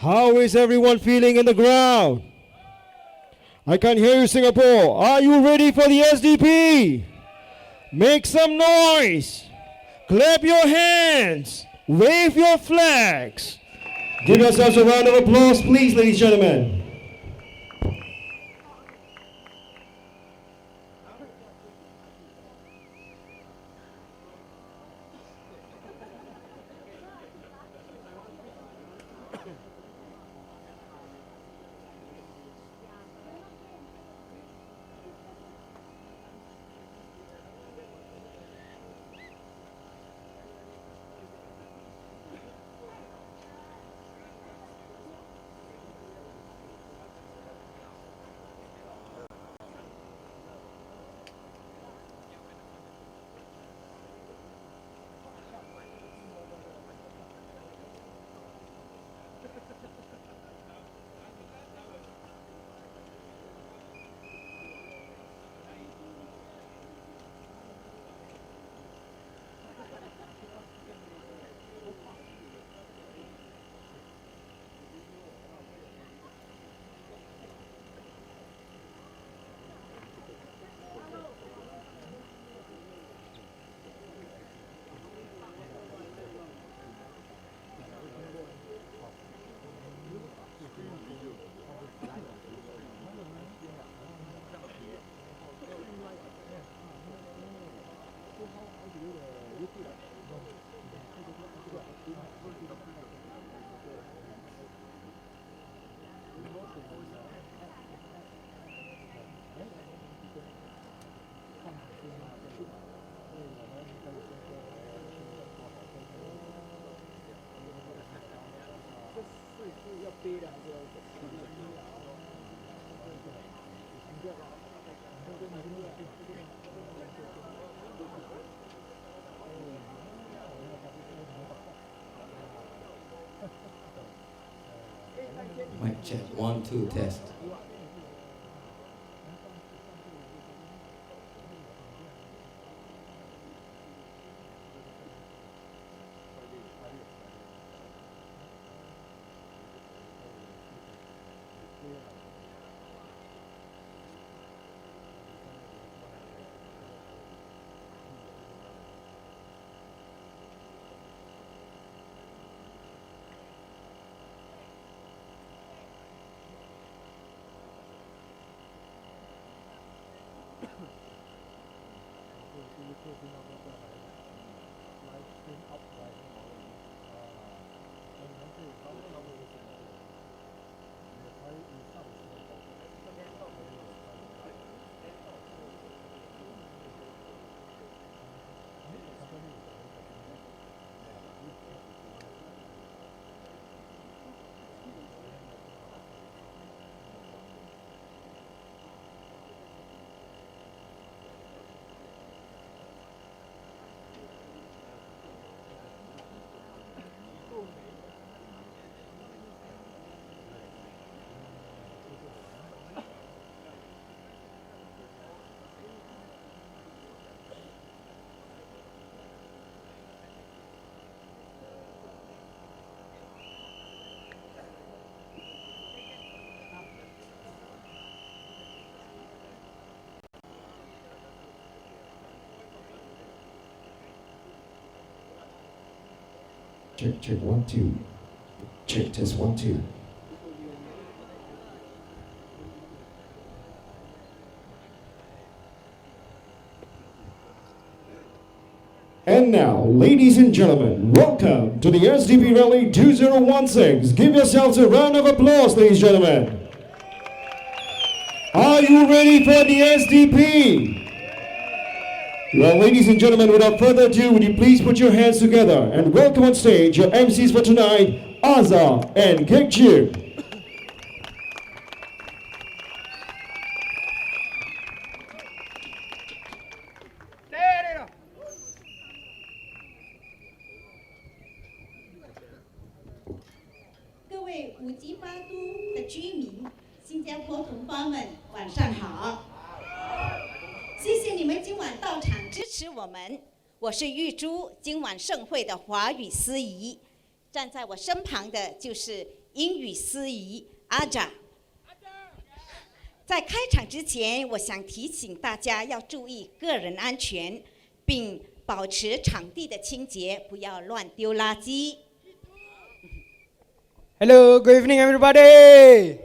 How is everyone feeling in the ground? I can hear you, Singapore. Are you ready for the SDP? Make some noise. Clap your hands. Wave your flags. Give yourselves a round of applause, please, ladies and gentlemen. Mic check, 1, 2, test. Check, 1, 2. Check, test 1, 2. And now, ladies and gentlemen, welcome to the SDP Rally 2016. Give yourselves a round of applause, ladies and gentlemen. Are you ready for the SDP? Well, ladies and gentlemen, without further ado, would you please put your hands together and welcome on stage your MCs for tonight, Azza and Chee. 各位五级八都的居民，新加坡同胞们，晚上好！谢谢你们今晚到场支持我们。我是玉珠，今晚盛会的华语司仪。站在我身旁的就是英语司仪阿扎。在开场之前，我想提醒大家要注意个人安全，并保持场地的清洁，不要乱丢垃圾。Hello, good evening, everybody.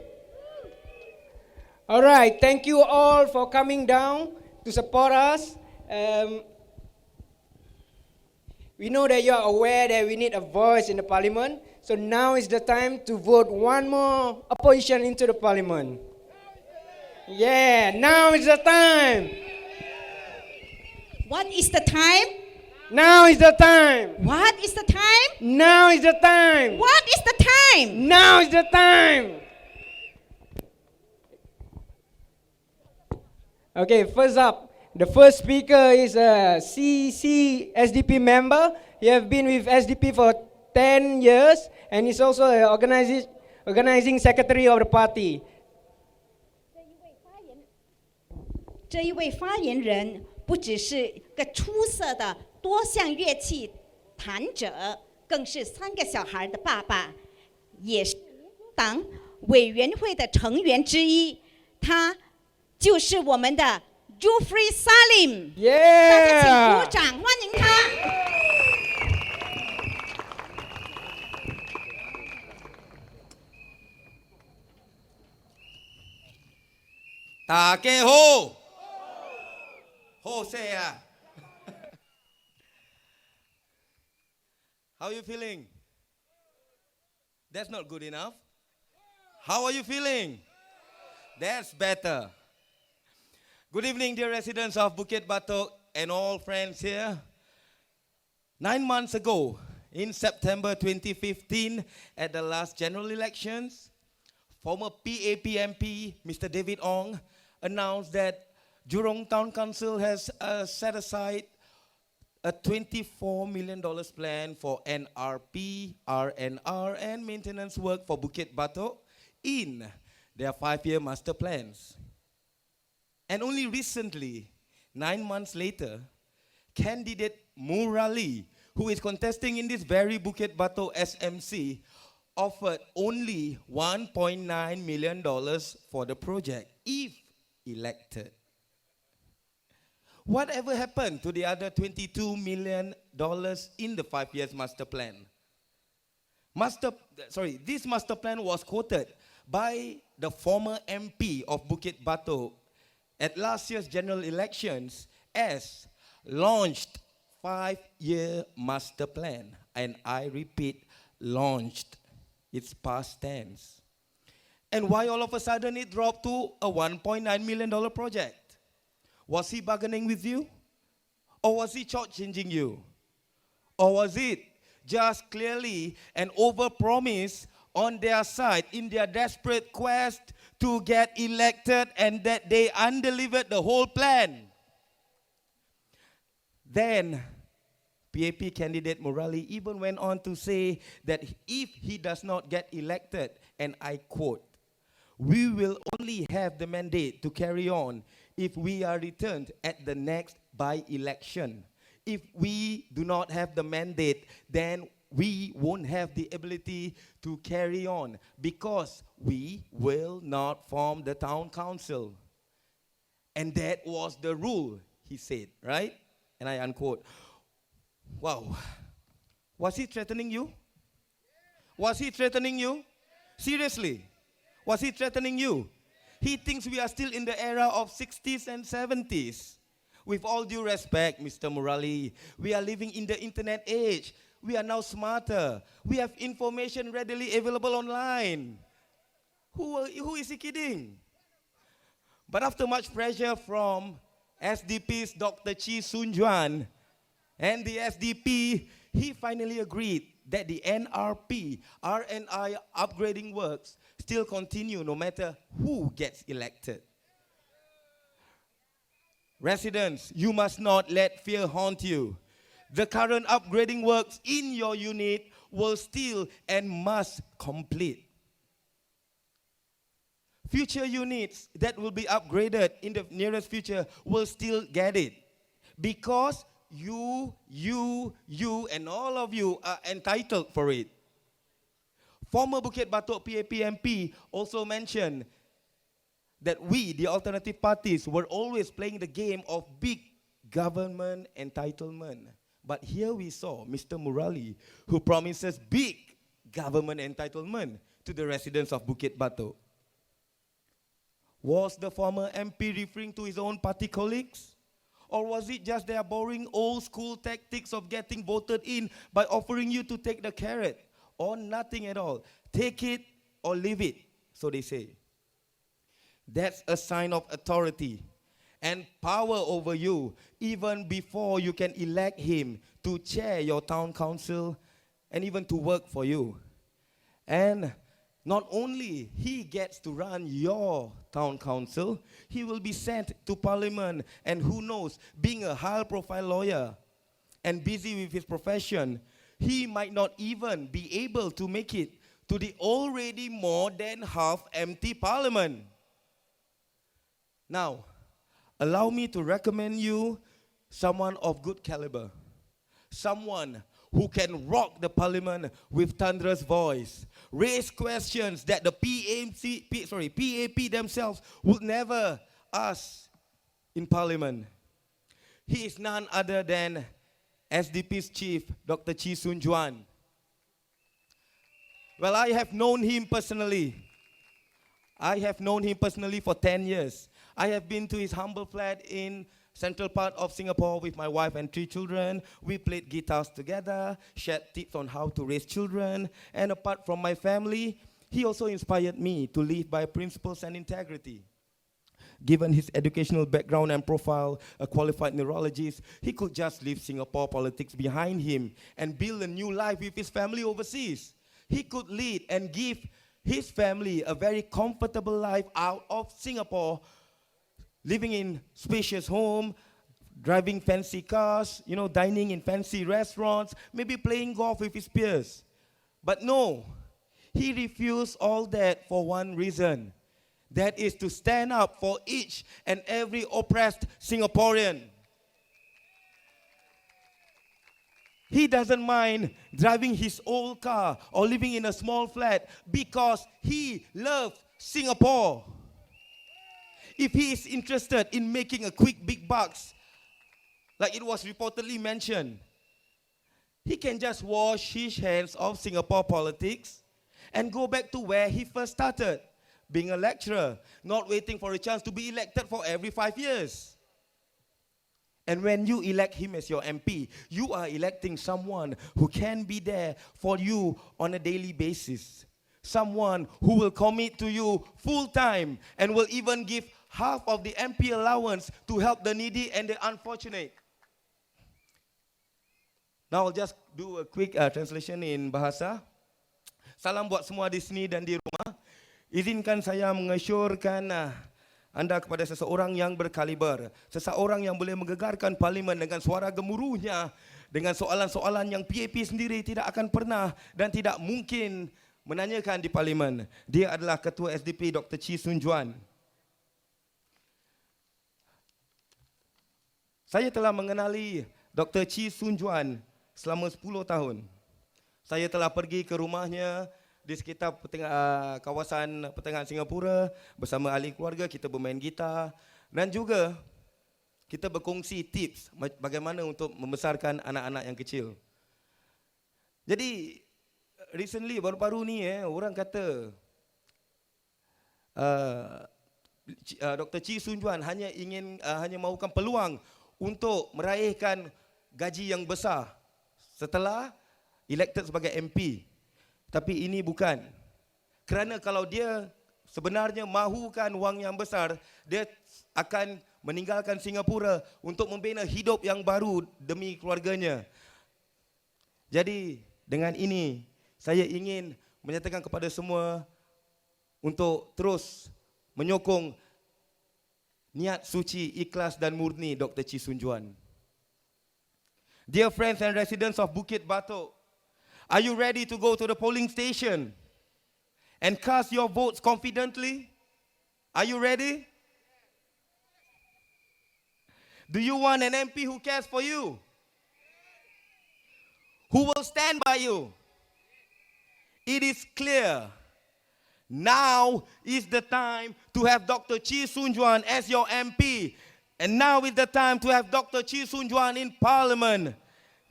All right, thank you all for coming down to support us. We know that you are aware that we need a voice in the parliament, so now is the time to vote one more opposition into the parliament. Yeah, now is the time. What is the time? Now is the time. What is the time? Now is the time. What is the time? Now is the time. Okay, first up, the first speaker is a CC SDP member. He has been with SDP for 10 years and is also an organizing secretary of the party. 这一位发言人不只是个出色的多项乐器弹者，更是3个小孩的爸爸，也是民主党委员会的成员之一。他就是我们的 Jufri Salim。大家请鼓掌欢迎他。大家好，好些啊。How are you feeling? That's not good enough. How are you feeling? That's better. Good evening, dear residents of Bukit Batok and all friends here. 9 months ago, in September 2015, at the last general elections, former PAP MP, Mr. David Ong, announced that Jurong Town Council has set aside a $24 million plan for NRP, RNR, and maintenance work for Bukit Batok in their 5-year master plans. And only recently, 9 months later, candidate Murali, who is contesting in this very Bukit Batok SMC, offered only $1.9 million for the project, if elected. Whatever happened to the other $22 million in the 5 years master plan? This master plan was quoted by the former MP of Bukit Batok at last year's general elections as launched 5-year master plan. And I repeat, launched. It's past tense. And why all of a sudden it dropped to a $1.9 million project? Was he bargaining with you? Or was he shortchanging you? Or was it just clearly an overpromise on their side in their desperate quest to get elected and that they undelivered the whole plan? Then, PAP candidate Murali even went on to say that if he does not get elected, and I quote, "We will only have the mandate to carry on if we are returned at the next by-election. If we do not have the mandate, then we won't have the ability to carry on because we will not form the town council." And that was the rule, he said, right? And I unquote. Wow. Was he threatening you? Was he threatening you? Seriously? Was he threatening you? He thinks we are still in the era of 60s and 70s. With all due respect, Mr. Murali, we are living in the internet age. We are now smarter. We have information readily available online. Who is he kidding? But after much pressure from SDP's Dr. Chee and the SDP, he finally agreed that the NRP, RNI upgrading works still continue no matter who gets elected. Residents, you must not let fear haunt you. The current upgrading works in your unit will still and must complete. Future units that will be upgraded in the nearest future will still get it. Because you, and all of you are entitled for it. Former Bukit Batok PAP MP also mentioned that we, the alternative parties, were always playing the game of big government entitlement. But here we saw Mr. Murali, who promises big government entitlement to the residents of Bukit Batok. Was the former MP referring to his own party colleagues? Or was it just their boring old school tactics of getting voted in by offering you to take the carrot? Or nothing at all. Take it or leave it, so they say. That's a sign of authority and power over you, even before you can elect him to chair your town council and even to work for you. And not only he gets to run your town council, he will be sent to parliament, and who knows, being a high-profile lawyer and busy with his profession, he might not even be able to make it to the already more than half-empty parliament. Now, allow me to recommend you someone of good caliber, someone who can rock the parliament with thunderous voice, raise questions that the PAP themselves would never ask in parliament. He is none other than SDP's chief, Dr. Chee Well, I have known him personally. I have known him personally for 10 years. I have been to his humble flat in central part of Singapore with my wife and 3 children. We played guitars together, shared tips on how to raise children, and apart from my family, he also inspired me to live by principles and integrity. Given his educational background and profile, a qualified neurologist, he could just leave Singapore politics behind him and build a new life with his family overseas. He could lead and give his family a very comfortable life out of Singapore, living in spacious home, driving fancy cars, dining in fancy restaurants, maybe playing golf with his peers. But no, he refused all that for one reason. That is to stand up for each and every oppressed Singaporean. He doesn't mind driving his old car or living in a small flat because he loves Singapore. If he is interested in making a quick big bucks, like it was reportedly mentioned, he can just wash his hands of Singapore politics and go back to where he first started, being a lecturer, not waiting for a chance to be elected for every 5 years. And when you elect him as your MP, you are electing someone who can be there for you on a daily basis. Someone who will commit to you full time and will even give half of the MP allowance to help the needy and the unfortunate. Now I'll just do a quick translation in bahasa. Salam buat semua di sini dan di rumah. Izinkan saya mengesyorkan anda kepada seseorang yang berkaliber, seseorang yang boleh menggegarkan parlimen dengan suara gemuruhnya, dengan soalan-soalan yang PAP sendiri tidak akan pernah dan tidak mungkin menanyakan di parlimen. Dia adalah Ketua SDP Dr. Chee. Saya telah mengenali Dr. Chee selama 10 tahun. Saya telah pergi ke rumahnya di sekitar kawasan pertengahan Singapura bersama ahli keluarga, kita bermain gitar dan juga kita berkongsi tips bagaimana untuk membesarkan anak-anak yang kecil. Jadi recently baru-baru ni orang kata Dr. Chee hanya mahukan peluang untuk meraihkan gaji yang besar setelah elected sebagai MP. Tapi ini bukan. Kerana kalau dia sebenarnya mahukan wang yang besar, dia akan meninggalkan Singapura untuk membina hidup yang baru demi keluarganya. Jadi dengan ini saya ingin menyatakan kepada semua untuk terus menyokong niat suci, ikhlas dan murni Dr. Chee. Dear friends and residents of Bukit Batok, are you ready to go to the polling station and cast your votes confidently? Are you ready? Do you want an MP who cares for you? Who will stand by you? it is clear. Now is the time to have Dr. Chee Soon-Juan as your MP. And now is the time to have Dr. Chee Soon-Juan in Parliament.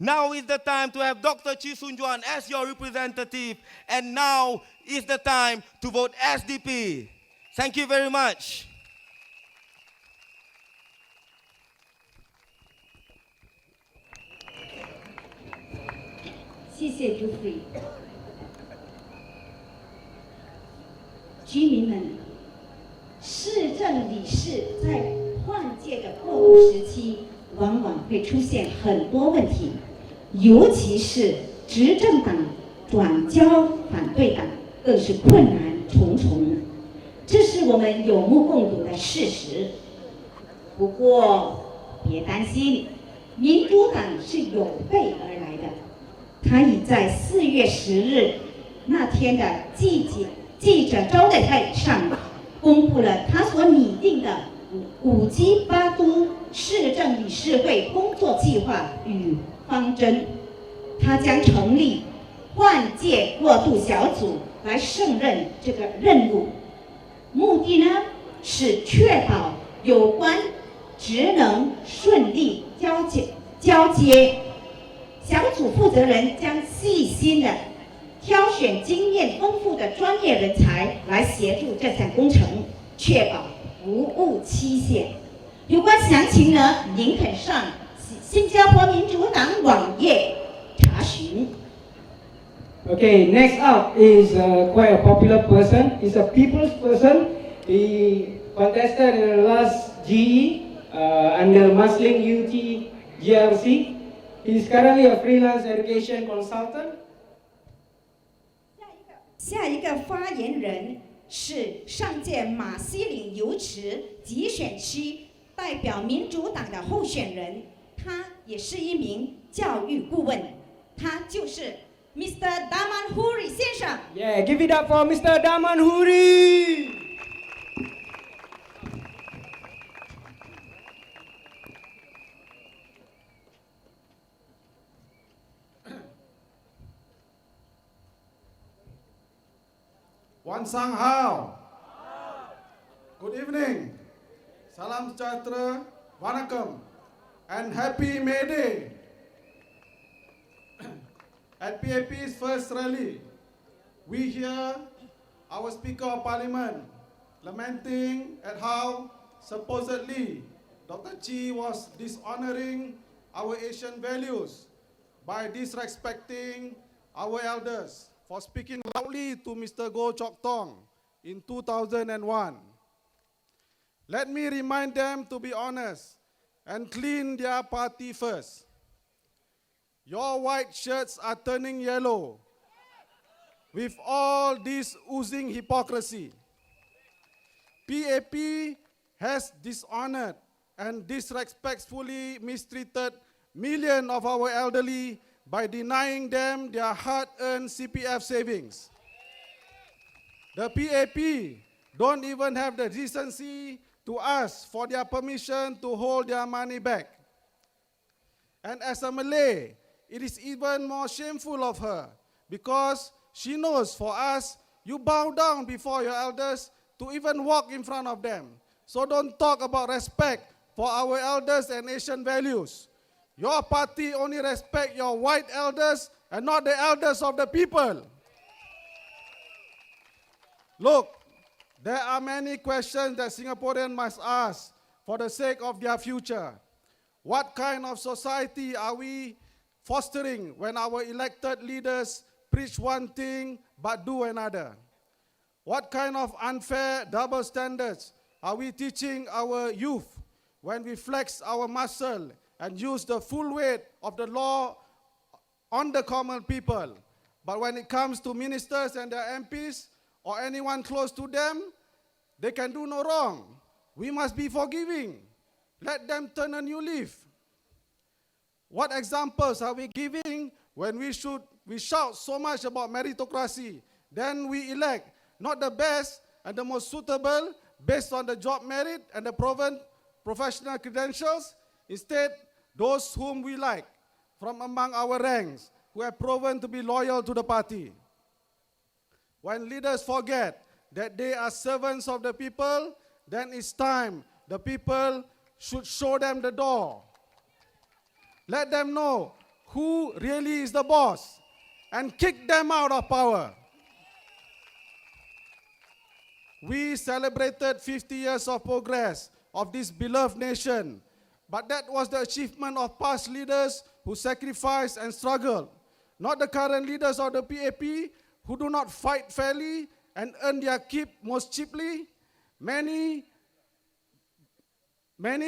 Now is the time to have Dr. Chee Soon-Juan as your representative. And now is the time to vote SDP. Thank you very much. 谢谢主席。居民们，市政理事在换届的过渡时期，往往会出现很多问题，尤其是执政党转交反对党，更是困难重重。这是我们有目共睹的事实。不过，别担心，民主党是有备而来的。他已在4月10日那天的记者招待会上公布了他所拟定的5基8都市政理事会工作计划与方针。他将成立换届过渡小组来胜任这个任务，目的呢是确保有关职能顺利交接。小组负责人将细心地挑选经验丰富的专业人才来协助这项工程，确保不误期限。有关详情呢，您可上新加坡民主党网页查询。Okay, next up is quite a popular person. He's a people's person. He contested in the last GE under Muslim UT GRC. He's currently a freelance education consultant. 下一个发言人是上届马西岭油池集选区代表民主党的候选人，他也是一名教育顾问，他就是 Mr. Daman Huri 先生。Yeah, give it up for Mr. Daman Huri. Wan Sang Hao. Good evening. Salam sejahtera, Vanakkam, and happy May Day. At PAP's first rally, we hear our Speaker of Parliament lamenting at how supposedly Dr. Chee was dishonoring our Asian values by disrespecting our elders for speaking loudly to Mr. Goh Chok Tong in 2001. Let me remind them to be honest and clean their party first. Your white shirts are turning yellow with all this oozing hypocrisy. PAP has dishonored and disrespectfully mistreated millions of our elderly by denying them their hard-earned CPF savings. The PAP don't even have the decency to ask for their permission to hold their money back. And as a Malay, it is even more shameful of her because she knows for us, you bow down before your elders to even walk in front of them. So don't talk about respect for our elders and Asian values. Your party only respect your white elders and not the elders of the people. Look, there are many questions that Singaporeans must ask for the sake of their future. What kind of society are we fostering when our elected leaders preach one thing but do another? What kind of unfair double standards are we teaching our youth when we flex our muscle and use the full weight of the law on the common people? But when it comes to ministers and their MPs or anyone close to them, they can do no wrong. We must be forgiving. Let them turn a new leaf. What examples are we giving when we shout so much about meritocracy, then we elect not the best and the most suitable based on the job merit and the proven professional credentials, instead those whom we like from among our ranks who have proven to be loyal to the party. when leaders forget that they are servants of the people, then it's time the people should show them the door. Let them know who really is the boss and kick them out of power. We celebrated 50 years of progress of this beloved nation, but that was the achievement of past leaders who sacrificed and struggled, not the current leaders of the PAP who do not fight fairly and earn their keep most cheaply. Many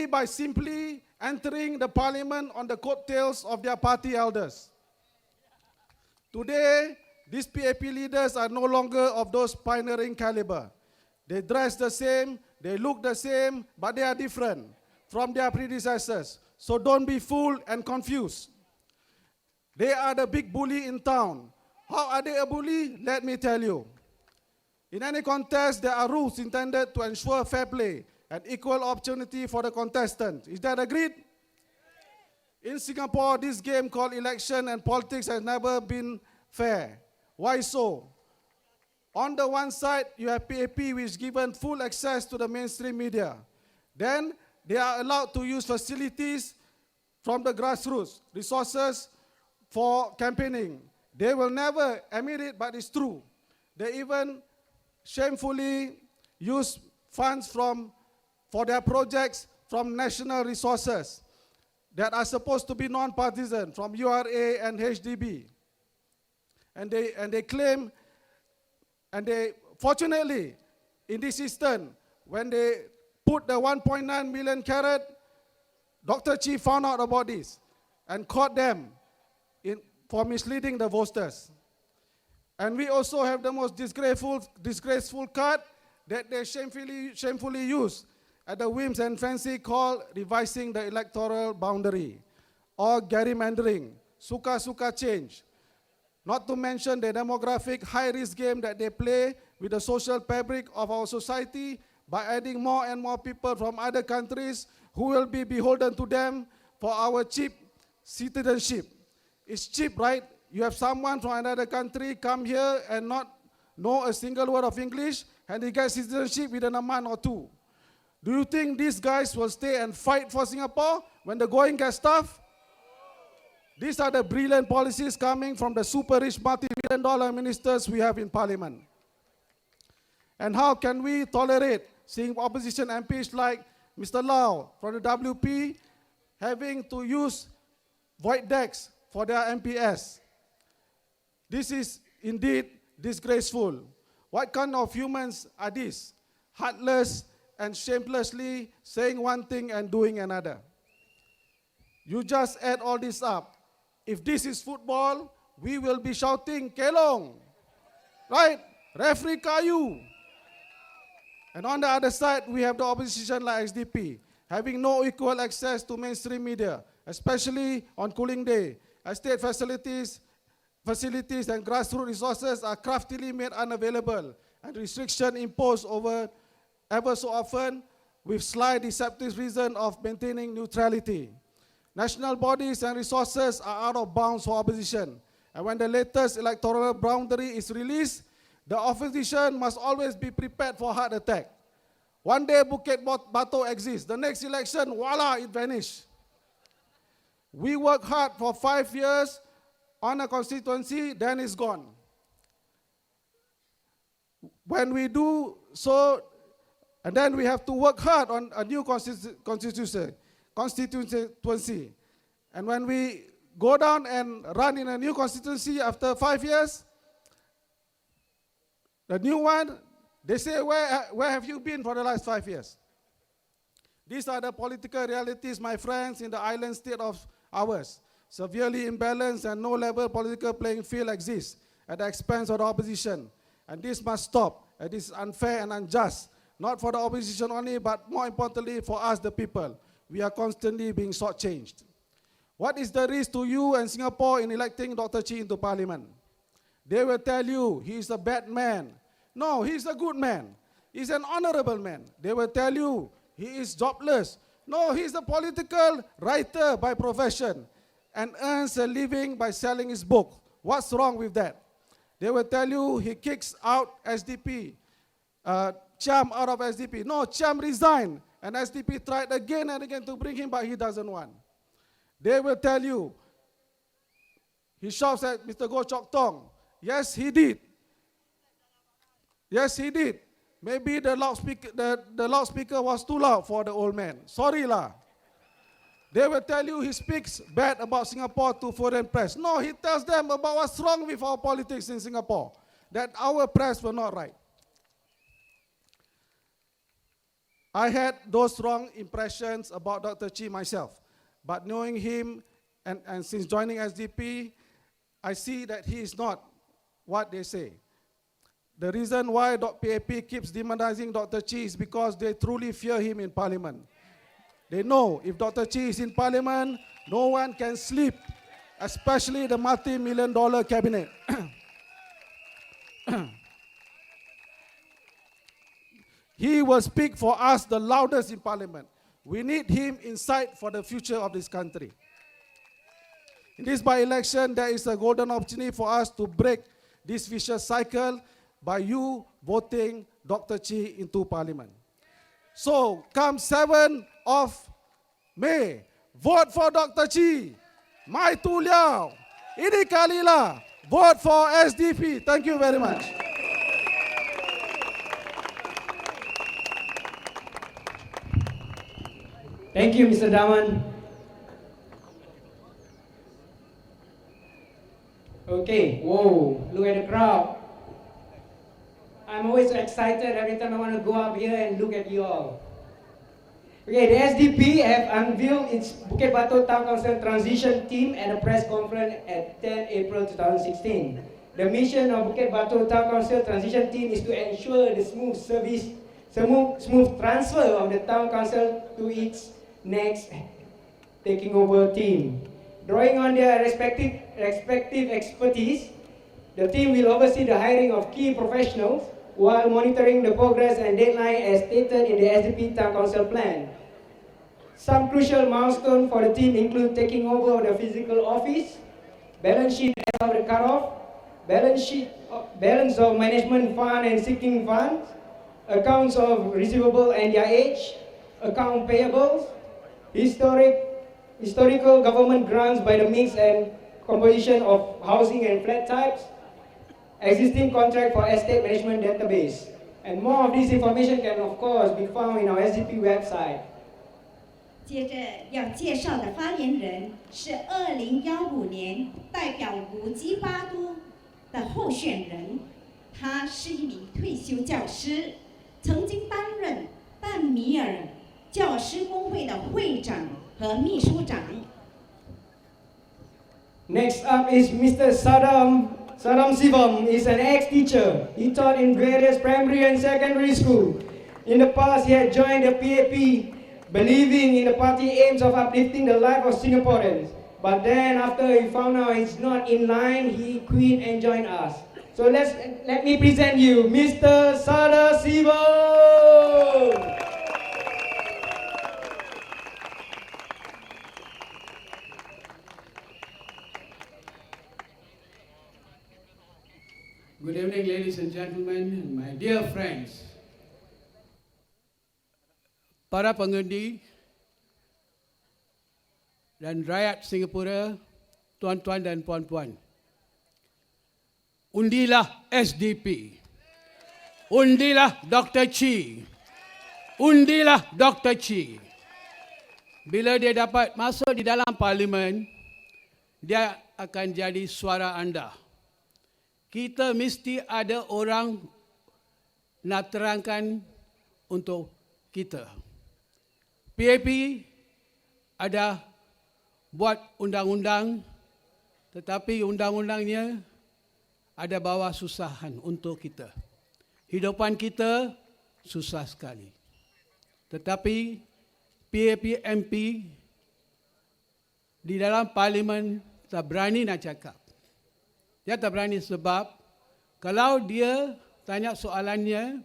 by simply entering the parliament on the coattails of their party elders. Today, these PAP leaders are no longer of those pioneering caliber. They dress the same, they look the same, but they are different from their predecessors. So don't be fooled and confused. They are the big bully in town. How are they a bully? Let me tell you. In any contest, there are rules intended to ensure fair play and equal opportunity for the contestant. Is that agreed? In Singapore, this game called election and politics has never been fair. Why so? On the one side, you have PAP, which is given full access to the mainstream media. Then, they are allowed to use facilities from the grassroots, resources for campaigning. They will never admit it, but it's true. They even shamefully use funds for their projects from national resources that are supposed to be non-partisan, from URA and HDB. And they claim, and they, fortunately, in this system, when they put the 1.9 million carat, Dr. Chee found out about this and caught them for misleading the voters. And we also have the most disgraceful card that they shamefully use at the whims and fancy called revising the electoral boundary or gerrymandering, suka-suka change. Not to mention the demographic high-risk game that they play with the social fabric of our society by adding more and more people from other countries who will be beholden to them for our cheap citizenship. It's cheap, right? You have someone from another country come here and not know a single word of English, and he gets citizenship within a month or two. Do you think these guys will stay and fight for Singapore when the going gets tough? These are the brilliant policies coming from the super rich multi-billion-dollar ministers we have in parliament. And how can we tolerate seeing opposition MPs like Mr. Lau from the WP having to use void decks for their MPS? This is indeed disgraceful. What kind of humans are these? Heartless and shamelessly saying one thing and doing another. You just add all this up. If this is football, we will be shouting, Kelong, right? Referee Kayu. And on the other side, we have the opposition like SDP, having no equal access to mainstream media, especially on cooling day. As state facilities and grassroots resources are craftily made unavailable and restriction imposed ever so often with sly deceptive reason of maintaining neutrality. National bodies and resources are out of bounds for opposition. And when the latest electoral boundary is released, the opposition must always be prepared for heart attack. One day Bukit Batok exists. The next election, voila, it vanished. We work hard for 5 years on a constituency, then it's gone. When we do so, and then we have to work hard on a new constituency. And when we go down and run in a new constituency after 5 years, the new one, they say, where have you been for the last 5 years? These are the political realities, my friends, in the island state of ours. Severely imbalanced and no level political playing field exists at the expense of the opposition. And this must stop. It is unfair and unjust, not for the opposition only, but more importantly for us, the people. We are constantly being shortchanged. What is the risk to you and Singapore in electing Dr. Chee into parliament? They will tell you he is a bad man. No, he is a good man. He is an honorable man. They will tell you he is jobless. No, he is a political writer by profession and earns a living by selling his book. What's wrong with that? They will tell you he kicks out SDP, Cham out of SDP. No, Cham resigned, and SDP tried again and again to bring him, but he doesn't want. They will tell you he shouts at Mr. Goh Chok Tong. Yes, he did. Yes, he did. Maybe the loudspeaker was too loud for the old man. Sorry lah. They will tell you he speaks bad about Singapore to foreign press. No, he tells them about what's wrong with our politics in Singapore, that our press were not right. I had those wrong impressions about Dr. Chee myself, but knowing him and since joining SDP, I see that he is not what they say. The reason why PAP keeps demonizing Dr. Chee is because they truly fear him in Parliament. They know if Dr. Chee is in Parliament, no one can sleep, especially the multi-million-dollar cabinet. He will speak for us the loudest in Parliament. We need him inside for the future of this country. In this by-election, there is a golden opportunity for us to break this vicious cycle by you voting Dr. Chee into Parliament. So, come 7 of May, vote for Dr. Chee. Mai tu liao. Ini kalilah. Vote for SDP. Thank you very much. Thank you, Mr. Daman. Okay, whoa, look at the crowd. I'm always excited every time I want to go up here and look at you all. Okay, the SDP have unveiled its Bukit Batok Town Council transition team at a press conference at 10 April 2016. The mission of Bukit Batok Town Council transition team is to ensure the smooth transfer of the town council to its next taking over team. Drawing on their respective expertise, the team will oversee the hiring of key professionals while monitoring the progress and deadline as stated in the SDP Town Council plan. Some crucial milestones for the team include taking over the physical office, balance sheet as of the cutoff, balance of management fund and sinking funds, accounts of receivable and their age, account payables, historical government grants by the mix and composition of housing and flat types, existing contract for estate management database. And more of this information can of course be found in our SDP website. 接着要介绍的发言人是2015年代表五级巴都的候选人，他是一名退休教师，曾经担任淡米尔教师工会的会长和秘书长。Next up is Mr. Saddam Sivam. He's an ex-teacher. He taught in various primary and secondary school. In the past, he had joined the PAP, believing in the party aims of uplifting the life of Singaporeans. But then, after he found out it's not in line, he quit and joined us. So let me present you, Mr. Saddam Sivam. Good evening, ladies and gentlemen, and my dear friends. Para pengundi dan rakyat Singapura, tuan-tuan dan puan-puan. Undilah SDP. Undilah Dr. Chee. Undilah Dr. Chee. Bila dia dapat masuk di dalam parlimen, dia akan jadi suara anda. Kita mesti ada orang nak terangkan untuk kita. PAP ada buat undang-undang, tetapi undang-undangnya ada bawa susahan untuk kita. Hidupan kita susah sekali. Tetapi PAP MP di dalam parlimen tak berani nak cakap. Dia tak berani sebab kalau dia tanya soalannya,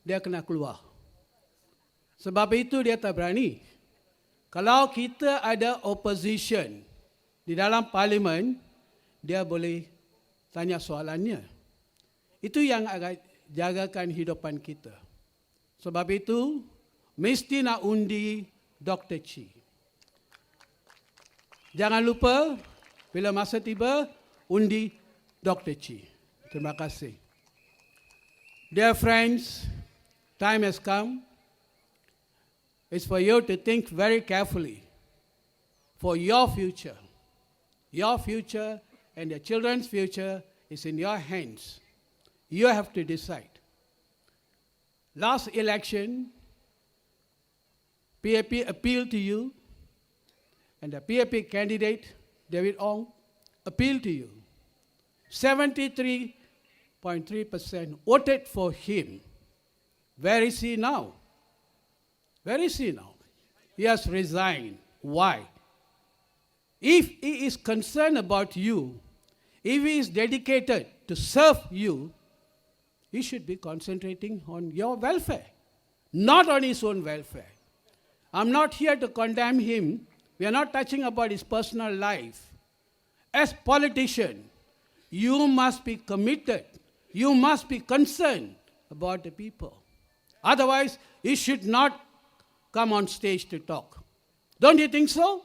dia kena keluar. Sebab itu dia tak berani. Kalau kita ada opposition di dalam parlimen, dia boleh tanya soalannya. Itu yang akan jagakan hidupan kita. Sebab itu, mesti nak undi Dr. Chee. Jangan lupa, bila masa tiba, undi Dr. Chee. Terima kasih. Dear friends, time has come. It's for you to think very carefully for your future. Your future and your children's future is in your hands. You have to decide. Last election, PAP appealed to you, and the PAP candidate, David Ong, appealed to you. 73.3% voted for him. Where is he now? Where is he now? He has resigned. Why? If he is concerned about you, if he is dedicated to serve you, he should be concentrating on your welfare, not on his own welfare. I'm not here to condemn him. We are not touching about his personal life. As politician, you must be committed. You must be concerned about the people. Otherwise, you should not come on stage to talk. Don't you think so?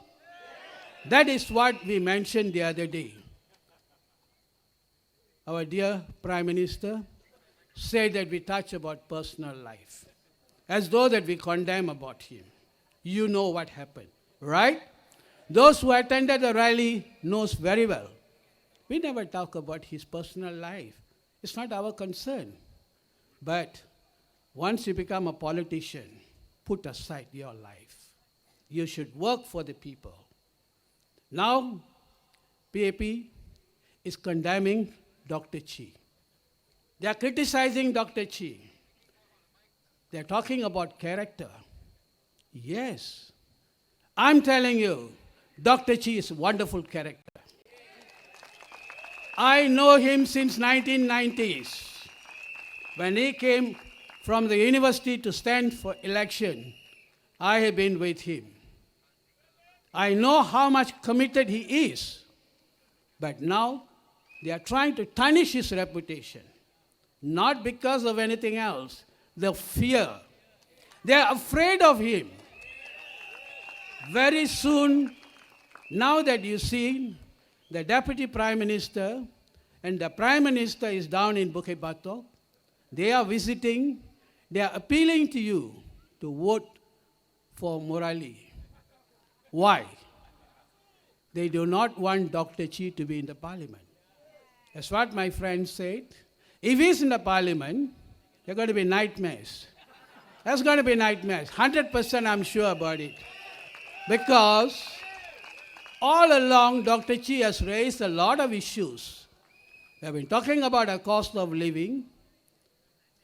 That is what we mentioned the other day. Our dear Prime Minister said that we touch about personal life, as though that we condemn about him. You know what happened, right? Those who attended the rally knows very well. We never talk about his personal life. It's not our concern. But once you become a politician, put aside your life. You should work for the people. Now, PAP is condemning Dr. Chee. They are criticizing Dr. Chee. They are talking about character. Yes. I'm telling you, Dr. Chee is a wonderful character. I know him since 1990s. When he came from the university to stand for election, I have been with him. I know how much committed he is. But now, they are trying to tarnish his reputation. Not because of anything else. The fear. They are afraid of him. Very soon, now that you see the Deputy Prime Minister and the Prime Minister is down in Bukit, they are visiting, they are appealing to you to vote for Murali. Why? They do not want Dr. Chee to be in the parliament. That's what my friend said. If he's in the parliament, there are going to be nightmares. There's going to be nightmares. 100% I'm sure about it. Because all along, Dr. Chee has raised a lot of issues. We have been talking about a cost of living.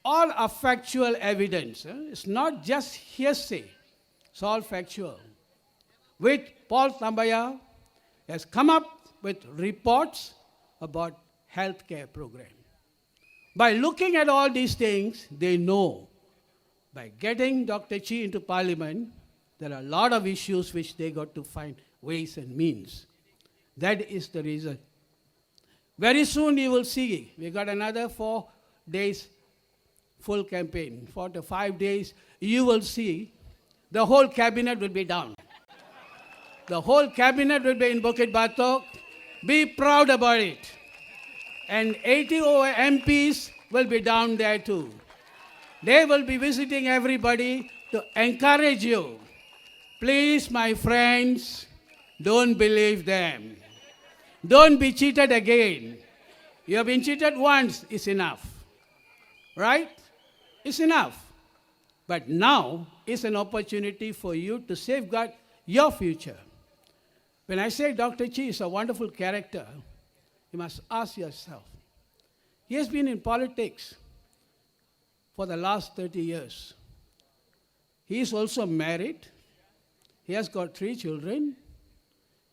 All are factual evidence. It's not just hearsay. It's all factual. With Paul Tambaya has come up with reports about healthcare program. By looking at all these things, they know by getting Dr. Chee into parliament, there are a lot of issues which they got to find ways and means. That is the reason. Very soon you will see, we got another 4 days full campaign, 4 to 5 days, you will see the whole cabinet will be down. The whole cabinet will be in Bukit Batok. Be proud about it. And 80 MPs will be down there too. They will be visiting everybody to encourage you. Please, my friends, don't believe them. Don't be cheated again. You have been cheated once, it's enough. Right? It's enough. But now is an opportunity for you to safeguard your future. When I say Dr. Chee is a wonderful character, you must ask yourself. He has been in politics for the last 30 years. He is also married. He has got 3 children.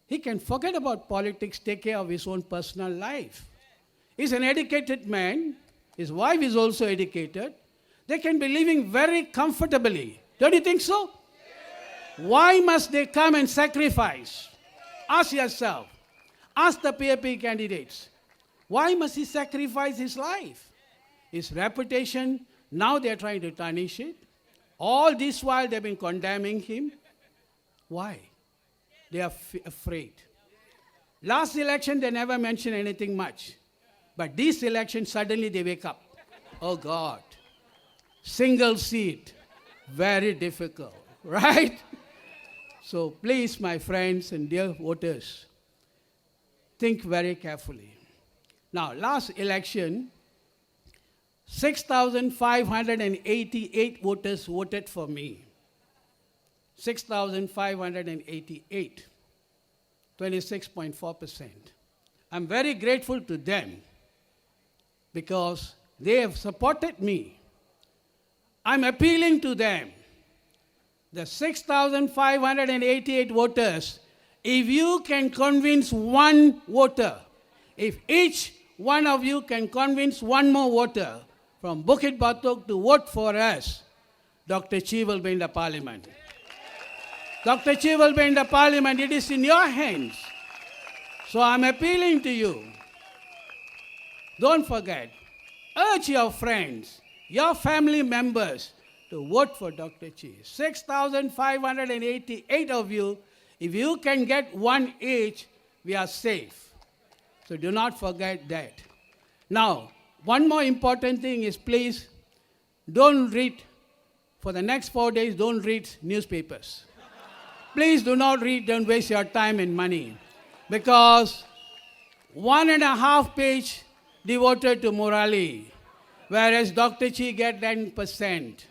He can forget about politics, take care of his own personal life. He's an educated man. His wife is also educated. They can be living very comfortably. Don't you think so? Why must they come and sacrifice? Ask yourself. Ask the PAP candidates. Why must he sacrifice his life? his reputation. Now they're trying to tarnish it. All this while they've been condemning him. Why? They are afraid. Last election, they never mentioned anything much. But this election, suddenly they wake up. Oh God, single seat, very difficult, right? So please, my friends and dear voters, think very carefully. Now, last election, 6,588 voters voted for me. 6,588, 26.4%. I'm very grateful to them because they have supported me. I'm appealing to them. The 6,588 voters, if you can convince one voter, if each one of you can convince one more voter from Bukit Batok to vote for us, Dr. Chee will be in the parliament. Dr. Chee will be in the parliament. It is in your hands. So I'm appealing to you. Don't forget, urge your friends, your family members to vote for Dr. Chee. 6,588 of you, if you can get one each, we are safe. So do not forget that. Now, one more important thing is please don't read, for the next 4 days, don't read newspapers. Please do not read, don't waste your time and money. Because 1.5 page devoted to morality, whereas Dr. Chee get 10%.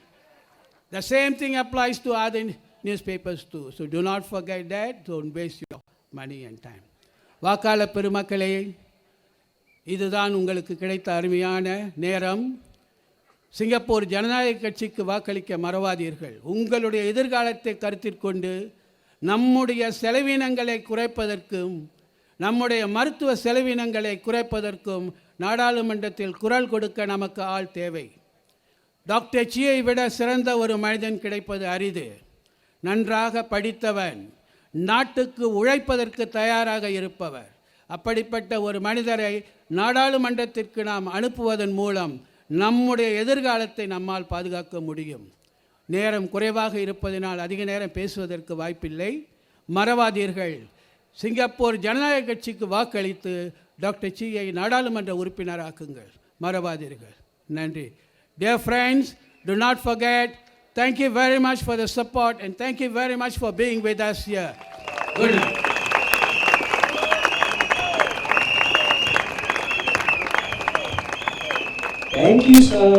The same thing applies to other newspapers too. So do not forget that. Don't waste your money and time. வாக்காள பெருமக்களே, இதுதான் உங்களுக்கு கிடைத்த அருமையான நேரம். Singapore ஜனநாயக கட்சிக்கு வாக்களிக்க மறவாதீர்கள். உங்களுடைய எதிர்காலத்தை கருத்தில் கொண்டு நம்முடைய செலவினங்களை குறைப்பதற்கும் நம்முடைய மருத்துவ செலவினங்களை குறைப்பதற்கும் நாடாளுமன்றத்தில் குரல் கொடுக்க நமக்கு ஆள் தேவை. டாக்டர் சீயை விட சிறந்த ஒரு மனிதன் கிடைப்பது அரிது. நன்றாக படித்தவன், நாட்டுக்கு உழைப்பதற்கு தயாராக இருப்பவர். அப்படிப்பட்ட ஒரு மனிதரை நாடாளுமன்றத்திற்கு நாம் அனுப்புவதன் மூலம் நம்முடைய எதிர்காலத்தை நம்மால் பாதுகாக்க முடியும். நேரம் குறைவாக இருப்பதனால் அதிக நேரம் பேசுவதற்கு வாய்ப்பில்லை. மறவாதீர்கள், சிங்கப்பூர் ஜனநாயக கட்சிக்கு வாக்களித்து டாக்டர் சீயை நாடாளுமன்ற உறுப்பினராக்குங்கள். மறவாதீர்கள். நன்றி. Dear friends, do not forget, thank you very much for the support and thank you very much for being with us here. Good night. Thank you, sir.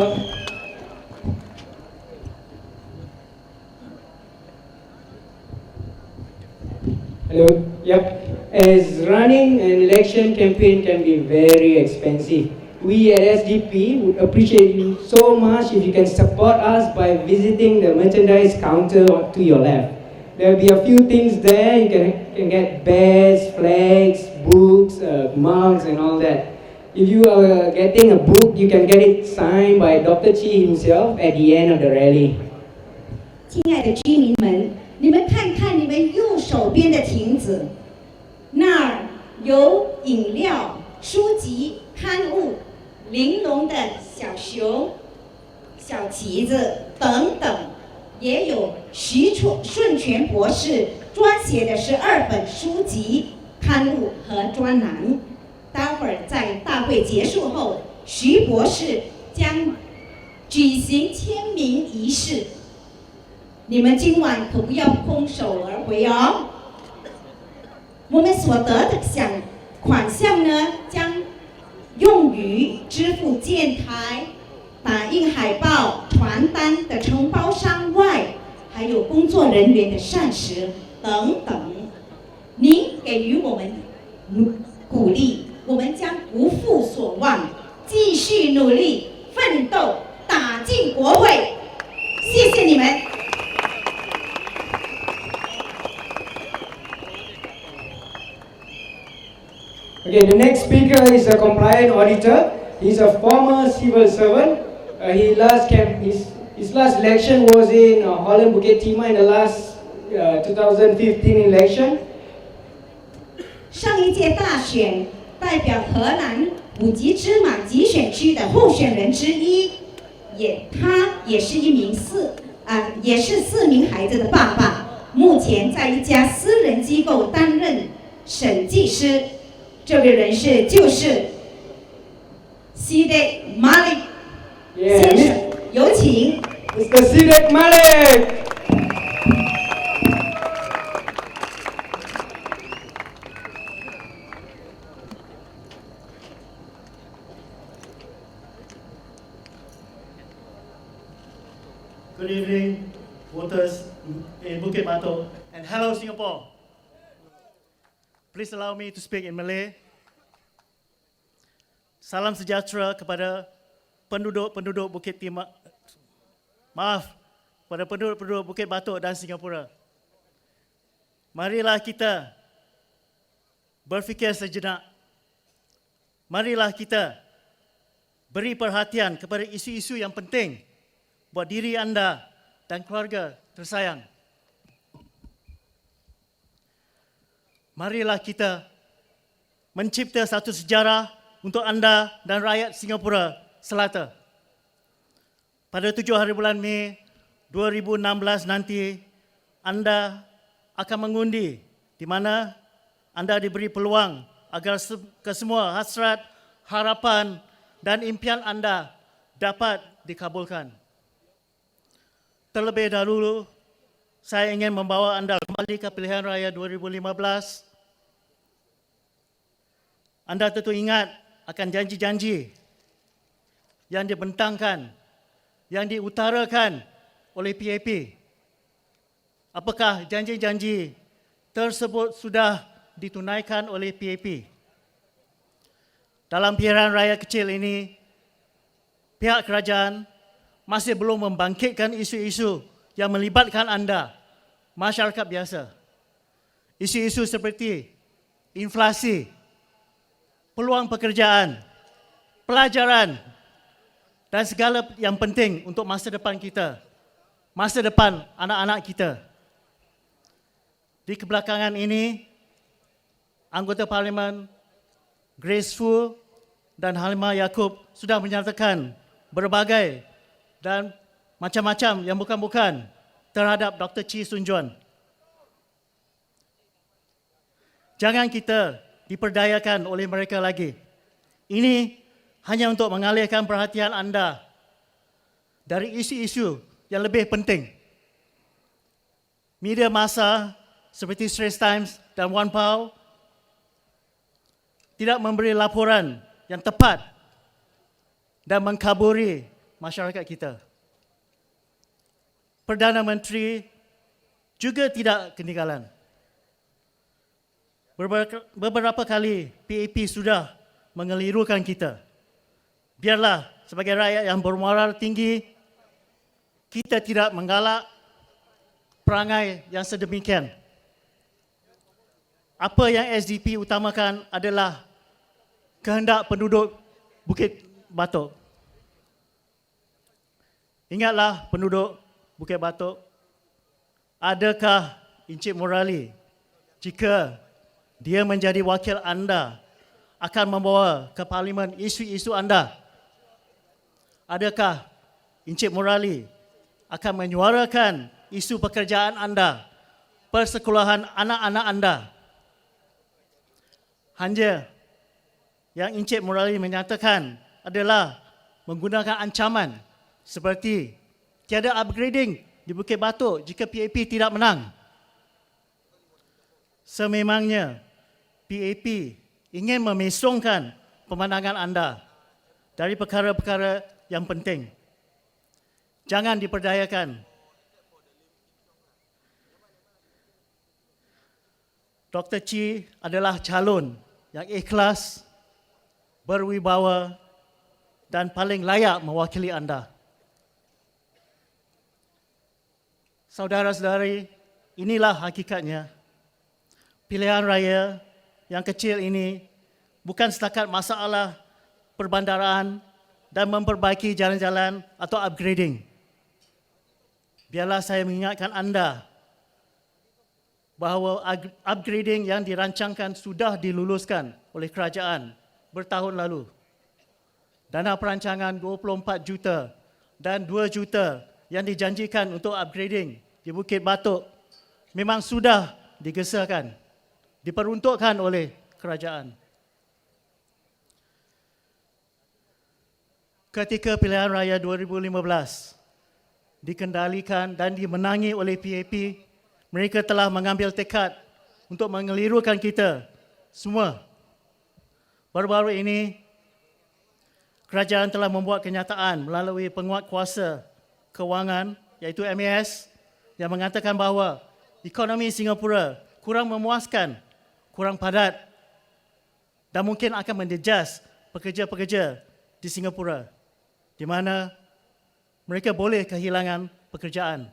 Hello. Yep. As running an election campaign can be very expensive, we at SDP would appreciate you so much if you can support us by visiting the merchandise counter to your left. There will be a few things there. You can get badges, flags, books, mugs and all that. If you are getting a book, you can get it signed by Dr. Chee himself at the end of the rally. 亲爱的居民们，你们看看你们右手边的亭子，那儿有饮料、书籍、刊物、玲珑的小熊、小旗子等等，也有徐顺全博士专写的12本书籍、刊物和专栏。待会儿在大会结束后，徐博士将举行签名仪式。你们今晚可不要空手而回哦。我们所得的款项呢，将用于支付建台、打印海报、传单的承包商外，还有工作人员的膳食等等。您给予我们鼓励，我们将不负所望，继续努力奋斗，打进国会。谢谢你们。Okay, the next speaker is a compliant auditor. He's a former civil servant. His last election was in Holland Bukit Timah in the last 2015 election. 上一届大选代表荷兰普吉芝麻集选区的候选人之一，他也是4名孩子的爸爸，目前在一家私人机构担任审计师。这位人士就是 SDP Malik 先生，有请。Mr. SDP Malik. Good evening, voters in Bukit Batok, and hello Singapore. Please allow me to speak in Malay. Salam sejahtera kepada penduduk-penduduk pada penduduk-penduduk Bukit Batok dan Singapura. Marilah kita berfikir sejenak. Marilah kita beri perhatian kepada isu-isu yang penting buat diri anda dan keluarga tersayang. Marilah kita mencipta satu sejarah untuk anda dan rakyat Singapura selata. Pada 7 hari bulan Mei 2016 nanti, anda akan mengundi di mana anda diberi peluang agar kesemua hasrat, harapan dan impian anda dapat dikabulkan. Terlebih dahulu, saya ingin membawa anda kembali ke pilihan raya 2015. Anda tentu ingat akan janji-janji yang dibentangkan, yang diutarakan oleh PAP. Apakah janji-janji tersebut sudah ditunaikan oleh PAP? Dalam pilihan raya kecil ini, pihak kerajaan masih belum membangkitkan isu-isu yang melibatkan anda, masyarakat biasa. Isu-isu seperti inflasi, peluang pekerjaan, pelajaran, dan segala yang penting untuk masa depan kita, masa depan anak-anak kita. Di kebelakangan ini, anggota Parlimen Grace Fu dan Halimah Yaakob sudah menyatakan berbagai dan macam-macam yang bukan-bukan terhadap Dr. Chee Soon Juan. Jangan kita diperdayakan oleh mereka lagi. Ini hanya untuk mengalihkan perhatian anda dari isu-isu yang lebih penting. Media massa seperti Straits Times dan One Pau tidak memberi laporan yang tepat dan mengkaburi masyarakat kita. Perdana Menteri juga tidak ketinggalan. Beberapa kali PAP sudah mengelirukan kita. Biarlah sebagai rakyat yang bermoral tinggi, kita tidak menggalak perangai yang sedemikian. Apa yang SDP utamakan adalah kehendak penduduk Bukit Batok. Ingatlah penduduk Bukit Batok, adakah Encik Murali jika dia menjadi wakil anda akan membawa ke Parlimen isu-isu anda? Adakah Encik Murali akan menyuarakan isu pekerjaan anda, persekolahan anak-anak anda? Hanya yang Encik Murali menyatakan adalah menggunakan ancaman seperti tiada upgrading di Bukit Batok jika PAP tidak menang. Sememangnya PAP ingin memesongkan pemandangan anda dari perkara-perkara yang penting. Jangan diperdayakan. Dr. Chee adalah calon yang ikhlas, berwibawa dan paling layak mewakili anda. Saudara-saudari, inilah hakikatnya. Pilihan raya yang kecil ini bukan setakat masalah perbandaraan dan memperbaiki jalan-jalan atau upgrading. Biarlah saya mengingatkan anda bahawa upgrading yang dirancangkan sudah diluluskan oleh kerajaan bertahun lalu. dana perancangan 24 juta dan 2 juta yang dijanjikan untuk upgrading di Bukit Batok memang sudah digesahkan, diperuntukkan oleh kerajaan. Ketika pilihan raya 2015 dikendalikan dan dimenangi oleh PAP, mereka telah mengambil tekad untuk mengelirukan kita semua. Baru-baru ini, kerajaan telah membuat kenyataan melalui penguatkuasa kewangan iaitu MAS yang mengatakan bahawa ekonomi Singapura kurang memuaskan, kurang padat dan mungkin akan menjejas pekerja-pekerja di Singapura di mana mereka boleh kehilangan pekerjaan.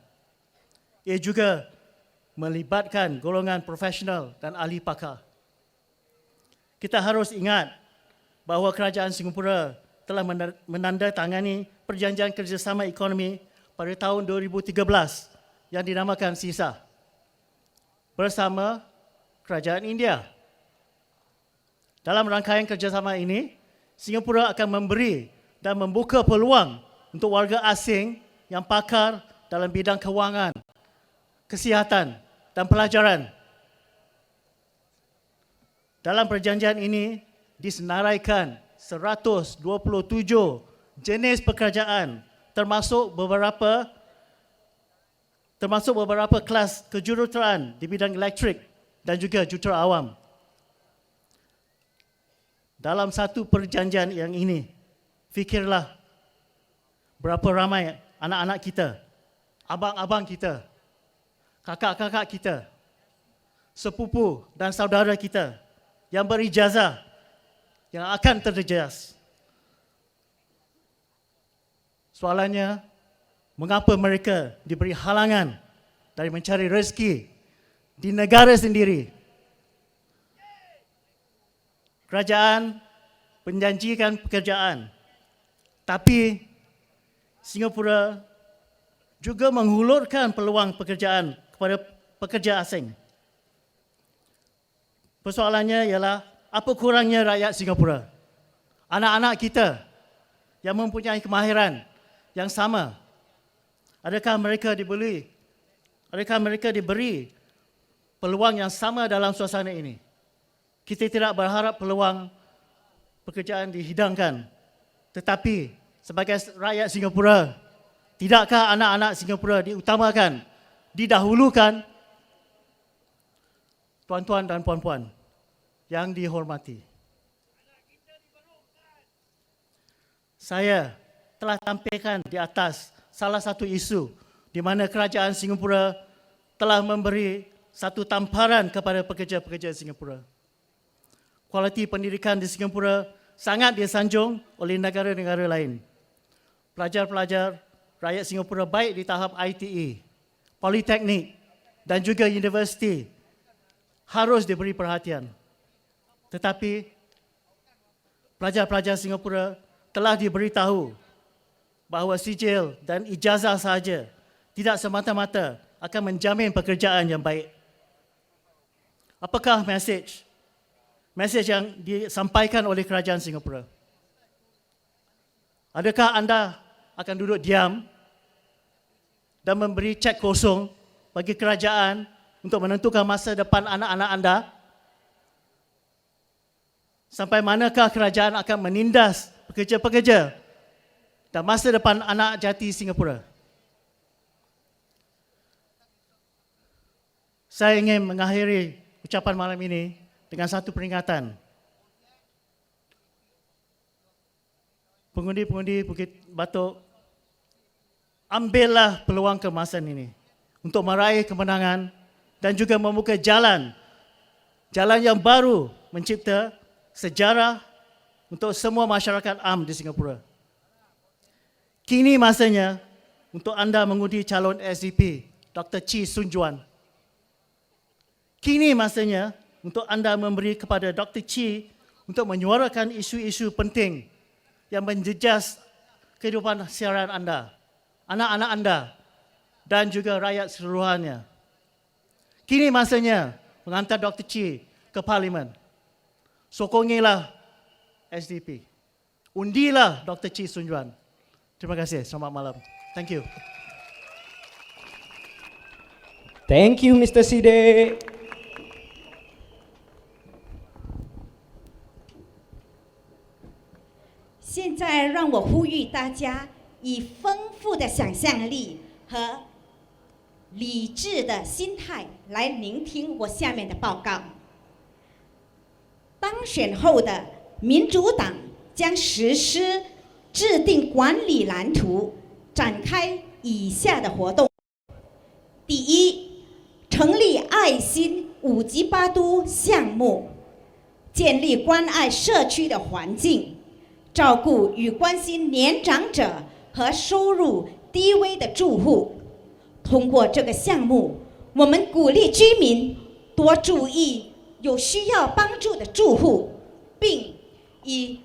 Ia juga melibatkan golongan profesional dan ahli pakar. Kita harus ingat bahawa kerajaan Singapura telah menandatangani perjanjian kerjasama ekonomi pada tahun 2013 yang dinamakan SISA bersama kerajaan India. Dalam rangkaian kerjasama ini, Singapura akan memberi dan membuka peluang untuk warga asing yang pakar dalam bidang kewangan, kesihatan dan pelajaran. Dalam perjanjian ini disenaraikan 127 jenis pekerjaan termasuk beberapa kelas kejuruteraan di bidang elektrik dan juga jurutera awam. Dalam satu perjanjian yang ini, fikirlah berapa ramai anak-anak kita, abang-abang kita, kakak-kakak kita, sepupu dan saudara kita yang berijazah yang akan terjejas. Soalannya, mengapa mereka diberi halangan dari mencari rezeki di negara sendiri? Kerajaan menjanjikan pekerjaan, tapi Singapura juga menghulurkan peluang pekerjaan kepada pekerja asing. Persoalannya ialah, apa kurangnya rakyat Singapura? Anak-anak kita yang mempunyai kemahiran yang sama, adakah mereka diberi peluang yang sama dalam suasana ini? Kita tidak berharap peluang pekerjaan dihidangkan, tetapi sebagai rakyat Singapura, tidakkah anak-anak Singapura diutamakan, didahulukan? Tuan-tuan dan puan-puan yang dihormati, saya telah tampilkan di atas salah satu isu di mana kerajaan Singapura telah memberi satu tamparan kepada pekerja-pekerja Singapura. Kualiti pendidikan di Singapura sangat disanjung oleh negara-negara lain. Pelajar-pelajar rakyat Singapura baik di tahap ITE, politeknik dan juga universiti harus diberi perhatian. Tetapi pelajar-pelajar Singapura telah diberitahu bahawa sijil dan ijazah sahaja tidak semata-mata akan menjamin pekerjaan yang baik. Apakah mesej yang disampaikan oleh kerajaan Singapura? Adakah anda akan duduk diam dan memberi cek kosong bagi kerajaan untuk menentukan masa depan anak-anak anda? Sampai manakah kerajaan akan menindas pekerja-pekerja dan masa depan anak jati Singapura? Saya ingin mengakhiri ucapan malam ini dengan satu peringatan. Pengundi-pengundi Bukit Batok, ambillah peluang kemasan ini untuk meraih kemenangan dan juga membuka jalan yang baru, mencipta sejarah untuk semua masyarakat am di Singapura. Kini masanya untuk anda mengundi calon SDP Dr. Chee Sun Juan. Kini masanya untuk anda memberi kepada Dr. Chee untuk menyuarakan isu-isu penting yang menjejas kehidupan siaran anda, anak-anak anda dan juga rakyat seluruhannya. Kini masanya menghantar Dr. Chee ke Parlimen. Sokongilah SDP. undilah Dr. Chee Soon Juan. Terima kasih. Selamat malam. Thank you. Thank you, Mr. Side. 现在让我呼吁大家以丰富的想象力和理智的心态来聆听我下面的报告。当选后的民主党将实施制定管理蓝图，展开以下的活动：第一，成立爱心5级8都项目，建立关爱社区的环境，照顾与关心年长者和收入低微的住户。通过这个项目，我们鼓励居民多注意有需要帮助的住户，并以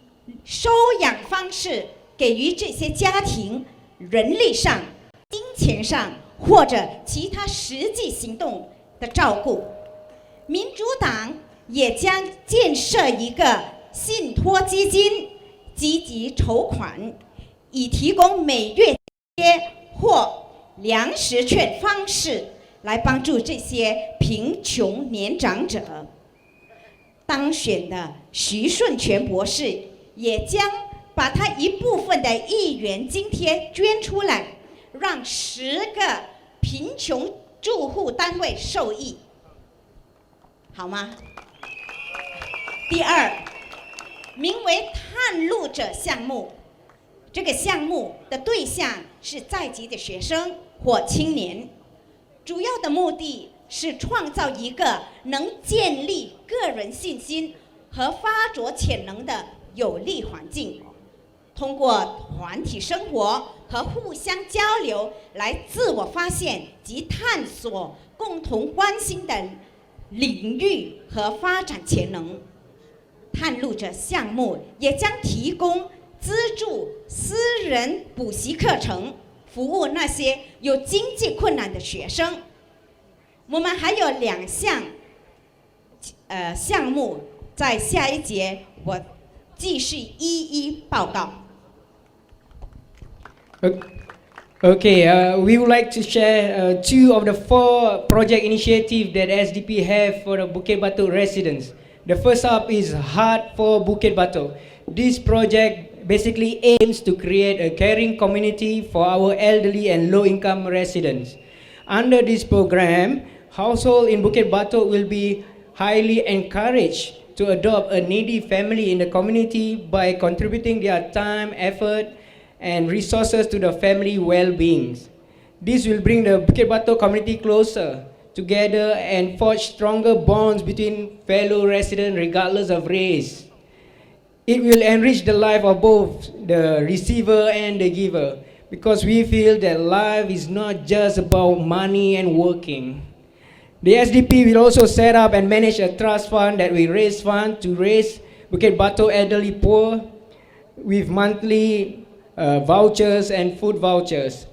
收养方式给予这些家庭人力上、金钱上或者其他实际行动的照顾。民主党也将建设一个信托基金，积极筹款，以提供每月或粮食券方式来帮助这些贫穷年长者。当选的徐顺全博士也将把他一部分的1元津贴捐出来，让10个贫穷住户单位受益，好吗？第二，名为探路者项目，这个项目的对象是在籍的学生或青年，主要的目的是创造一个能建立个人信心和发掘潜能的有利环境，通过团体生活和互相交流来自我发现及探索共同关心的领域和发展潜能。探路者项目也将提供资助私人补习课程，服务那些有经济困难的学生。我们还有2项项目，在下一节我继续一一报告。Okay, we would like to share 2 of the 4 project initiatives that SDP have for the Bukit Batok residents. The first up is Heart for Bukit Batok. This project basically aims to create a caring community for our elderly and low-income residents. Under this program, households in Bukit Batok will be highly encouraged to adopt a needy family in the community by contributing their time, effort, and resources to the family well-being. This will bring the Bukit Batok community closer together and forge stronger bonds between fellow residents regardless of race. It will enrich the life of both the receiver and the giver, because we feel that life is not just about money and working. The SDP will also set up and manage a trust fund that will raise funds to raise Bukit Batok elderly poor with monthly vouchers and food vouchers.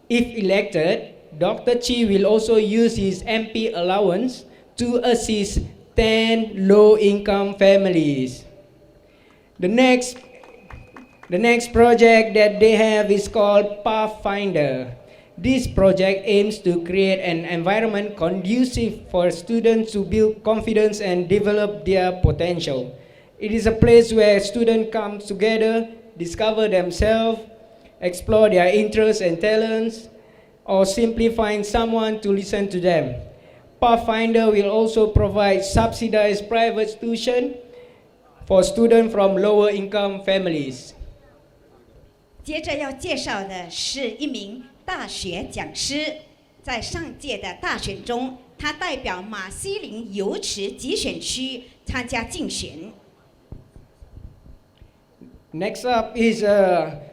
If elected, Dr. Chee will also use his MP allowance to assist 10 low-income families. The next project that they have is called Pathfinder. This project aims to create an environment conducive for students to build confidence and develop their potential. It is a place where students come together, discover themselves, explore their interests and talents, or simply find someone to listen to them. Pathfinder will also provide subsidized private tuition for students from lower income families. 接着要介绍的是一名大学讲师，在上届的大选中，他代表马西林油池集选区参加竞选。Next up is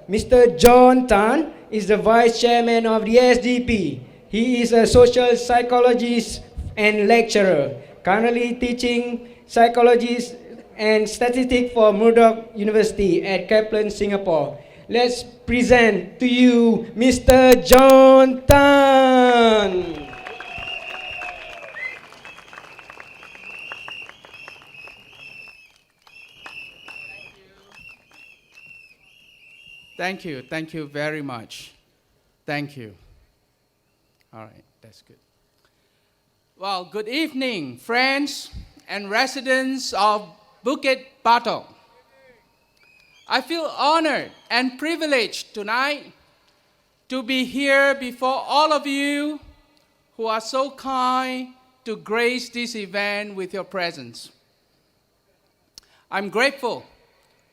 Mr. John Tan, is the Vice Chairman of the SDP. He is a social psychologist and lecturer, currently teaching psychology and statistics for Murdoch University at Kaplan, Singapore. Let's present to you Mr. John Tan. Thank you. Thank you very much. Thank you. All right, that's good. Well, good evening, friends and residents of Bukit Batok. I feel honored and privileged tonight to be here before all of you who are so kind to grace this event with your presence. I'm grateful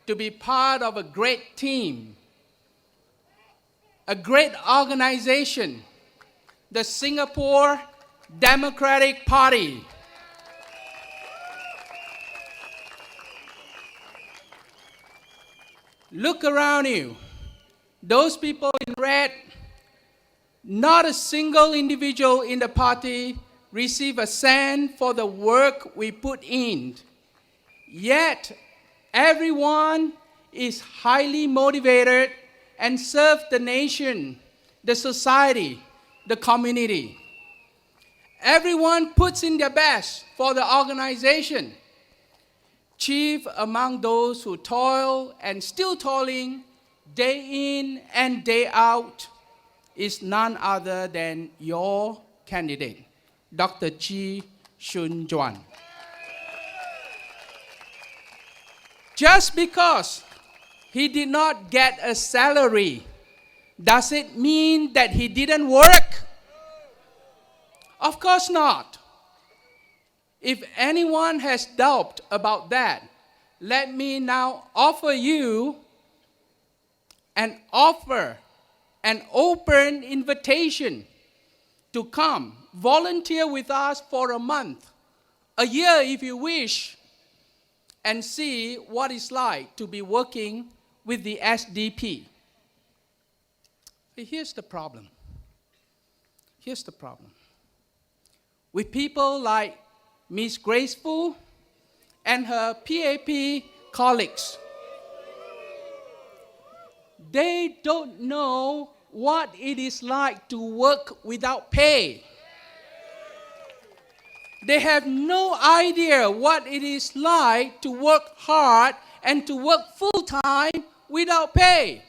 to be part of a great team, a great organization, the Singapore Democratic Party. Look around you. Those people in red, not a single individual in the party receive a cent for the work we put in. Yet, everyone is highly motivated and serve the nation, the society, the community. Everyone puts in their best for the organization. Chief among those who toil and still toiling day in and day out is none other than your candidate, Dr. Chee Juan. Just because he did not get a salary, does it mean that he didn't work? Of course not. If anyone has doubt about that, let me now offer you an open invitation to come volunteer with us for a month, a year if you wish, and see what it's like to be working with the SDP. Here's the problem. Here's the problem. With people like Ms. Graceful and her PAP colleagues, they don't know what it is like to work without pay. They have no idea what it is like to work hard and to work full-time without pay.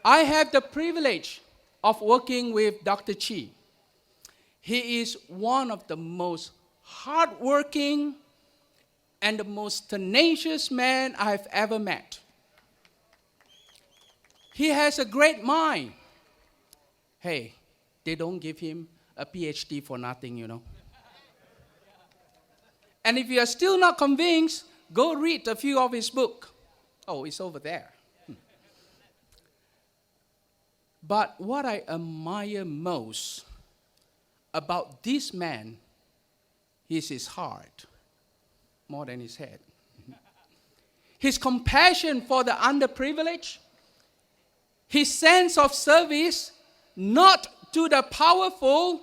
I have the privilege of working with Dr. Chee. He is one of the most hardworking and the most tenacious man I've ever met. He has a great mind. Hey, they don't give him a PhD for nothing, you know. And if you are still not convinced, go read a few of his books. Oh, it's over there. But what I admire most about this man is his heart, more than his head. His compassion for the underprivileged, his sense of service, not to the powerful,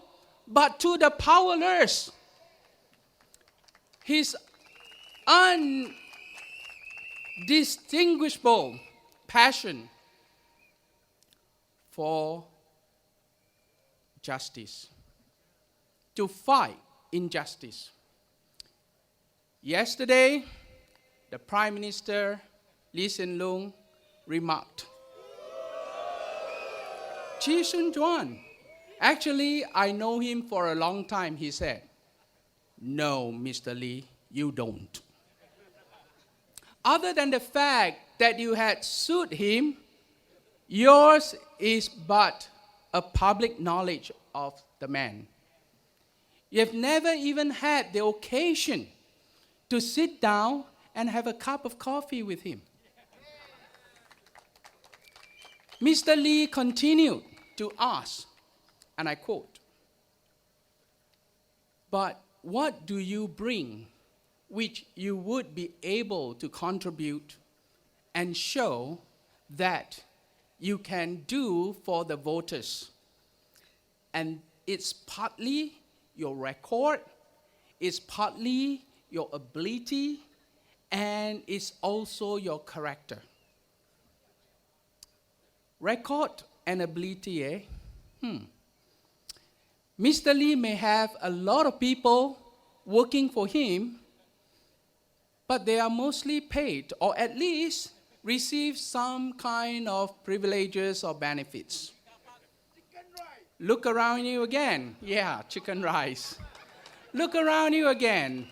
but to the powerless. His undistinguishable passion for justice, to fight injustice. Yesterday, the Prime Minister, Lee Hsien Loong, remarked, Chee Juan, actually, I know him for a long time, he said. No, Mr. Lee, you don't. Other than the fact that you had sued him, yours is but a public knowledge of the man. You have never even had the occasion to sit down and have a cup of coffee with him. Mr. Lee continued to ask, and I quote, but what do you bring which you would be able to contribute and show that you can do for the voters? And it's partly your record, it's partly your ability, and it's also your character. Record and ability, eh? Mr. Lee may have a lot of people working for him, but they are mostly paid, or at least receive some kind of privileges or benefits. Look around you again. Yeah, chicken rice. Look around you again.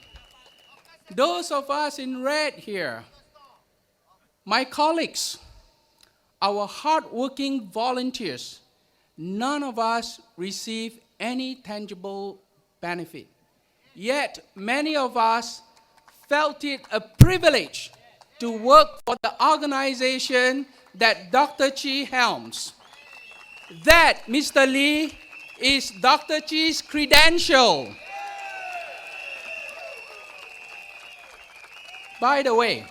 Those of us in red here, my colleagues, our hardworking volunteers, none of us receive any tangible benefit. Yet many of us felt it a privilege to work for the organization that Dr. Chee helms. That, Mr. Lee, is Dr. Chee's credential. By the way,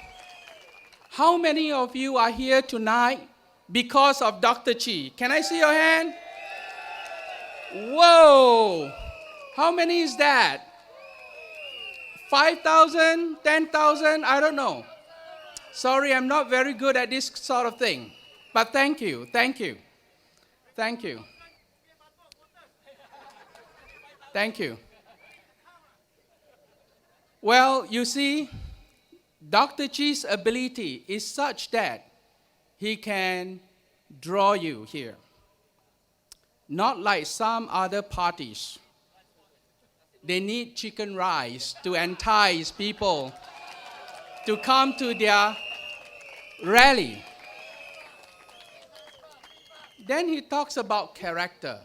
how many of you are here tonight because of Dr. Chee? Can I see your hand? Whoa! How many is that? 5,000? 10,000? I don't know. Sorry, I'm not very good at this sort of thing. But thank you, thank you. Thank you. Thank you. Well, you see, Dr. Chee's ability is such that he can draw you here. Not like some other parties. They need chicken rice to entice people to come to their rally. Then he talks about character.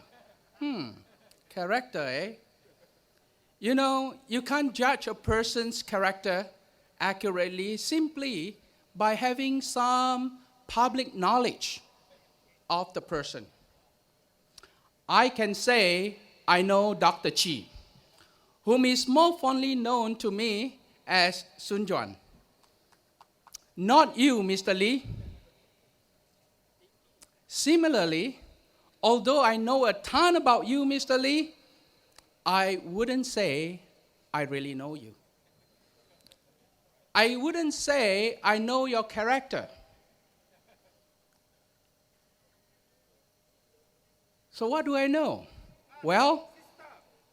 Character, eh? You know, you can't judge a person's character accurately simply by having some public knowledge of the person. I can say I know Dr. Chee, whom is more fondly known to me as Sun Juan. Not you, Mr. Lee. Similarly, although I know a ton about you, Mr. Lee, I wouldn't say I really know you. I wouldn't say I know your character. So what do I know? Well,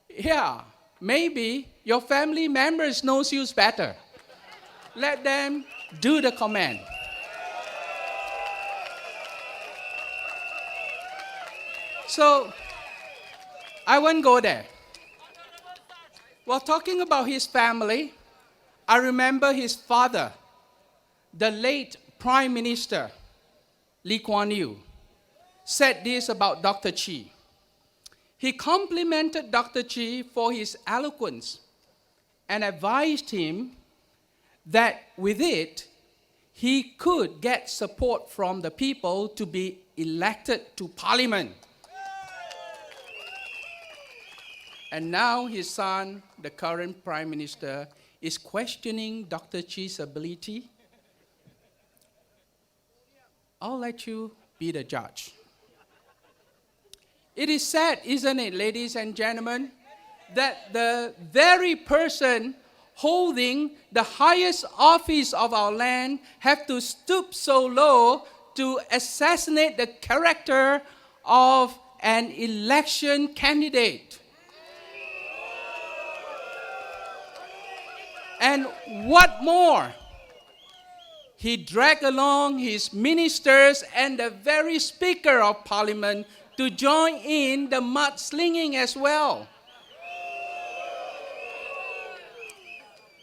yeah, maybe your family members knows you better. Let them do the comment. So, I won't go there. While talking about his family, I remember his father, the late Prime Minister Lee Kuan Yew, said this about Dr. Chee. He complimented Dr. Chee for his eloquence and advised him that with it, he could get support from the people to be elected to parliament. And now his son, the current prime minister, is questioning Dr. Chee's ability. I'll let you be the judge. It is sad, isn't it, ladies and gentlemen, that the very person holding the highest office of our land have to stoop so low to assassinate the character of an election candidate. And what more? He dragged along his ministers and the very Speaker of Parliament to join in the mudslinging as well.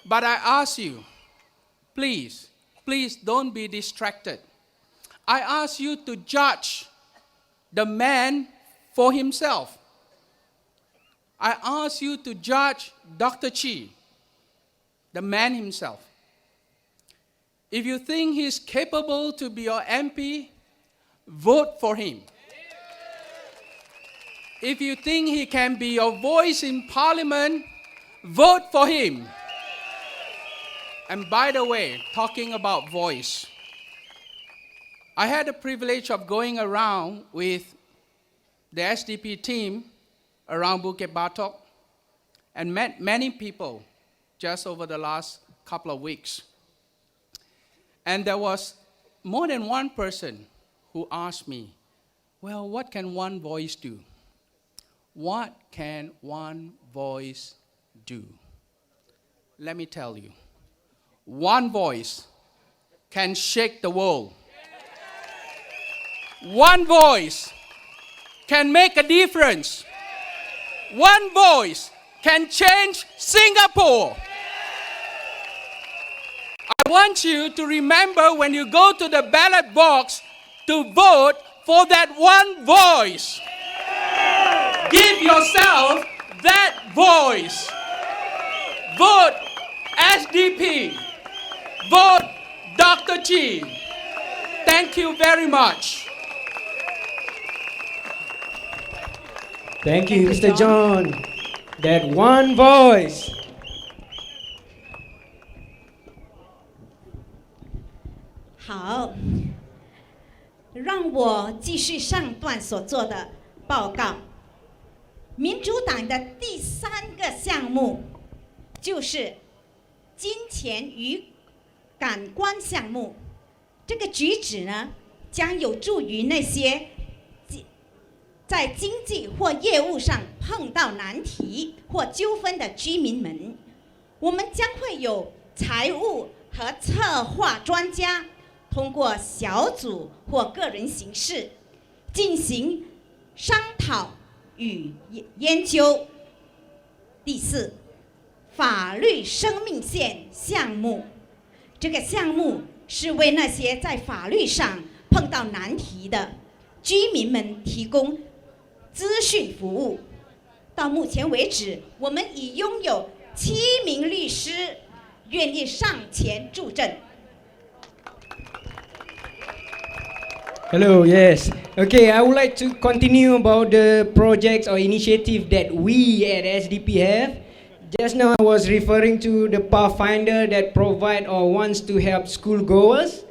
But I ask you, please don't be distracted. I ask you to judge the man for himself. I ask you to judge Dr. Chee, the man himself. If you think he's capable to be your MP, vote for him. If you think he can be your voice in Parliament, vote for him. And by the way, talking about voice, I had the privilege of going around with the SDP team around Bukit Batok and met many people just over the last couple of weeks. And there was more than one person who asked me, well, what can one voice do? What can one voice do? Let me tell you. One voice can shake the world. One voice can make a difference. One voice can change Singapore. I want you to remember when you go to the ballot box to vote for that one voice. Give yourself that voice. Vote SDP. Vote Dr. Chee. Thank you very much. Thank you, Mr. John. That one voice. 好，让我继续上段所做的报告。民主党的第3个项目就是金钱与感官项目。这个举止呢，将有助于那些在经济或业务上碰到难题或纠纷的居民们。我们将会有财务和策划专家，通过小组或个人形式进行商讨与研究。第4，法律生命线项目。这个项目是为那些在法律上碰到难题的居民们提供资讯服务。到目前为止，我们已拥有7名律师愿意上前助阵。Hello, yes. Okay, I would like to continue about the projects or initiative that we at SDP have. Just now I was referring to the Pathfinder that provide or wants to help schoolgoers.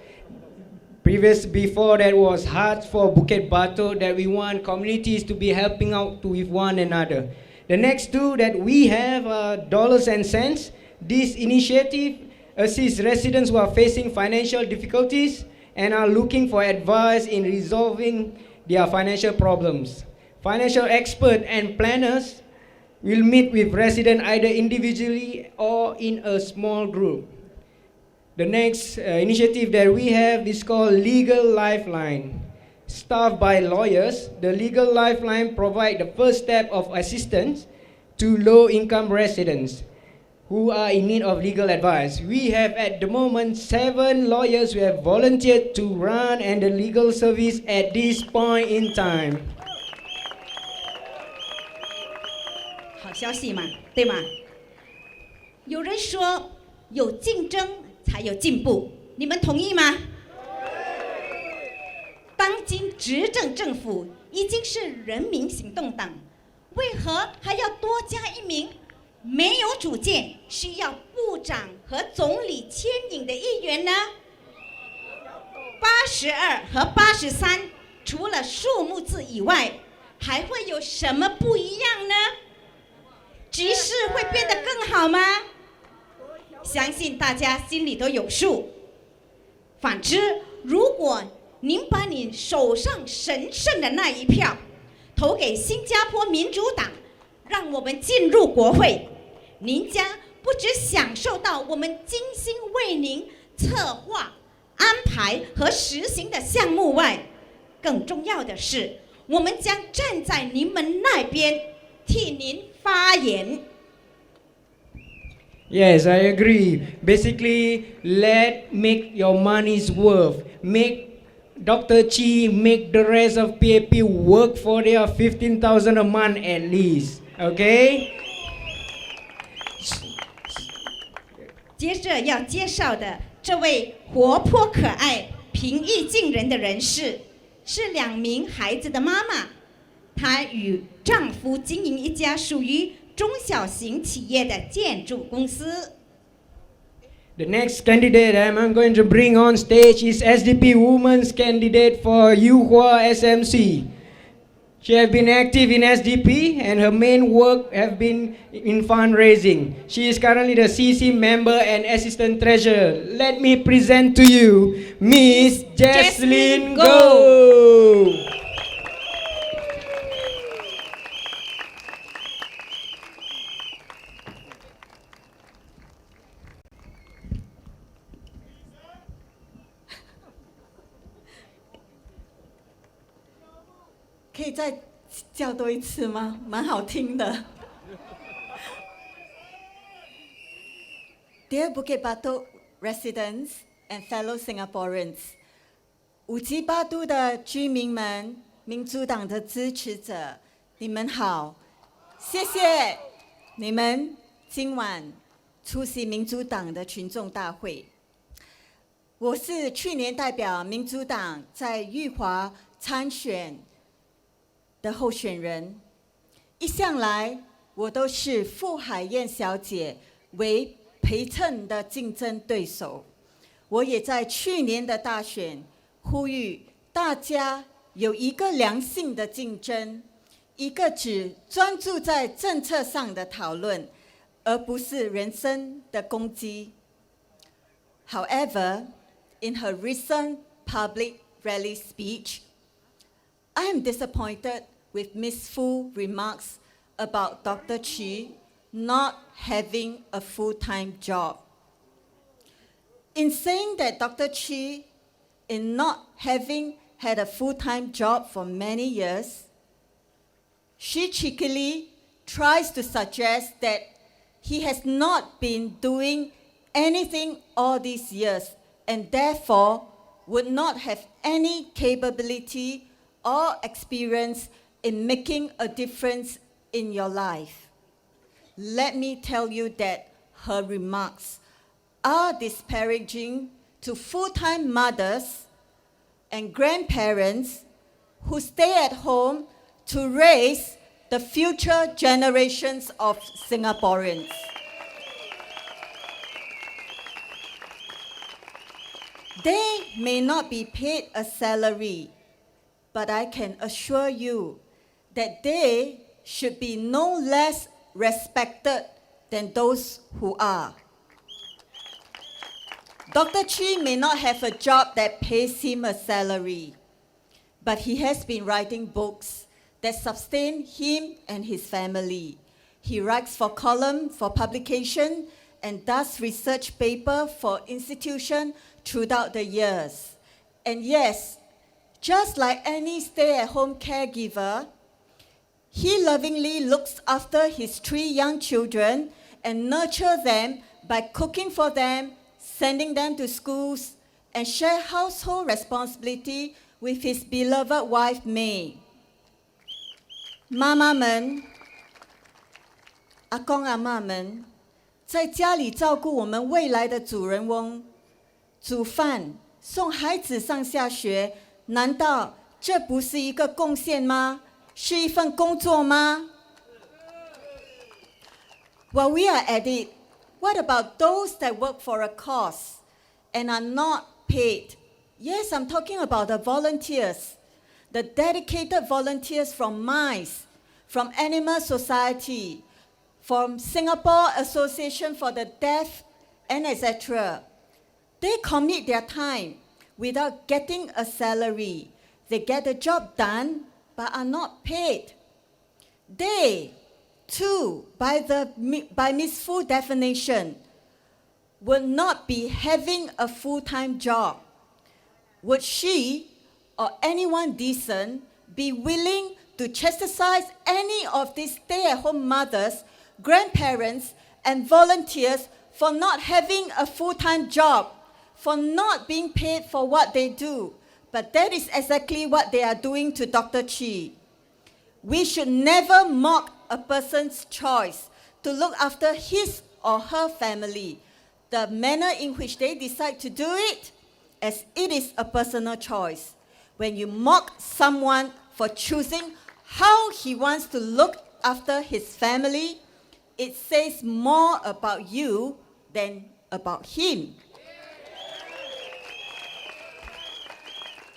Before that was Hearts for Bukit Batok, that we want communities to be helping out with one another. The next two that we have are Dollars and Cents. This initiative assists residents who are facing financial difficulties and are looking for advice in resolving their financial problems. Financial experts and planners will meet with residents either individually or in a small group. The next initiative that we have is called Legal Lifeline. Staffed by lawyers, the Legal Lifeline provides the first step of assistance to low-income residents who are in need of legal advice. We have at the moment 7 lawyers who have volunteered to run and the legal service at this point in time. 好消息嘛，对吗？有人说有竞争才有进步，你们同意吗？当今执政政府已经是人民行动党，为何还要多加一名没有主见、需要部长和总理牵引的议员呢？82和83，除了数目字以外，还会有什么不一样呢？局势会变得更好吗？相信大家心里都有数。反之，如果您把你手上神圣的那一票投给新加坡民主党，让我们进入国会，您将不只享受到我们精心为您策划、安排和实行的项目外，更重要的是，我们将站在您们那边，替您发言。Yes, I agree. Basically, make your money's worth. Make Dr. Chee, make the rest of PAP work for their 15,000 a month at least. Okay? 接着要介绍的这位活泼可爱、平易近人的人士，是2名孩子的妈妈。她与丈夫经营一家属于中小型企业的建筑公司。The next candidate I'm going to bring on stage is SDP Women's candidate for Yuhua SMC. She has been active in SDP and her main work have been in fundraising. She is currently the CC member and assistant treasurer. Let me present to you Miss Jesslyn Go. 以再叫多一次吗？蛮好听的。Dear Bukit Batok residents and fellow Singaporeans， 五级八都的居民们、民主党的支持者，你们好，谢谢你们今晚出席民主党的群众大会。我是去年代表民主党在裕华参选的候选人，一向来我都是傅海燕小姐为陪衬的竞争对手。我也在去年的大选呼吁大家有一个良性的竞争，一个只专注在政策上的讨论，而不是人身的攻击。However, in her recent public rally speech, I am disappointed with Ms. Fu's remarks about Dr. Chee not having a full-time job. In saying that Dr. Chee, in not having had a full-time job for many years, she cheekily tries to suggest that he has not been doing anything all these years and therefore would not have any capability or experience in making a difference in your life. Let me tell you that her remarks are disparaging to full-time mothers and grandparents who stay at home to raise the future generations of Singaporeans. They may not be paid a salary, but I can assure you that they should be no less respected than those who are. Dr. Chee may not have a job that pays him a salary, but he has been writing books that sustain him and his family. He writes for column, for publication, and does research paper for institutions throughout the years. And yes, just like any stay-at-home caregiver, he lovingly looks after his 3 young children and nurtures them by cooking for them, sending them to schools, and share household responsibility with his beloved wife May. 妈妈们、阿公阿嬷们，在家里照顾我们未来的主人翁，煮饭、送孩子上下学，难道这不是一个贡献吗？是一份工作吗？ While we are at it, what about those that work for a cause and are not paid? Yes, I'm talking about the volunteers, the dedicated volunteers from MICE, from Animal Society, from Singapore Association for the Deaf, and etc. They commit their time without getting a salary. They get the job done, but are not paid. They, too, by Ms. Fu's definition, would not be having a full-time job. Would she or anyone decent be willing to chastise any of these stay-at-home mothers, grandparents, and volunteers for not having a full-time job, for not being paid for what they do? But that is exactly what they are doing to Dr. Chee. We should never mock a person's choice to look after his or her family, the manner in which they decide to do it, as it is a personal choice. When you mock someone for choosing how he wants to look after his family, it says more about you than about him.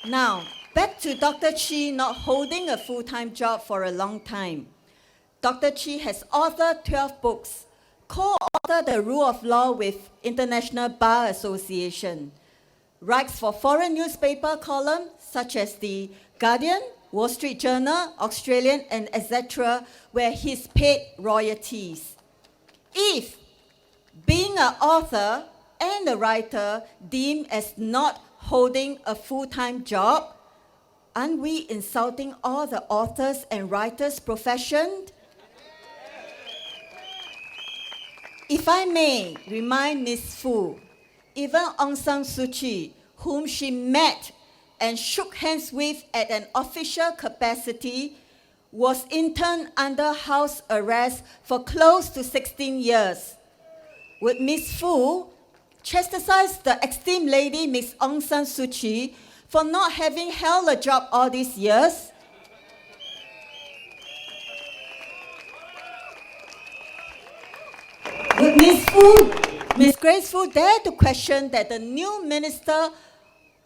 Now, back to Dr. Chee not holding a full-time job for a long time. Dr. Chee has authored 12 books, co-authored the Rule of Law with International Bar Association, writes for foreign newspaper columns such as The Guardian, Wall Street Journal, Australian, and etc., where he's paid royalties. If being an author and a writer deemed as not holding a full-time job, Aren't we insulting all the authors and writers profession? If I may remind Ms. Fu, even Aung San Suu Kyi, whom she met and shook hands with at an official capacity, was interned under house arrest for close to 16 years. Would Ms. Fu chastise the esteemed lady, Ms. Aung San Suu Kyi, for not having held a job all these years? Would Ms. Grace Fu dare to question that the new Minister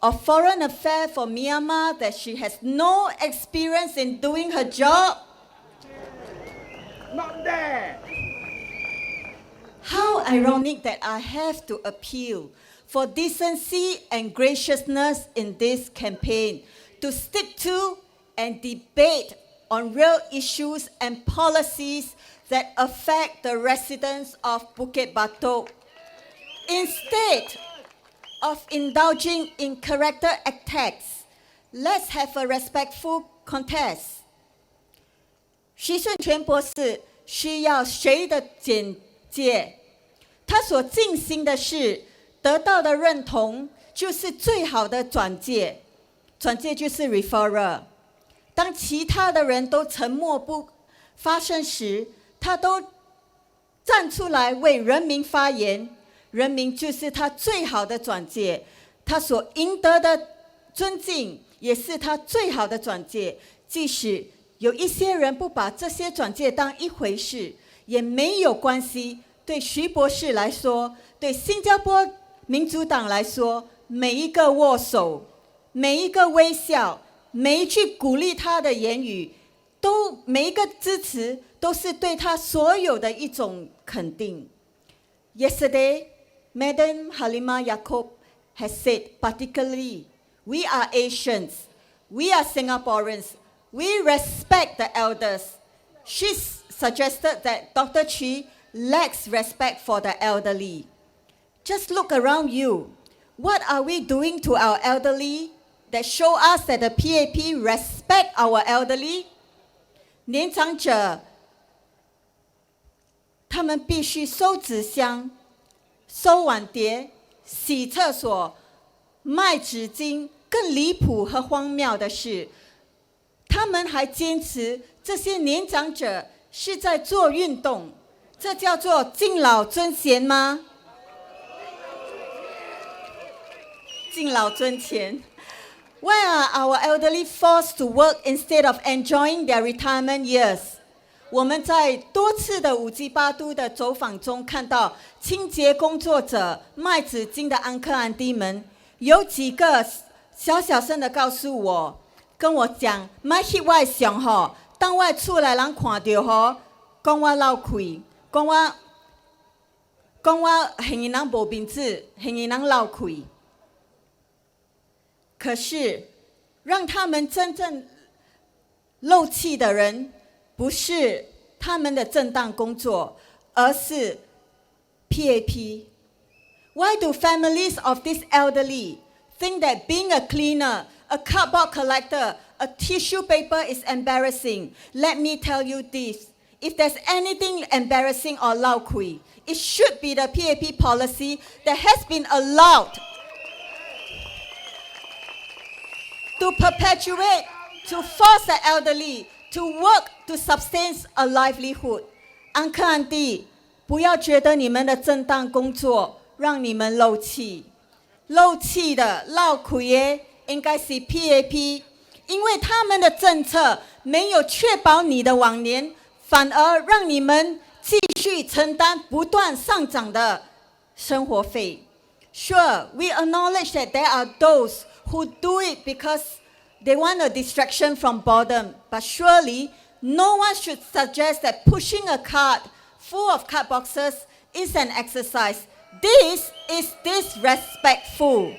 of Foreign Affairs for Myanmar, that she has no experience in doing her job? Not there. How ironic that I have to appeal for decency and graciousness in this campaign, to stick to and debate on real issues and policies that affect the residents of Bukit Batok, instead of indulging in character attacks. Let's have a respectful contest. 徐顺全博士需要谁的简介？他所进行的事，得到的认同，就是最好的转介。转介就是 referral。当其他的人都沉默不发声时，他都站出来为人民发言。人民就是他最好的转介，他所赢得的尊敬，也是他最好的转介。即使有一些人不把这些转介当一回事，也没有关系。对徐博士来说，对新加坡民主党来说，每一个握手，每一个微笑，每一句鼓励他的言语，每一个支持，都是对他所有的一种肯定。Yesterday, Madam Halimah Yacob has said particularly, we are Asians, we are Singaporeans, we respect the elders. She suggested that Dr. Chee lacks respect for the elderly. Just look around you. What are we doing to our elderly that show us that the PAP respect our elderly? 年长者，他们必须收纸箱、收碗碟、洗厕所、卖纸巾。更离谱和荒谬的是，他们还坚持这些年长者是在做运动，这叫做敬老尊贤吗？敬老尊贤。Why are our elderly forced to work instead of enjoying their retirement years? 我们在多次的五级八都的走访中看到清洁工作者、卖纸巾的安克安迪们，有几个小声的告诉我，跟我讲，买翕我相吼，当我厝内人看到吼，讲我漏气，讲我嫌伊人无面子，嫌伊人漏气。可是，让他们真正漏气的人，不是他们的正当工作，而是 PAP。Why do families of this elderly think that being a cleaner, a cardboard collector, a tissue paper is embarrassing? Let me tell you this. If there's anything embarrassing or 漏气, it should be the PAP policy that has been allowed to perpetuate, to force the elderly to work to sustain a livelihood. Uncle Auntie, 不要觉得你们的正当工作让你们漏气，漏气的、漏气的应该是 PAP， 因为他们的政策没有确保你的往年，反而让你们继续承担不断上涨的生活费。Sure, we acknowledge that there are those who do it because they want a distraction from boredom. But surely, no one should suggest that pushing a cart full of card boxes is an exercise. This is disrespectful.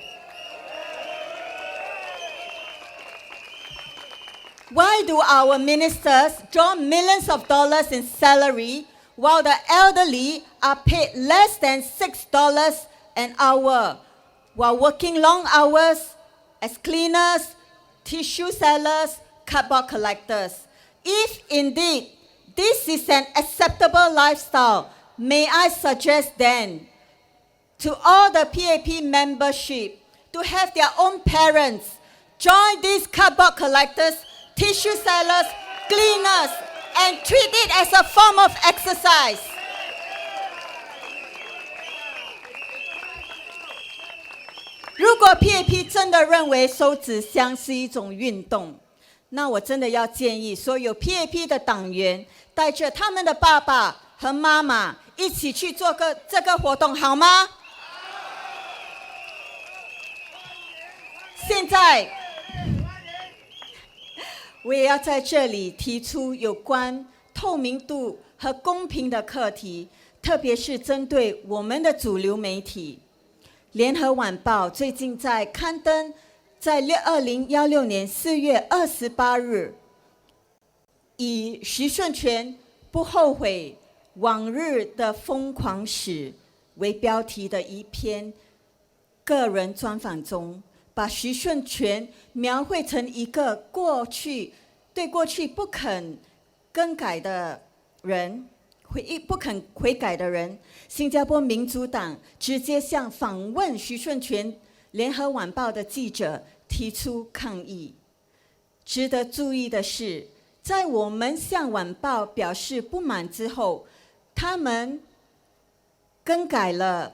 Why do our ministers draw millions of dollars in salary while the elderly are paid less than $6 an hour while working long hours as cleaners, tissue sellers, cardboard collectors. If indeed this is an acceptable lifestyle, may I suggest then to all the PAP membership to have their own parents join these cardboard collectors, tissue sellers, cleaners, and treat it as a form of exercise. 如果 PAP 真的认为收纸箱是一种运动，那我真的要建议所有 PAP 的党员带着他们的爸爸和妈妈一起去做这个活动，好吗？现在，我也要在这里提出有关透明度和公平的课题，特别是针对我们的主流媒体。联合晚报最近在刊登，在2016年4月28日，以徐顺全不后悔往日的疯狂史为标题的一篇个人专访中，把徐顺全描绘成一个对过去不肯更改的人，不肯悔改的人。新加坡民主党直接向访问徐顺全联合晚报的记者提出抗议。值得注意的是，在我们向晚报表示不满之后，他们更改了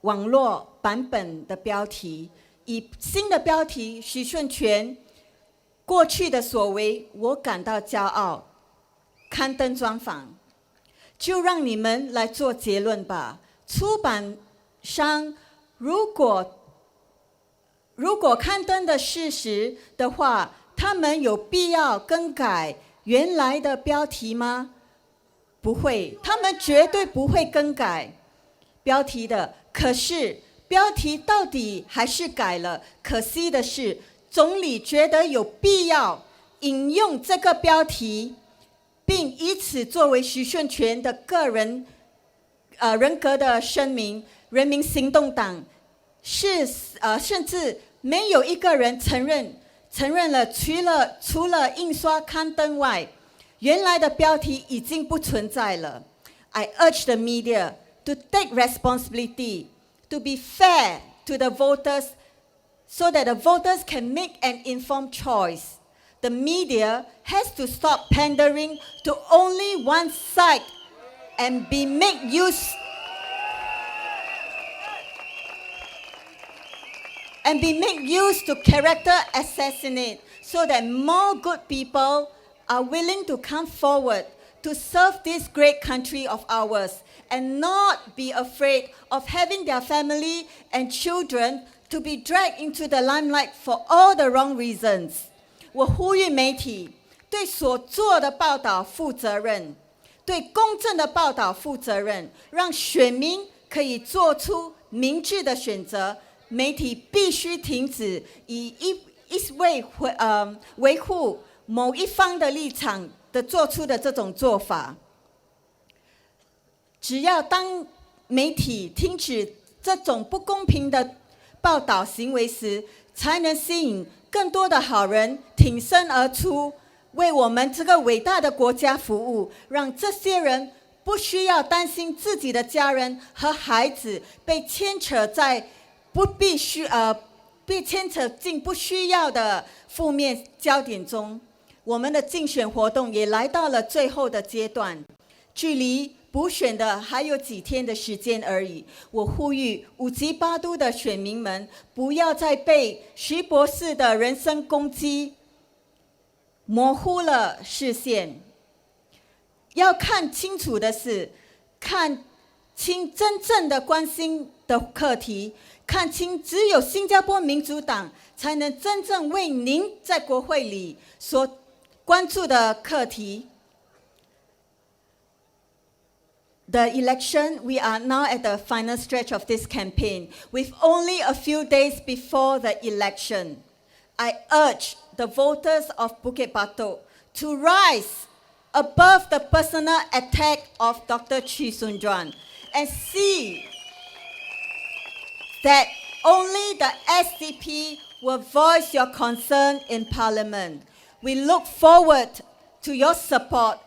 网络版本的标题，以新的标题徐顺全过去的所为我感到骄傲刊登专访。就让你们来做结论吧。出版商如果刊登的事实的话，他们有必要更改原来的标题吗？不会，他们绝对不会更改标题的。可是标题到底还是改了。可惜的是，总理觉得有必要引用这个标题，并以此作为徐顺全的个人人格的声明。人民行动党甚至没有一个人承认了，除了印刷刊登外，原来的标题已经不存在了。I urge the media to take responsibility, to be fair to the voters, so that the voters can make an informed choice. The media has to stop pandering to only one side and be made use to character assassinate, so that more good people are willing to come forward to serve this great country of ours and not be afraid of having their family and children to be dragged into the limelight for all the wrong reasons. 我呼吁媒体对所做的报道负责任，对公正的报道负责任，让选民可以做出明智的选择。媒体必须停止以一味维护某一方的立场的做出的这种做法。只要当媒体停止这种不公平的报道行为时，才能吸引更多的好人挺身而出，为我们这个伟大的国家服务，让这些人不需要担心自己的家人和孩子被牵扯进不需要的负面焦点中。我们的竞选活动也来到了最后的阶段，距离补选的还有几天的时间而已。我呼吁5级8都的选民们，不要再被徐博士的人身攻击模糊了视线。要看清楚的是，看清真正的关心的课题，看清只有新加坡民主党才能真正为您在国会里所关注的课题。The election, we are now at the final stretch of this campaign. With only a few days before the election, I urge the voters of Bukit Batok to rise above the personal attack of Dr. Chee and see that only the SDP will voice your concern in Parliament. We look forward to your support,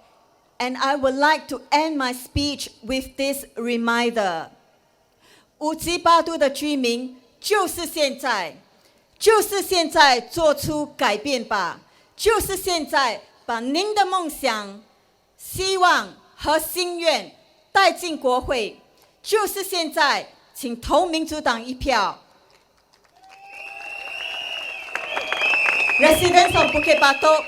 and I would like to end my speech with this reminder. 乌吉巴都的居民就是现在，就是现在做出改变吧，就是现在把您的梦想、希望和心愿带进国会，就是现在，请投民主党一票。Residents of Bukit Batok,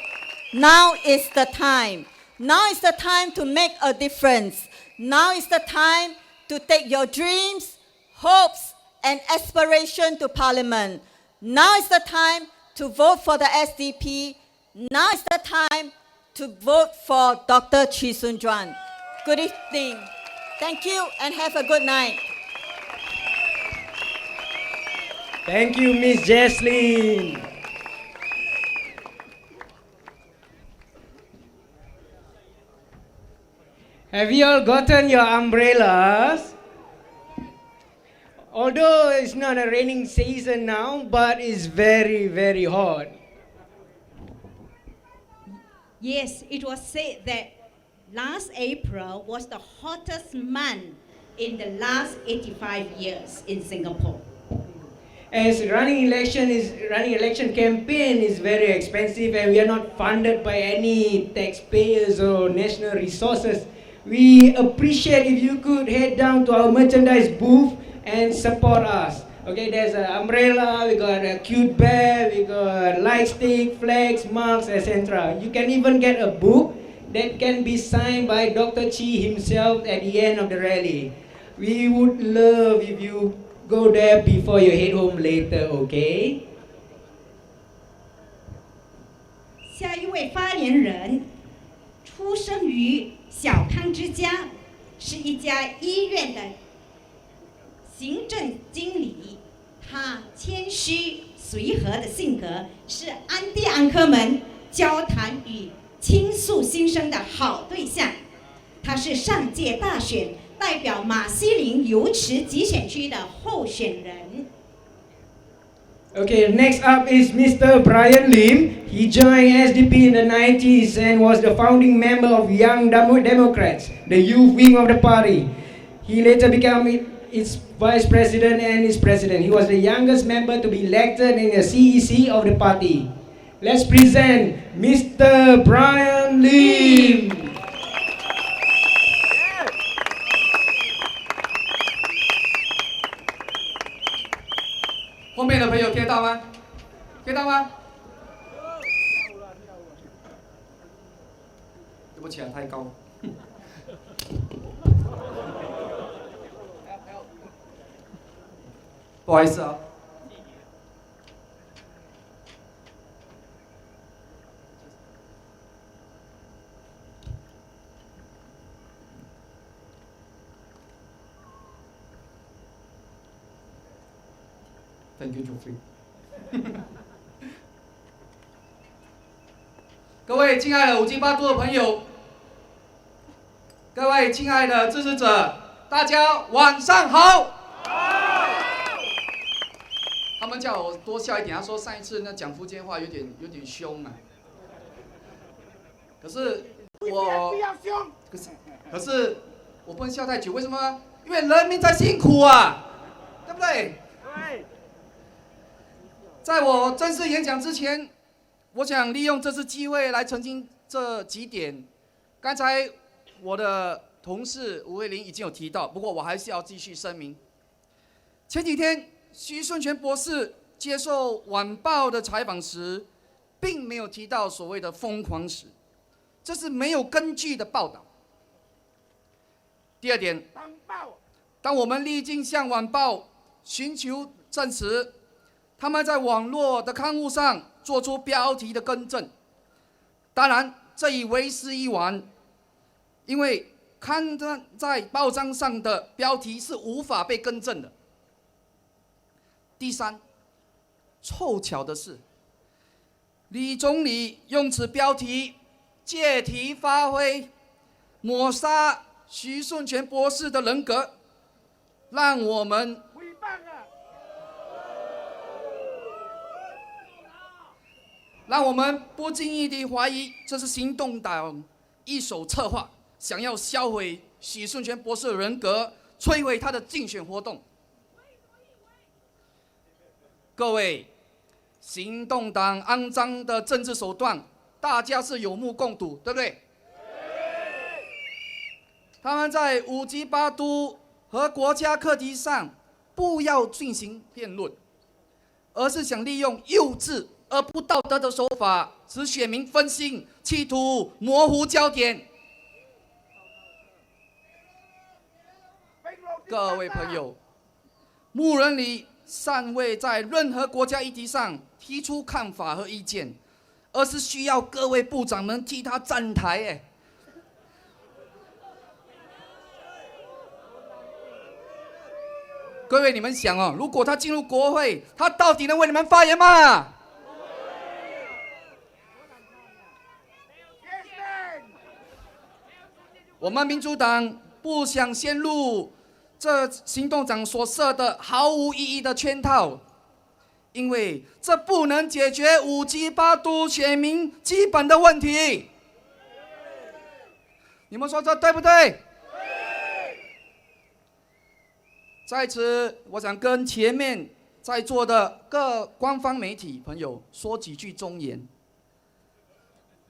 now is the time. Now is the time to make a difference. Now is the time to take your dreams, hopes, and aspiration to Parliament. Now is the time to vote for the SDP. Now is the time to vote for Dr. Chee Soon-Juan. Good evening. Thank you and have a good night. Thank you, Miss Jesslyn. Have you all gotten your umbrellas? Although it's not a raining season now, but it's very, very hot. Yes, it was said that last April was the hottest month in the last 85 years in Singapore. As running election campaign is very expensive and we are not funded by any taxpayers or national resources, we appreciate if you could head down to our merchandise booth and support us. Okay, there's an umbrella, we got a cute bear, we got light stick, flags, mugs, etc. You can even get a book that can be signed by Dr. Chee himself at the end of the rally. We would love if you go there before you head home later, okay? 下一位发言人，出生于小康之家，是一家医院的行政经理。他谦虚随和的性格，是安迪安科们交谈与倾诉心声的好对象。他是上届大选代表马西林油池集选区的候选人。Okay, next up is Mr. Brian Lim. He joined SDP in the 90s and was the founding member of Young Democrats, the youth wing of the party. He later became its vice president and its president. He was the youngest member to be elected in the CEC of the party. Let's present Mr. Brian Lim. 后面的朋友听到吗？听到吗？对不起啊，太高。不好意思啊。Thank you, Geoffrey. 各位亲爱的五金八都的朋友，各位亲爱的支持者，大家晚上好。他们叫我多笑一点，他说上一次那讲福建话有点凶啊。可是我不要凶。可是我不能笑太久，为什么呢？因为人民在辛苦啊，对不对？对。在我正式演讲之前，我想利用这次机会来澄清这几点。刚才我的同事吴慧玲已经有提到，不过我还是要继续声明。前几天徐顺全博士接受晚报的采访时，并没有提到所谓的疯狂史，这是没有根据的报道。第二点，当我们历经向晚报寻求证实，他们在网络的刊物上做出标题的更正，当然这已为时已晚，因为刊登在报章上的标题是无法被更正的。第三，凑巧的是，李总理用此标题借题发挥，抹杀徐顺全博士的人格，让我们让我们不经意地怀疑这是行动党一手策划，想要销毁许顺全博士的人格，摧毁他的竞选活动。各位，行动党肮脏的政治手段，大家是有目共睹，对不对？他们在5级8都和国家课题上不要进行辩论，而是想利用幼稚而不道德的手法，使选民分心，企图模糊焦点。各位朋友，牧人里尚未在任何国家议题上提出看法和意见，而是需要各位部长们替他站台。各位，你们想哦，如果他进入国会，他到底能为你们发言吗？我们民主党不想陷入这行动党所设的毫无意义的圈套，因为这不能解决5级8都选民基本的问题。你们说这对不对？在此，我想跟前面在座的各官方媒体朋友说几句忠言，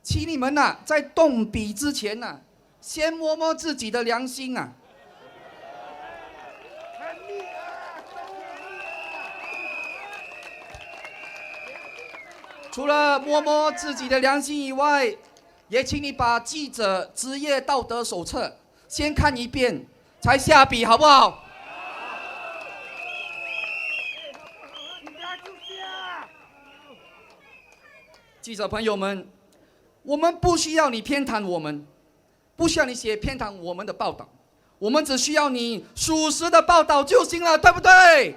请你们呐，在动笔之前呐，先摸摸自己的良心啊！除了摸摸自己的良心以外，也请你把记者职业道德手册先看一遍，才下笔，好不好？记者朋友们，我们不需要你偏袒我们，不需要你写偏袒我们的报道，我们只需要你属实的报道就行了，对不对？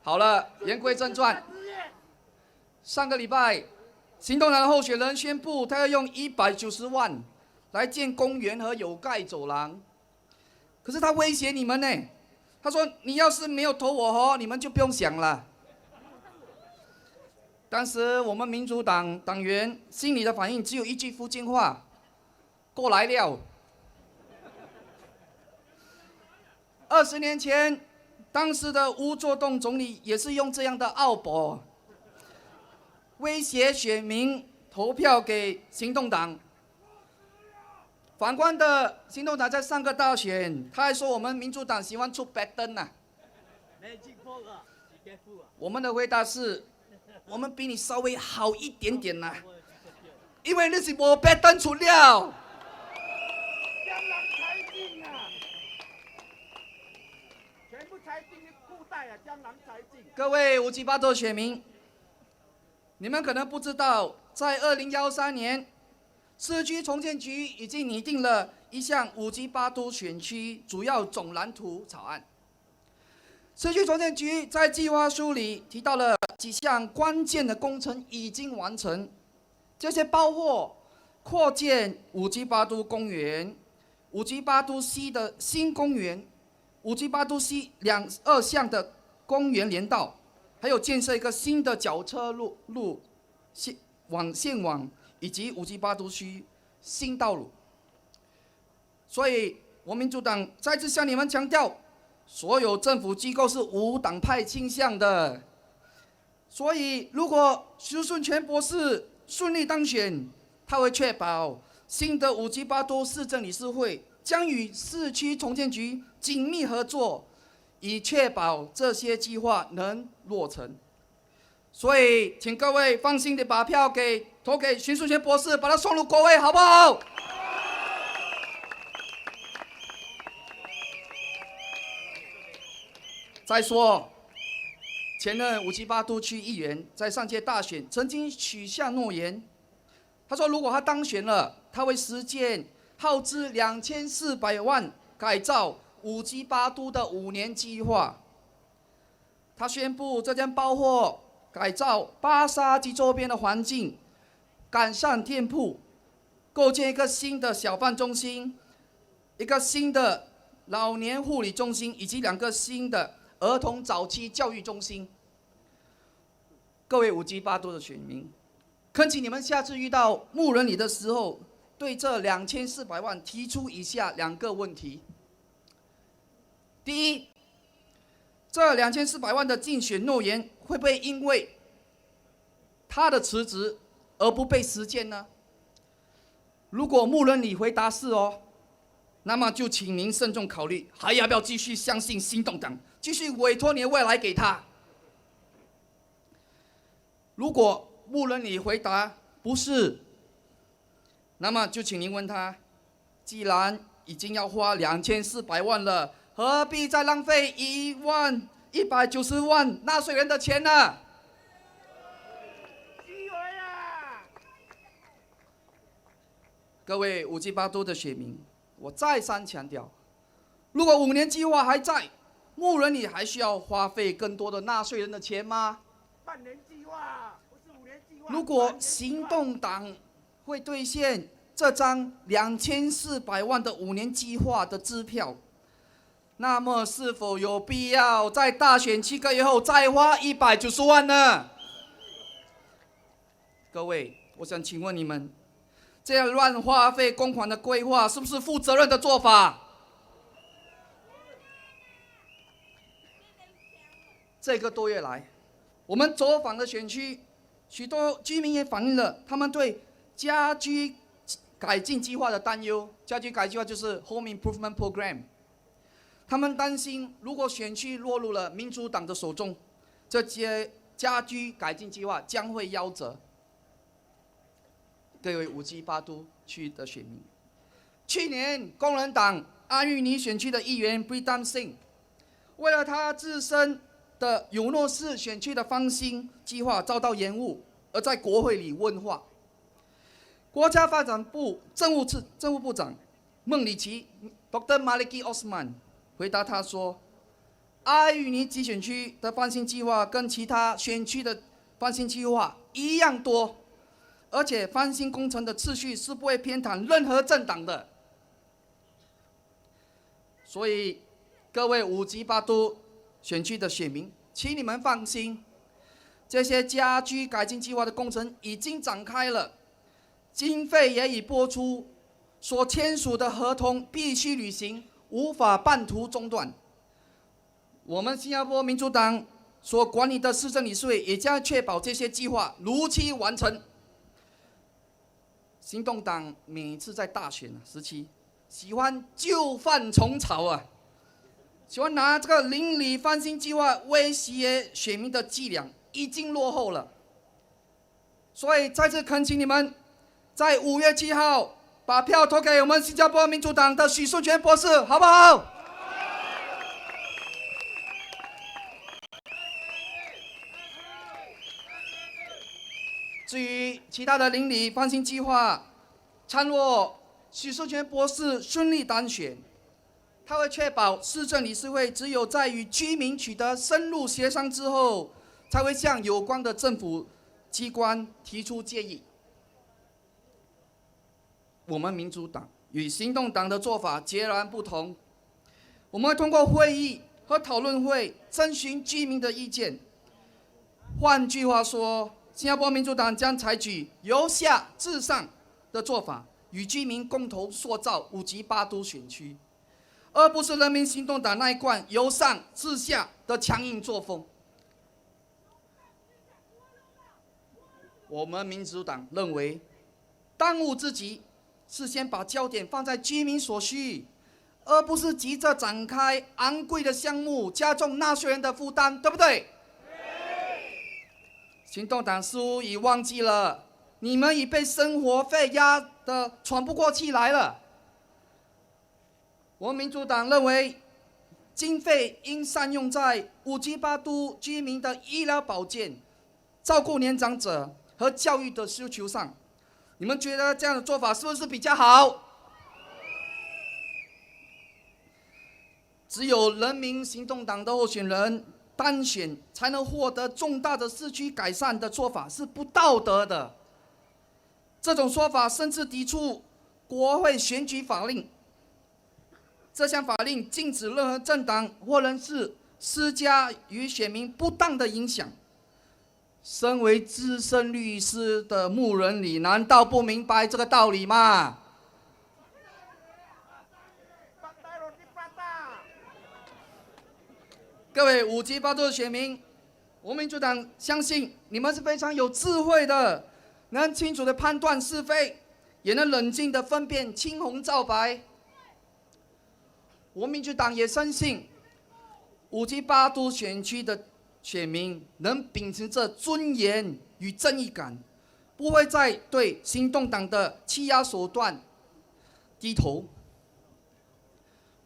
好了，言归正传。上个礼拜，行动党候选人宣布，他要用190万来建公园和有盖走廊，可是他威胁你们呢。他说：“你要是没有投我你们就不用想了。”当时我们民主党党员心里的反应只有一句福建话：“过来了。”20年前，当时的吴作栋总理也是用这样的傲博威胁选民投票给行动党。反观的行动党在上个大选，他还说我们民主党喜欢出白灯呐。我们的回答是，我们比你稍微好一点点呐，因为你是没白灯出了。各位5级8都选民，你们可能不知道，在2013年。市区重建局已经拟定了一项5级8都选区主要总蓝图草案。市区重建局在计划书里提到了几项关键的工程已经完成，这些包括扩建5级8都公园、5级8都西的新公园、5级8都西2项的公园连道，还有建设一个新的脚车路线网。以及5级8都区新道路，所以我民主党再次向你们强调，所有政府机构是无党派倾向的。所以，如果徐顺全博士顺利当选，他会确保新的5级8都市政理事会将与市区重建局紧密合作，以确保这些计划能落成。所以，请各位放心的把票投给徐顺全博士，把他送入国会，好不好？再说，前任5级8都区议员在上届大选曾经许下诺言，他说如果他当选了，他会实践耗资2400万改造5级8都的5年计划。他宣布这将包括改造巴沙及周边的环境，改善店铺，构建一个新的小贩中心，一个新的老年护理中心，以及2个新的儿童早期教育中心。各位5G8都的选民，恳请你们下次遇到牧人里的时候，对这2400万提出以下2个问题。第一，这2400万的竞选诺言会不会因为他的辞职而不被实践呢？如果牧人里回答是哦，那么就请您慎重考虑，还要不要继续相信行动党，继续委托你的未来给他。如果牧人里回答不是，那么就请您问他，既然已经要花2400万了，何必再浪费190万纳税人的钱呢？各位5G8都的选民，我再三强调，如果5年计划还在，牧人里还需要花费更多的纳税人的钱吗？半年计划，不是5年计划。如果行动党会兑现这张2400万的5年计划的支票，那么是否有必要在大选7个月后再花190万呢？各位，我想请问你们，这样乱花费公款的规划是不是负责任的做法？这个多月来，我们走访的选区，许多居民也反映了他们对家居改进计划的担忧。家居改进计划就是 Home Improvement Program。他们担心，如果选区落入了民主党的手中，这些家居改进计划将会夭折。各位5G8都区的选民，去年工人党阿育尼选区的议员 Pritam Singh， 为了他自身的有诺市选区的翻新计划遭到延误，而在国会里问话。国家发展部政务部长孟里奇 Dr. Maliki Osman 回答他说，阿育尼集选区的翻新计划跟其他选区的翻新计划一样多，而且翻新工程的次序是不会偏袒任何政党的。所以各位5G8都选区的选民，请你们放心，这些家居改进计划的工程已经展开了，经费也已拨出，所签署的合同必须履行，无法半途中断。我们新加坡民主党所管理的市政理事会也将确保这些计划如期完成。行动党每次在大选时期，喜欢旧饭重炒啊，喜欢拿这个邻里翻新计划威胁选民的伎俩已经落后了。所以再次恳请你们，在5月7号把票投给我们新加坡民主党的许树全博士，好不好？至于其他的邻里翻新计划，倘若许树全博士顺利当选，他会确保市政理事会只有在与居民取得深入协商之后，才会向有关的政府机关提出建议。我们民主党与行动党的做法截然不同，我们会通过会议和讨论会征询居民的意见。换句话说，新加坡民主党将采取由下至上的做法，与居民共同塑造5G8都选区，而不是人民行动党那一贯由上至下的强硬作风。我们民主党认为，当务之急是先把焦点放在居民所需，而不是急着展开昂贵的项目，加重纳税人的负担，对不对？行动党似乎已忘记了，你们已被生活费压得喘不过气来了。我们民主党认为，经费应善用在5G8都居民的医疗保健、照顾年长者和教育的需求上。你们觉得这样的做法是不是比较好？只有人民行动党的候选人当选，才能获得重大的市区改善的做法是不道德的。这种说法甚至抵触国会选举法令。这项法令禁止任何政党或人士施加于选民不当的影响。身为资深律师的牧人，你难道不明白这个道理吗？各位5级8度的选民，我民主党相信你们是非常有智慧的，能清楚的判断是非，也能冷静的分辨青红皂白。我民主党也深信5级8度选区的选民能秉持着尊严与正义感，不会再对行动党的欺压手段低头。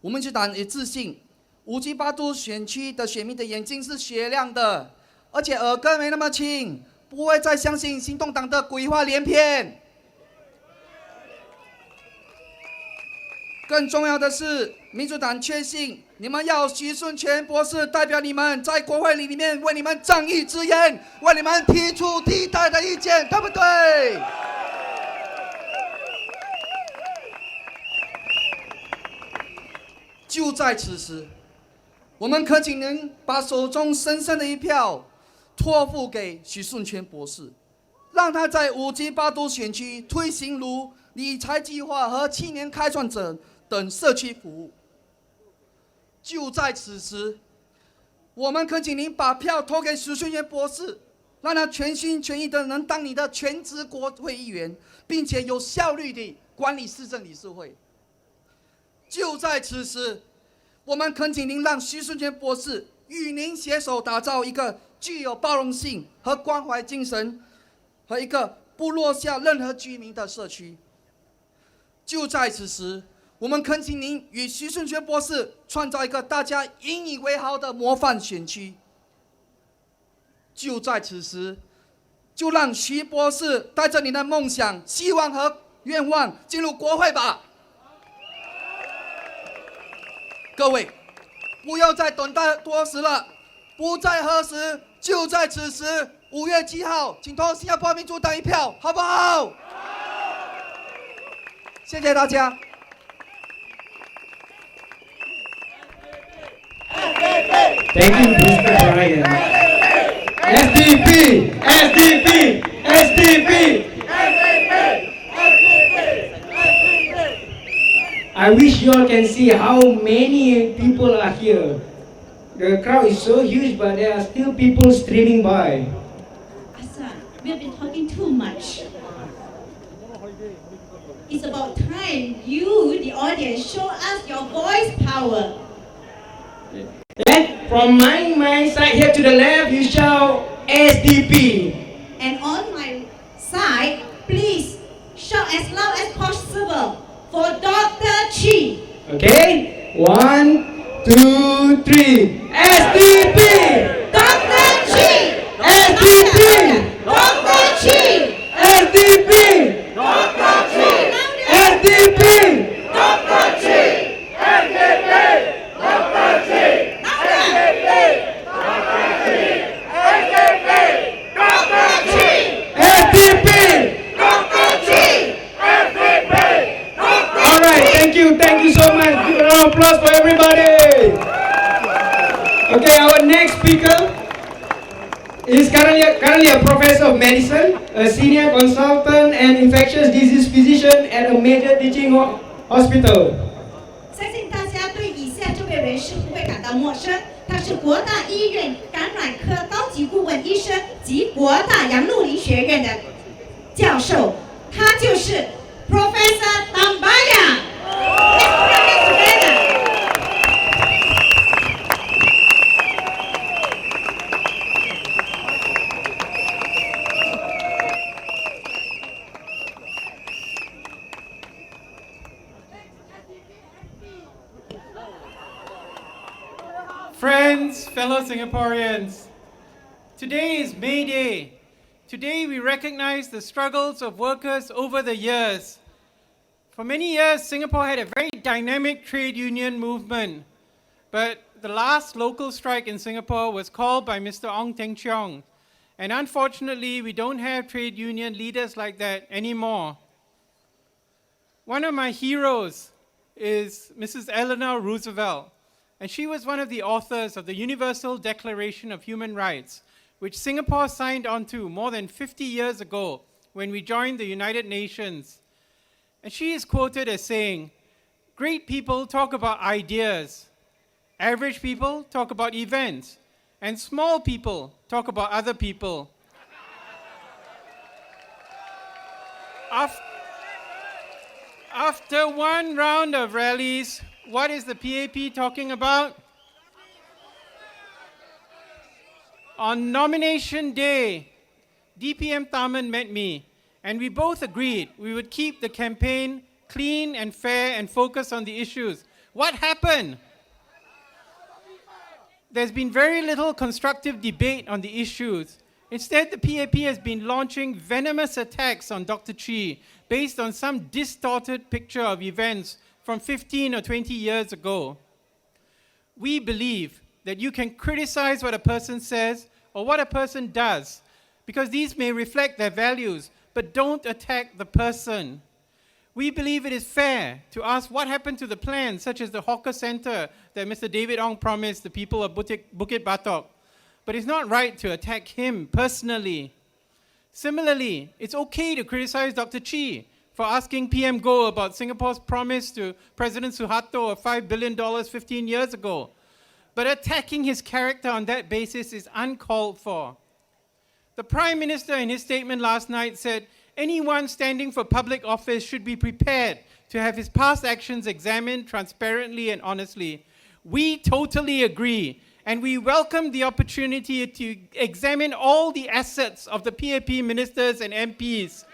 我们民主党也自信5级8度选区的选民的眼睛是雪亮的，而且耳根没那么轻，不会再相信行动党的鬼话连篇。更重要的是，民主党确信你们要徐顺全博士代表你们在国会里面为你们仗义直言，为你们提出替代的意见，对不对？就在此时，我们恳请您把手中神圣的一票托付给许顺全博士，让他在5级8度选区推行如理财计划和青年开创者等社区服务。就在此时，我们恳请您把票投给许顺全博士，让他全心全意的能当你的全职国会议员，并且有效率地管理市政理事会。就在此时，我们恳请您让徐顺全博士与您携手打造一个具有包容性和关怀精神，和一个不落下任何居民的社区。就在此时，我们恳请您与徐顺全博士创造一个大家引以为豪的模范选区。就在此时，就让徐博士带着你的梦想、希望和愿望进入国会吧。各位，不要再等待多时了，不再何时，就在此时，5月7号，请投新加坡民主党一票，好不好？谢谢大家。Thank you, Mr. Brian. SDP, SDP, SDP. I wish you all can see how many people are here. The crowd is so huge, but there are still people streaming by. Asa, we have been talking too much. It's about time you, the audience, show us your voice power. And from my side here to the left, you shout SDP. And on my side, please shout as loud as possible for Dr. Chee. Okay? 1, 2, 3. SDP! Dr. Chee! SDP! Dr. Chee! SDP! Dr. Chee! SDP! Dr. Chee! Thank you so much. Give a round of applause for everybody. Okay, our next speaker is currently a professor of medicine, a senior consultant and infectious disease physician at a major teaching hospital. 相信大家对以下这位人士不会感到陌生，他是国大医院感染科高级顾问医生及国大杨路林学院的教授，他就是 Professor Tambaya。Friends, fellow Singaporeans, today is May Day. Today we recognize the struggles of workers over the years. For many years, Singapore had a very dynamic trade union movement. But the last local strike in Singapore was called by Mr. Ong Teng Cheong. And unfortunately, we don't have trade union leaders like that anymore. One of my heroes is Mrs. Eleanor Roosevelt, and she was one of the authors of the Universal Declaration of Human Rights, which Singapore signed on to more than 50 years ago when we joined the United Nations. And she is quoted as saying, "Great people talk about ideas, average people talk about events, and small people talk about other people." After one round of rallies, what is the PAP talking about? On nomination day, DPM Tharman met me, and we both agreed we would keep the campaign clean and fair and focus on the issues. What happened? There's been very little constructive debate on the issues. Instead, the PAP has been launching venomous attacks on Dr. Chee based on some distorted picture of events from 15 or 20 years ago. We believe that you can criticize what a person says or what a person does, because these may reflect their values, but don't attack the person. We believe it is fair to ask what happened to the plans, such as the hawker center that Mr. David Ong promised the people of Bukit Batok. But it's not right to attack him personally. Similarly, it's okay to criticize Dr. Chee for asking PM Goh about Singapore's promise to President Suharto of $5 billion 15 years ago. But attacking his character on that basis is uncalled for. The Prime Minister in his statement last night said, anyone standing for public office should be prepared to have his past actions examined transparently and honestly. We totally agree, and we welcome the opportunity to examine all the assets of the PAP ministers and MPs.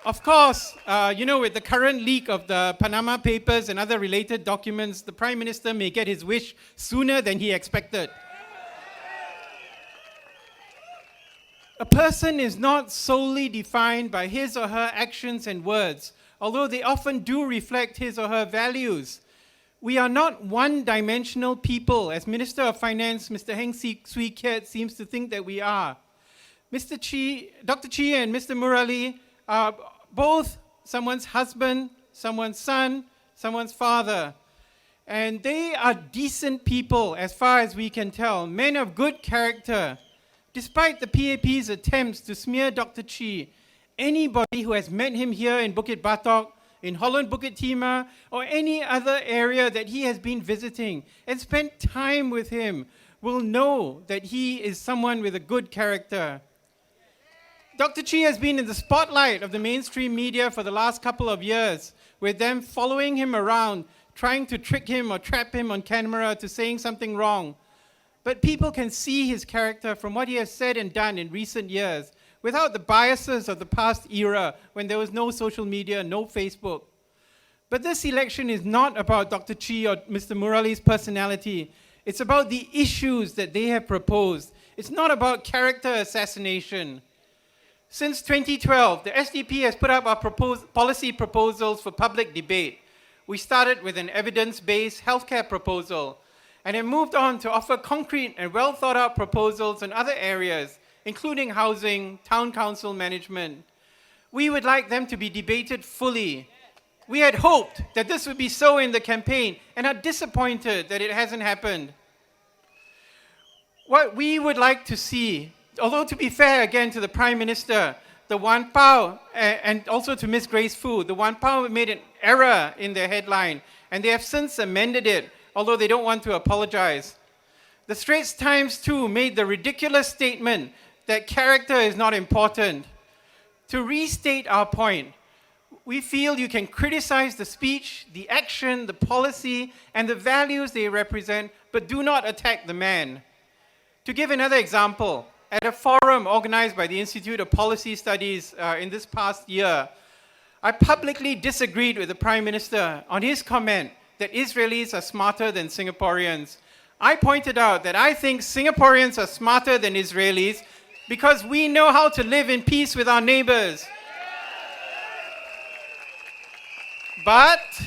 Of course, with the current leak of the Panama Papers and other related documents, the Prime Minister may get his wish sooner than he expected. A person is not solely defined by his or her actions and words, although they often do reflect his or her values. We are not one-dimensional people, as Minister of Finance, Mr. Heng Swee Keat, seems to think that we are. Dr. Chee and Mr. Murali are both someone's husband, someone's son, someone's father. And they are decent people, as far as we can tell, men of good character. Despite the PAP's attempts to smear Dr. Chee, anybody who has met him here in Bukit Batok, in Holland Bukit Timah, or any other area that he has been visiting and spent time with him will know that he is someone with a good character. Dr. Chee has been in the spotlight of the mainstream media for the last couple of years, with them following him around, trying to trick him or trap him on camera to saying something wrong. But people can see his character from what he has said and done in recent years, without the biases of the past era when there was no social media, no Facebook. But this election is not about Dr. Chee or Mr. Murali's personality. It's about the issues that they have proposed. It's not about character assassination. Since 2012, the SDP has put up our policy proposals for public debate. We started with an evidence-based healthcare proposal, and have moved on to offer concrete and well-thought-out proposals in other areas, including housing, town council management. We would like them to be debated fully. We had hoped that this would be so in the campaign, and are disappointed that it hasn't happened. What we would like to see, although to be fair again to the Prime Minister, the Wan Pao, and also to Ms. Grace Fu, the Wan Pao made an error in their headline, and they have since amended it, although they don't want to apologize. The Straits Times too made the ridiculous statement that character is not important. To restate our point, we feel you can criticize the speech, the action, the policy, and the values they represent, but do not attack the man. To give another example, at a forum organized by the Institute of Policy Studies in this past year, I publicly disagreed with the Prime Minister on his comment that Israelis are smarter than Singaporeans. I pointed out that I think Singaporeans are smarter than Israelis because we know how to live in peace with our neighbors. But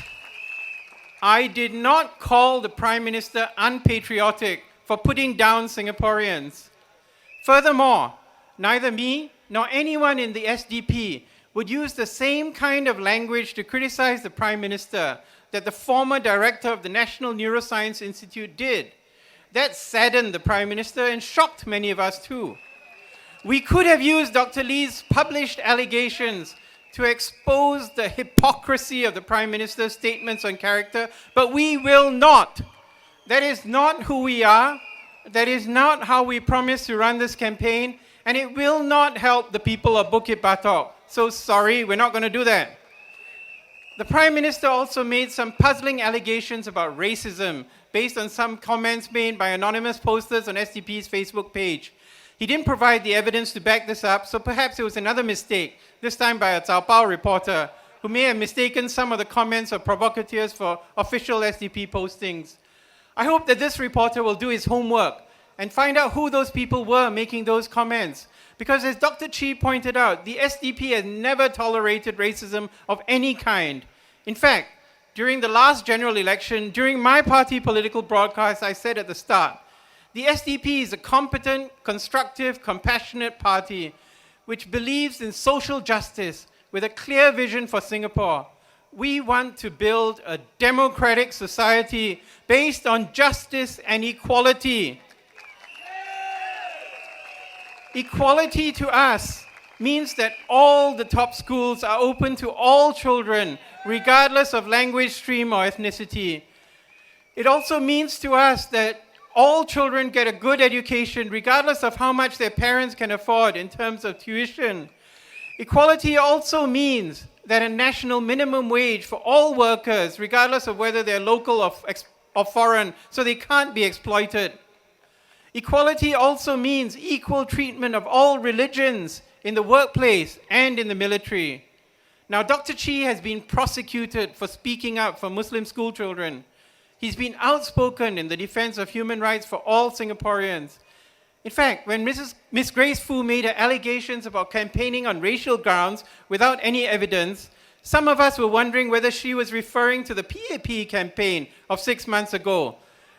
I did not call the Prime Minister unpatriotic for putting down Singaporeans. Furthermore, neither me nor anyone in the SDP would use the same kind of language to criticize the Prime Minister that the former director of the National Neuroscience Institute did. That saddened the Prime Minister and shocked many of us too. We could have used Dr. Lee's published allegations to expose the hypocrisy of the Prime Minister's statements on character, but we will not. That is not who we are. That is not how we promise to run this campaign, and it will not help the people of Bukit Batok. So sorry, we're not going to do that. The Prime Minister also made some puzzling allegations about racism based on some comments made by anonymous posters on SDP's Facebook page. He didn't provide the evidence to back this up, so perhaps it was another mistake, this time by a Cao Bao reporter, who may have mistaken some of the comments of provocateurs for official SDP postings. I hope that this reporter will do his homework and find out who those people were making those comments. Because as Dr. Chee pointed out, the SDP has never tolerated racism of any kind. In fact, during the last general election, during my party political broadcast, I said at the start, the SDP is a competent, constructive, compassionate party which believes in social justice with a clear vision for Singapore. We want to build a democratic society based on justice and equality. Equality to us means that all the top schools are open to all children, regardless of language, stream, or ethnicity. It also means to us that all children get a good education, regardless of how much their parents can afford in terms of tuition. Equality also means that a national minimum wage for all workers, regardless of whether they're local or foreign, so they can't be exploited. Equality also means equal treatment of all religions in the workplace and in the military. Now, Dr. Chee has been prosecuted for speaking up for Muslim school children. He's been outspoken in the defense of human rights for all Singaporeans. In fact, when Ms. Grace Fu made her allegations about campaigning on racial grounds without any evidence, some of us were wondering whether she was referring to the PAP campaign of 6 months ago,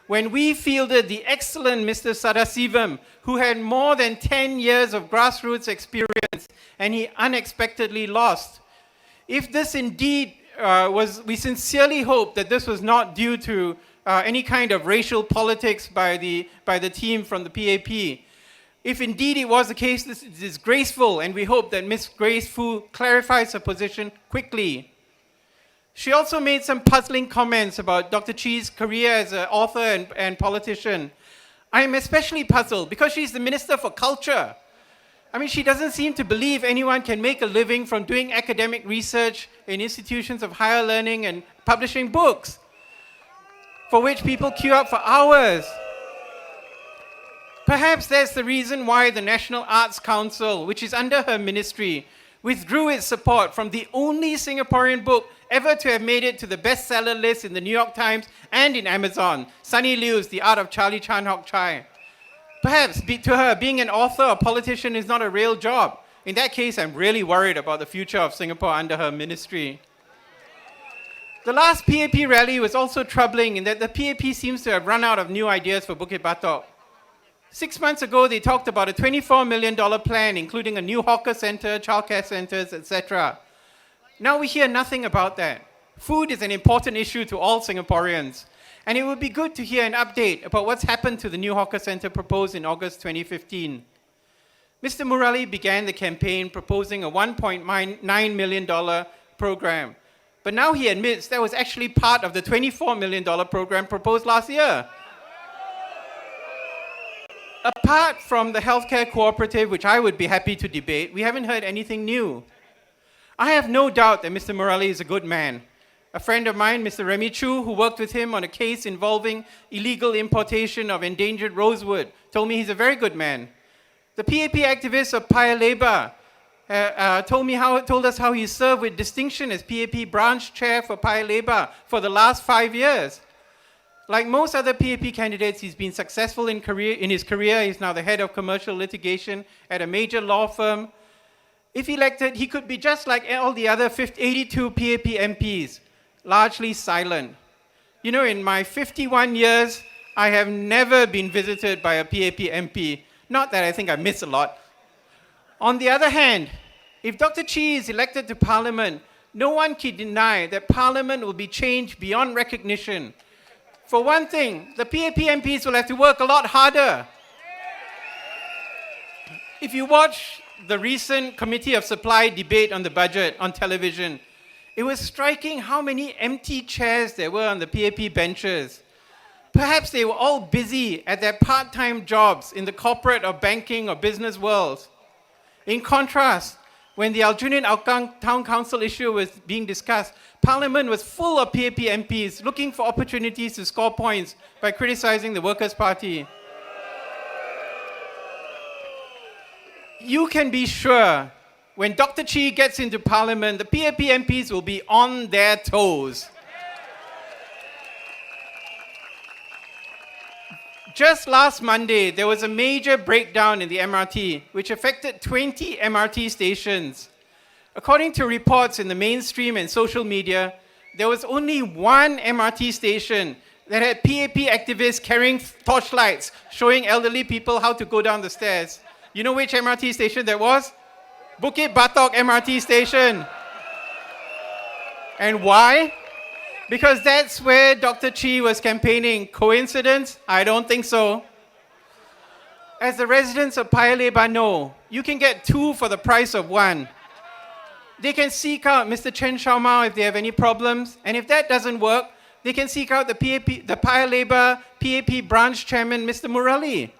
when we fielded the excellent Mr. Sadasivam, who had more than 10 years of grassroots experience, and he unexpectedly lost. If this indeed we sincerely hope that this was not due to any kind of racial politics by the team from the PAP. If indeed it was the case, this is disgraceful, and we hope that Ms. Grace Fu clarifies her position quickly. She also made some puzzling comments about Dr. Chee's career as an author and politician. I am especially puzzled because she's the Minister for Culture. I mean, she doesn't seem to believe anyone can make a living from doing academic research in institutions of higher learning and publishing books, for which people queue up for hours. Perhaps that's the reason why the National Arts Council, which is under her ministry, withdrew its support from the only Singaporean book ever to have made it to the bestseller list in the New York Times and in Amazon, Sunny Liu's The Art of Charlie Chan Hock Chai. Perhaps to her, being an author or politician is not a real job. In that case, I'm really worried about the future of Singapore under her ministry. The last PAP rally was also troubling in that the PAP seems to have run out of new ideas for Bukit Batok. 6 months ago, they talked about a $24 million plan, including a new hawker center, childcare centers, etc. Now we hear nothing about that. Food is an important issue to all Singaporeans, and it would be good to hear an update about what's happened to the new hawker center proposed in August 2015. Mr. Murali began the campaign proposing a $1.9 million program, but now he admits that was actually part of the $24 million program proposed last year. Apart from the healthcare cooperative, which I would be happy to debate, we haven't heard anything new. I have no doubt that Mr. Murali is a good man. A friend of mine, Mr. Remy Chu, who worked with him on a case involving illegal importation of endangered rosewood, told me he's a very good man. The PAP activist of Paya Lebar told us how he served with distinction as PAP branch chair for Paya Lebar for the last 5 years. Like most other PAP candidates, he's been successful in his career. He's now the head of commercial litigation at a major law firm. If elected, he could be just like all the other 82 PAP MPs, largely silent. You know, in my 51 years, I have never been visited by a PAP MP. Not that I think I miss a lot. On the other hand, If Dr. Chee is elected to Parliament, no one can deny that Parliament will be changed beyond recognition. For one thing, the PAP MPs will have to work a lot harder. If you watch the recent Committee of Supply debate on the budget on television, it was striking how many empty chairs there were on the PAP benches. Perhaps they were all busy at their part-time jobs in the corporate or banking or business worlds. In contrast, when the Aljunied Aukang Town Council issue was being discussed, Parliament was full of PAP MPs looking for opportunities to score points by criticizing the Workers' Party. You can be sure when Dr. Chee gets into Parliament, the PAP MPs will be on their toes. Just last Monday, there was a major breakdown in the MRT, which affected 20 MRT stations. According to reports in the mainstream and social media, there was only one MRT station that had PAP activists carrying torchlights, showing elderly people how to go down the stairs. You know which MRT station that was? Bukit Batok MRT station. And why? Because that's where Dr. Chee was campaigning. Coincidence? I don't think so. As the residents of Paya Lebar know, you can get two for the price of one. They can seek out Mr. Chen Xiaomao if they have any problems, and if that doesn't work, they can seek out the Paya Lebar PAP branch chairman, Mr. Murali.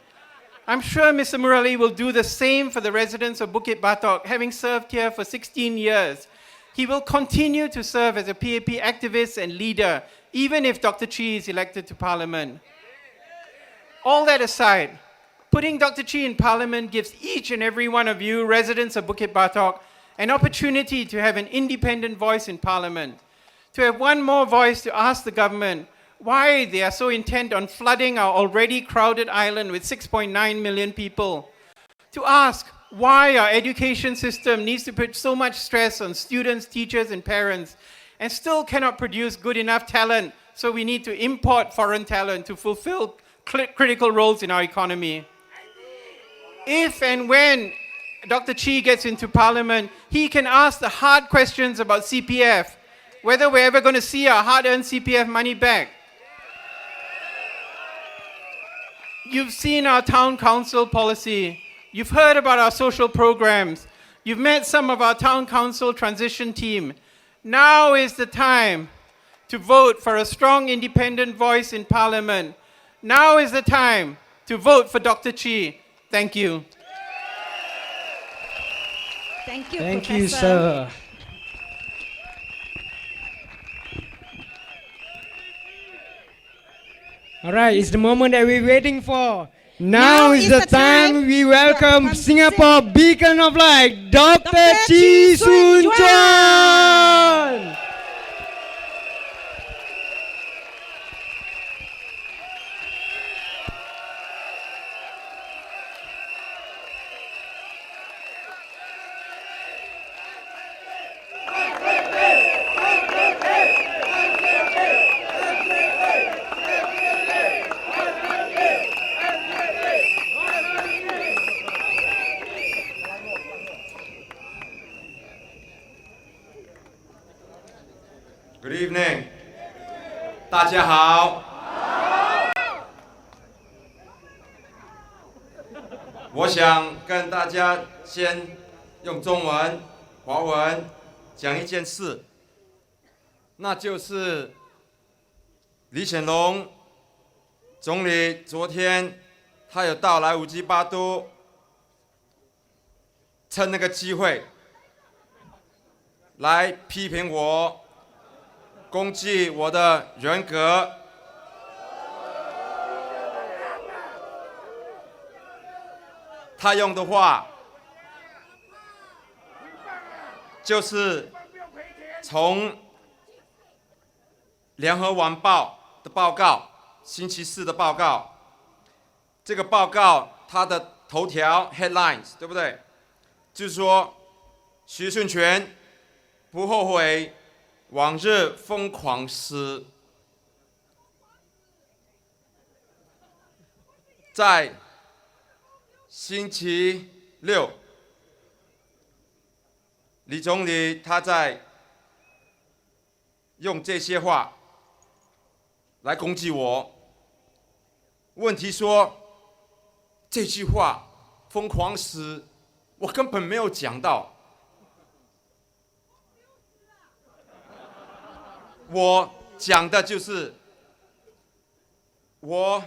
I'm sure Mr. Murali will do the same for the residents of Bukit Batok, having served here for 16 years. He will continue to serve as a PAP activist and leader, even if Dr. Chee is elected to Parliament. All that aside, putting Dr. Chee in Parliament gives each and every one of you, residents of Bukit Batok, an opportunity to have an independent voice in Parliament, to have one more voice to ask the government why they are so intent on flooding our already crowded island with 6.9 million people, to ask why our education system needs to put so much stress on students, teachers, and parents, and still cannot produce good enough talent, so we need to import foreign talent to fulfill critical roles in our economy. If and when Dr. Chee gets into Parliament, he can ask the hard questions about CPF, whether we're ever going to see our hard-earned CPF money back. You've seen our town council policy. You've heard about our social programs. You've met some of our town council transition team. Now is the time to vote for a strong independent voice in Parliament. Now is the time to vote for Dr. Chee. Thank you. Thank you, Thank Professor. you, sir. All right, it's the moment that we're waiting for. Now is the time we welcome Singapore Beacon of Light, Dr. Chee Soon Chuan. Good evening. 大家好。我想跟大家先用中文、华文讲一件事，那就是李显龙总理昨天他有到来五基巴都，趁那个机会来批评我。 攻击我的人格，他用的话就是从《联合晚报》的报告，星期四的报告，这个报告它的头条 headlines 对不对？就是说徐顺全不后悔。 往日疯狂时，在星期六李总理他在用这些话来攻击我。问题说这句话疯狂时，我根本没有讲到。我讲的就是我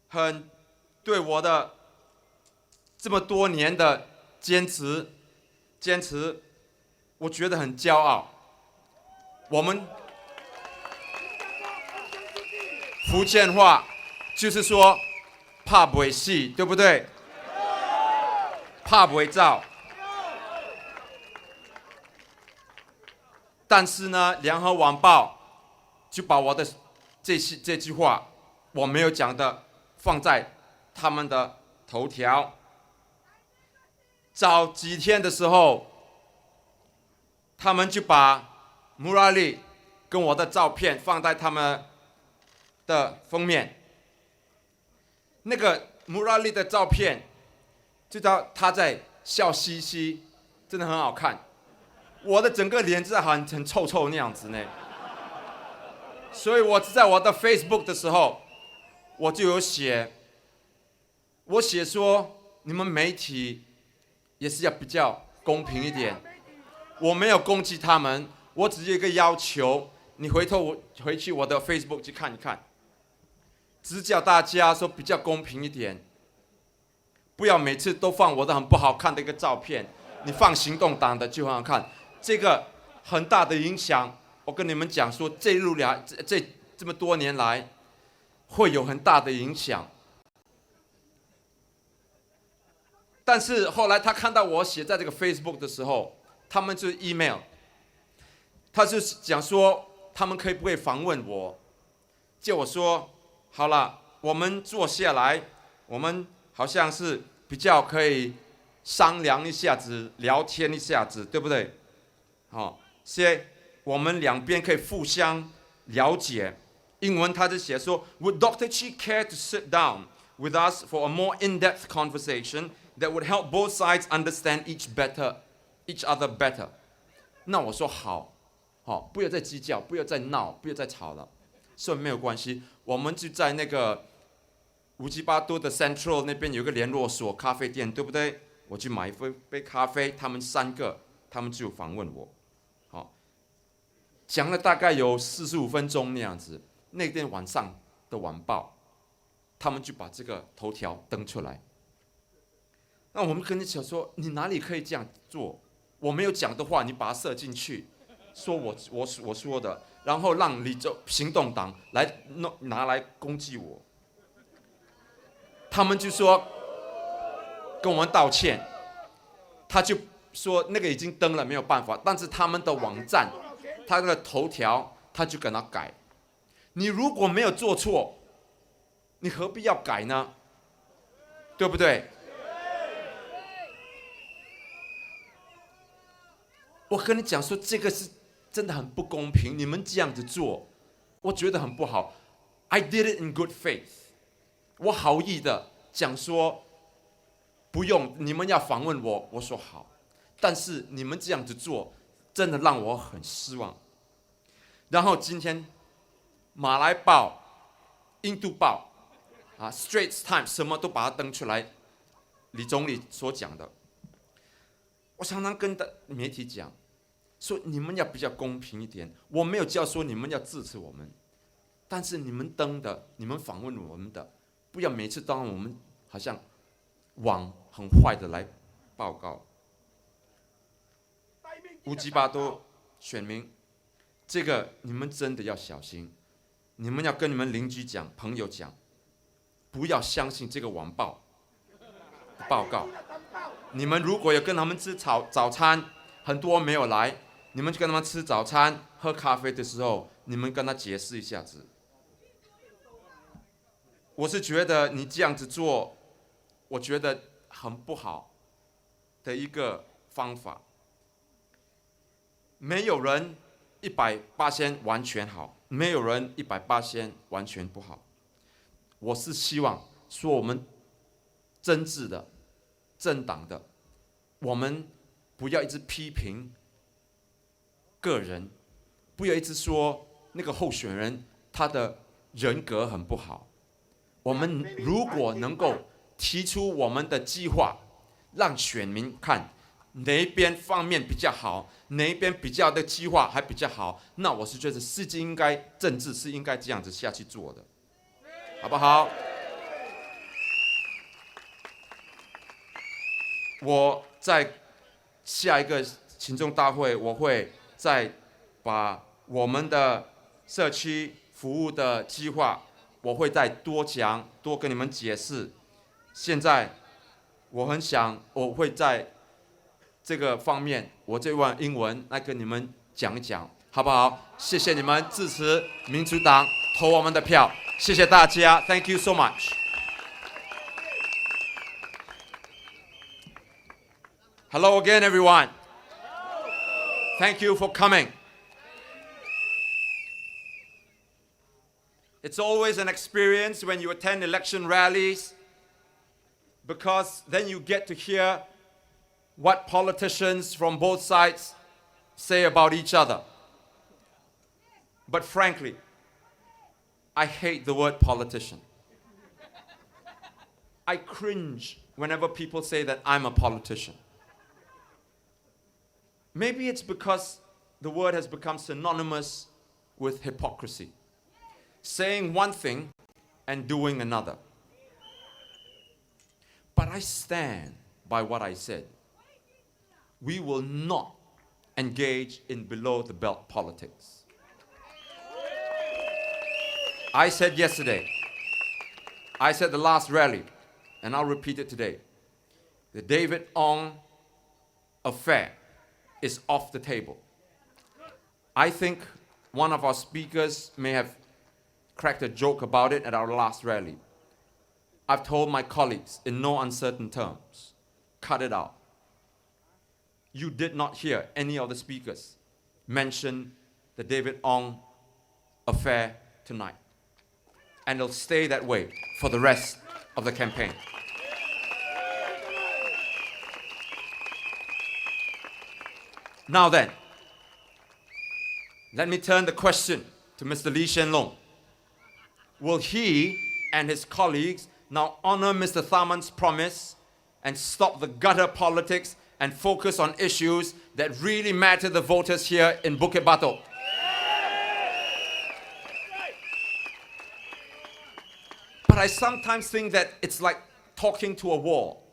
很对我的这么多年的坚持，我觉得很骄傲。我们福建话就是说怕不会死，对不对？怕不会造。但是呢，联合晚报就把我的这句话我没有讲的放在他们的头条。早几天的时候，他们就把穆拉利跟我的照片放在他们的封面。那个穆拉利的照片，就到他在笑嘻嘻，真的很好看。我的整个脸是很臭那样子呢。所以我在我的 Facebook 的时候，我就有写，我写说你们媒体也是要比较公平一点。我没有攻击他们，我只有一个要求，你回去我的 Facebook 去看一看，只叫大家说比较公平一点，不要每次都放我的很不好看的一个照片，你放行动党的就很好看。这个很大的影响，我跟你们讲说，这么多年来会有很大的影响。但是后来他看到我写在这个 Facebook 的时候，他们就 email， 他就讲说他们可以不可以访问我，叫我说好了，我们坐下来，我们好像是比较可以商量一下子，聊天一下子，对不对？所以我们两边可以互相了解。英文他就写说 ，Would Dr. Chee care to sit down with us for a more in-depth conversation that would help both sides understand each other better？ 那我说好，不要再计较，不要再闹，不要再吵了。所以没有关系，我们就在那个乌吉巴多的 Central 那边有个联络所咖啡店，对不对？我去买一杯咖啡，他们3个，他们就访问我。讲了大概有45分钟那样子。那天晚上的晚报，他们就把这个头条登出来。那我们跟你讲说，你哪里可以这样做？我没有讲的话，你把它设进去，说我说的，然后让行动党来拿来攻击我。他们就说跟我们道歉，他就说那个已经登了，没有办法。但是他们的网站，他的头条，他就跟他改。你如果没有做错，你何必要改呢？对不对？我跟你讲说，这个是真的很不公平，你们这样子做，我觉得很不好。I did it in good faith， 我好意的讲说，不用，你们要访问我，我说好。但是你们这样子做，真的让我很失望。然后今天马来报、印度报Straits Times 什么都把它登出来，李总理所讲的。我常常跟媒体讲，说你们要比较公平一点。我没有叫说你们要支持我们，但是你们登的、你们访问我们的，不要每次都让我们好像往很坏的来报告。乌吉巴多选民，这个你们真的要小心。你们要跟你们邻居讲、朋友讲，不要相信这个晚报的报告。你们如果有跟他们吃早餐，很多没有来，你们就跟他们吃早餐、喝咖啡的时候，你们跟他解释一下子。我是觉得你这样子做，我觉得很不好的一个方法。没有人100%完全好，没有人100%完全不好。我是希望说我们真挚的、政党的，我们不要一直批评个人，不要一直说那个候选人他的人格很不好。我们如果能够提出我们的计划，让选民看哪一边方面比较好，哪一边比较的计划还比较好，那我是觉得政治是应该这样子下去做的，好不好？我在下一个群众大会，我会再把我们的社区服务的计划，我会再多讲，多跟你们解释。现在我很想，我会在这个方面，我这段英文来跟你们讲一讲，好不好？谢谢你们支持民主党，投我们的票，谢谢大家 ，Thank you so much。Hello again, everyone. Thank you for coming. It's always an experience when you attend election rallies, because then you get to hear what politicians from both sides say about each other. But frankly, I hate the word politician. I cringe whenever people say that I'm a politician. Maybe it's because the word has become synonymous with hypocrisy, saying one thing and doing another. But I stand by what I said. We will not engage in below-the-belt politics. I said yesterday, I said the last rally, and I'll repeat it today, the David Ong affair is off the table. I think one of our speakers may have cracked a joke about it at our last rally. I've told my colleagues in no uncertain terms, cut it out. You did not hear any of the speakers mention the David Ong affair tonight. And it'll stay that way for the rest of the campaign. Now then, let me turn the question to Mr. Lee Hsien Loong. Will he and his colleagues now honor Mr. Tharman's promise and stop the gutter politics and focus on issues that really matter to the voters here in Bukit Batok? But I sometimes think that it's like talking to a wall.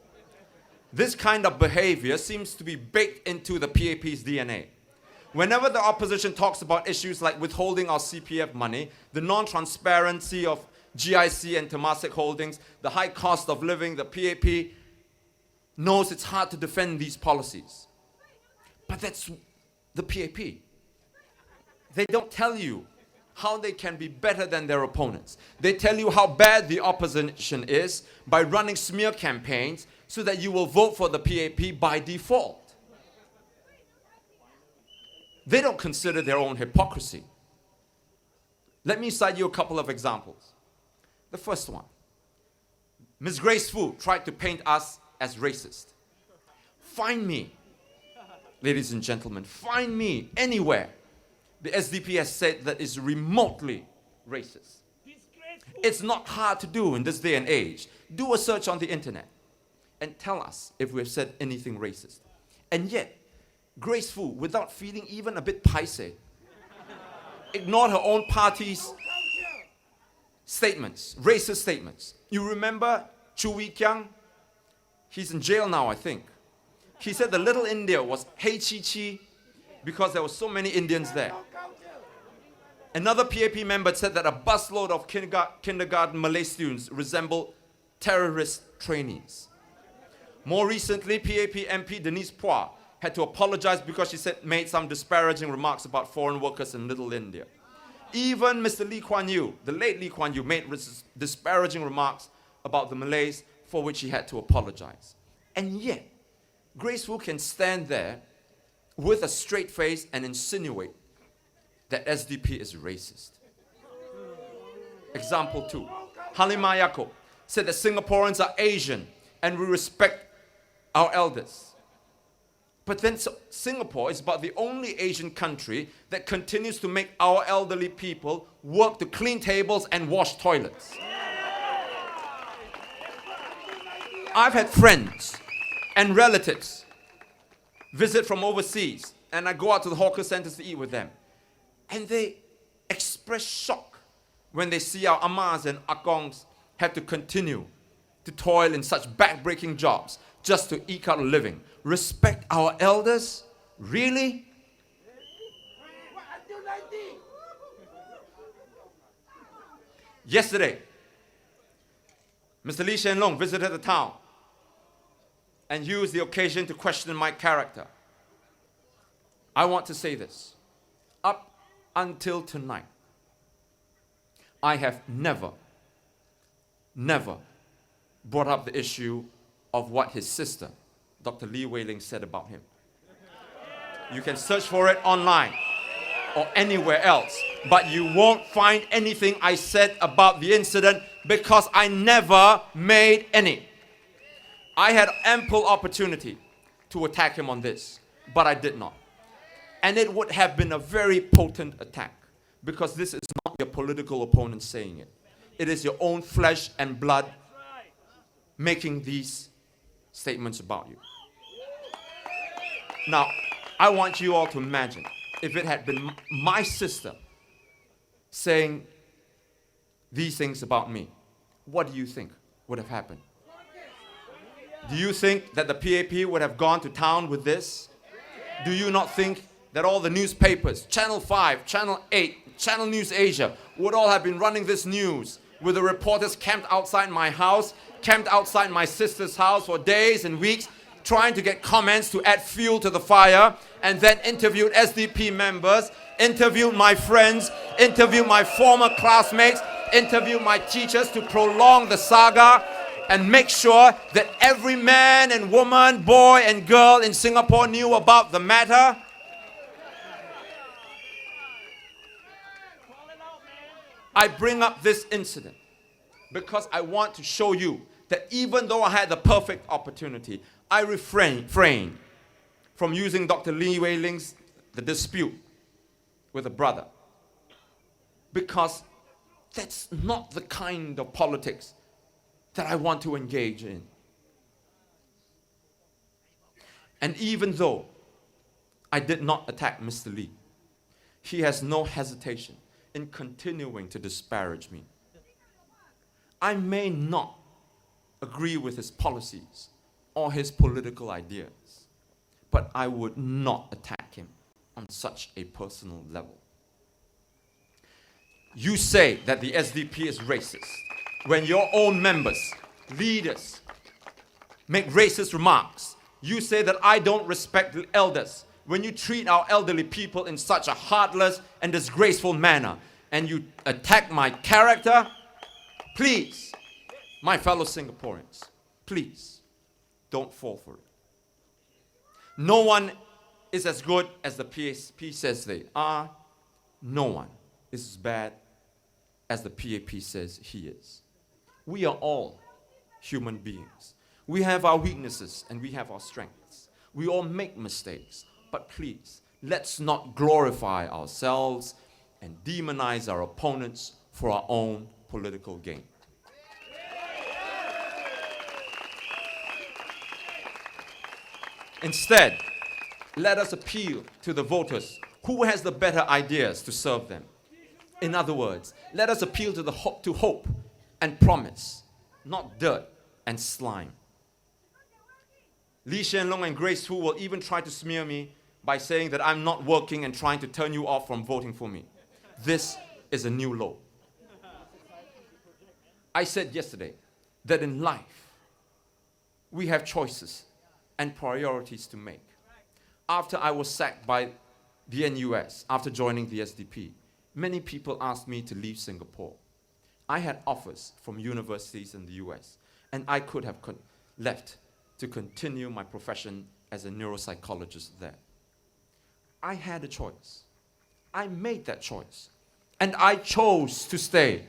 This kind of behavior seems to be baked into the PAP's DNA. Whenever the opposition talks about issues like withholding our CPF money, the non-transparency of GIC and Temasek holdings, the high cost of living, the PAP knows it's hard to defend these policies. But that's the PAP. They don't tell you how they can be better than their opponents. They tell you how bad the opposition is by running smear campaigns so that you will vote for the PAP by default. They don't consider their own hypocrisy. Let me cite you a couple of examples. The first one, Ms. Grace Fu tried to paint us as racist. Find me, ladies and gentlemen, find me anywhere the SDP has said that is remotely racist. It's not hard to do in this day and age. Do a search on the internet and tell us if we've said anything racist. And yet, Grace Fu, without feeling even a bit paiseh, ignored her own party's statements, racist statements. You remember Chu Wee Kiang? He's in jail now, I think. He said the Little India was Hey Chee because there were so many Indians there. Another PAP member said that a busload of kindergarten Malay students resembled terrorist trainees. More recently, PAP MP Denise Phua had to apologize because she made some disparaging remarks about foreign workers in Little India. Even Mr. Lee Kuan Yew, the late Lee Kuan Yew, made disparaging remarks about the Malays for which he had to apologize. And yet, Grace Fu can stand there with a straight face and insinuate that SDP is racist. Example 2. Halimah Yacob said that Singaporeans are Asian and we respect our elders. But then Singapore is about the only Asian country that continues to make our elderly people work to clean tables and wash toilets. I've had friends and relatives visit from overseas, and I go out to the hawker centers to eat with them. And they express shock when they see our amas and akongs have to continue to toil in such back-breaking jobs just to eke out a living. Respect our elders? Really? Yesterday, Mr. Lee Hsien Loong visited the town and used the occasion to question my character. I want to say this. Up until tonight, I have never brought up the issue of what his sister, Dr. Lee Wei Ling, said about him. You can search for it online or anywhere else, but you won't find anything I said about the incident because I never made any. I had ample opportunity to attack him on this, but I did not. And it would have been a very potent attack because this is not your political opponent saying it. It is your own flesh and blood making these statements about you. Now, I want you all to imagine if it had been my sister saying these things about me, what do you think would have happened? Do you think that the PAP would have gone to town with this? Do you not think that all the newspapers, Channel 5, Channel 8, Channel News Asia, would all have been running this news with the reporters camped outside my house, camped outside my sister's house for days and weeks, trying to get comments to add fuel to the fire, and then interviewed SDP members, interviewed my friends, interviewed my former classmates, interviewed my teachers to prolong the saga and make sure that every man and woman, boy and girl in Singapore knew about the matter? I bring up this incident because I want to show you that even though I had the perfect opportunity, I refrained from using Dr. Lee Wei Ling's the dispute with a brother, because that's not the kind of politics that I want to engage in. And even though I did not attack Mr. Lee, he has no hesitation in continuing to disparage me. I may not agree with his policies or his political ideas, but I would not attack him on such a personal level. You say that the SDP is racist when your own members, leaders, make racist remarks. You say that I don't respect the elders when you treat our elderly people in such a heartless and disgraceful manner, and you attack my character. Please, my fellow Singaporeans, please don't fall for it. No one is as good as the PAP says they are. No one is as bad as the PAP says he is. We are all human beings. We have our weaknesses and we have our strengths. We all make mistakes. But please, let's not glorify ourselves and demonize our opponents for our own political gain. Instead, let us appeal to the voters who has the better ideas to serve them. In other words, let us appeal to hope and promise, not dirt and slime. Lee Hsien Loong and Grace Hu will even try to smear me by saying that I'm not working and trying to turn you off from voting for me. This is a new low. I said yesterday that in life, we have choices and priorities to make. After I was sacked by the NUS, after joining the SDP, many people asked me to leave Singapore. I had offers from universities in the US, and I could have left to continue my profession as a neuropsychologist there. I had a choice. I made that choice. And I chose to stay.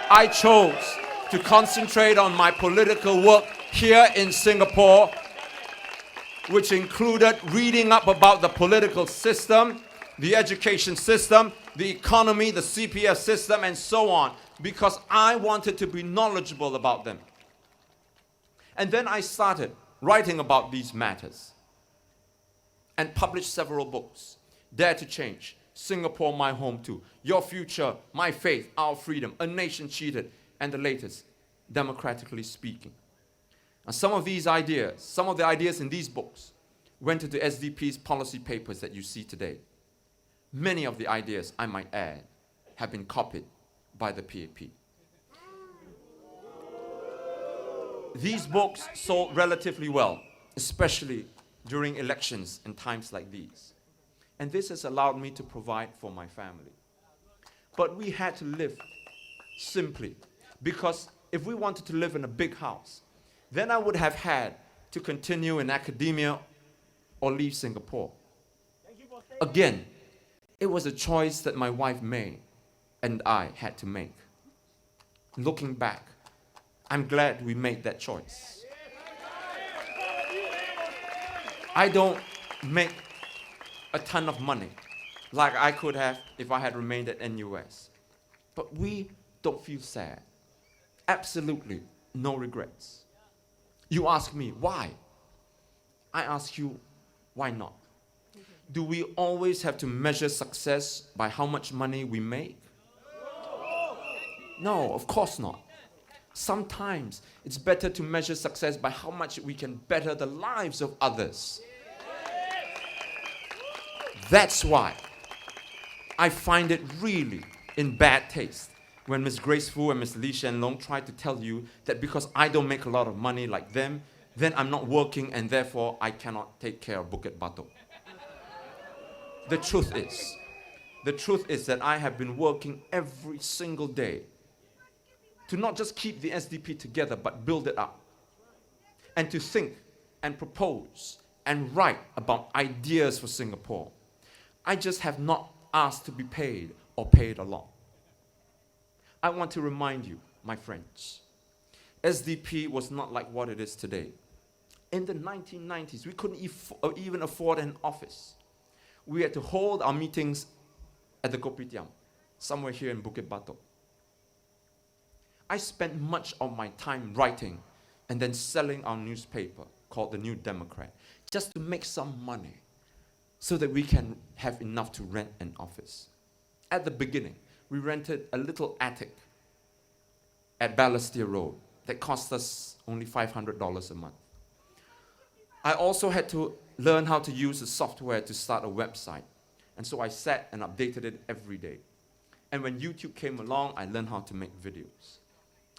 I chose to concentrate on my political work here in Singapore which included reading up about the political system, the education system, the economy, the CPF system, and so on, because I wanted to be knowledgeable about them. And then I started writing about these matters and published several books. Dare to Change, Singapore, My Home Too, Your Future, My Faith, Our Freedom, A Nation Cheated, and the latest, Democratically Speaking. And some of the ideas in these books went into SDP's policy papers that you see today. Many of the ideas, I might add, have been copied by the PAP. These books sold relatively well, especially during elections and times like these. And this has allowed me to provide for my family. But we had to live simply, because if we wanted to live in a big house, then I would have had to continue in academia or leave Singapore. Again, it was a choice that my wife made and I had to make. Looking back, I'm glad we made that choice. I don't make a ton of money like I could have if I had remained at NUS. But we don't feel sad. Absolutely no regrets. You ask me, why? I ask you, why not? Do we always have to measure success by how much money we make? No, of course not. Sometimes it's better to measure success by how much we can better the lives of others. That's why I find it really in bad taste when Ms. Grace Fu and Ms. Lee Shen Long try to tell you that because I don't make a lot of money like them, then I'm not working and therefore I cannot take care of Bukit Batok. The truth is that I have been working every single day to not just keep the SDP together, but build it up. And to think and propose and write about ideas for Singapore. I just have not asked to be paid or paid along. I want to remind you, my friends, SDP was not like what it is today. In the 1990s, we couldn't even afford an office. We had to hold our meetings at the Kopitiam, somewhere here in Bukit Batok. I spent much of my time writing and then selling our newspaper called The New Democrat, just to make some money so that we can have enough to rent an office. At the beginning, we rented a little attic at Balestier Road that cost us only $500 a month. I also had to learn how to use the software to start a website. And so I sat and updated it every day. And when YouTube came along, I learned how to make videos.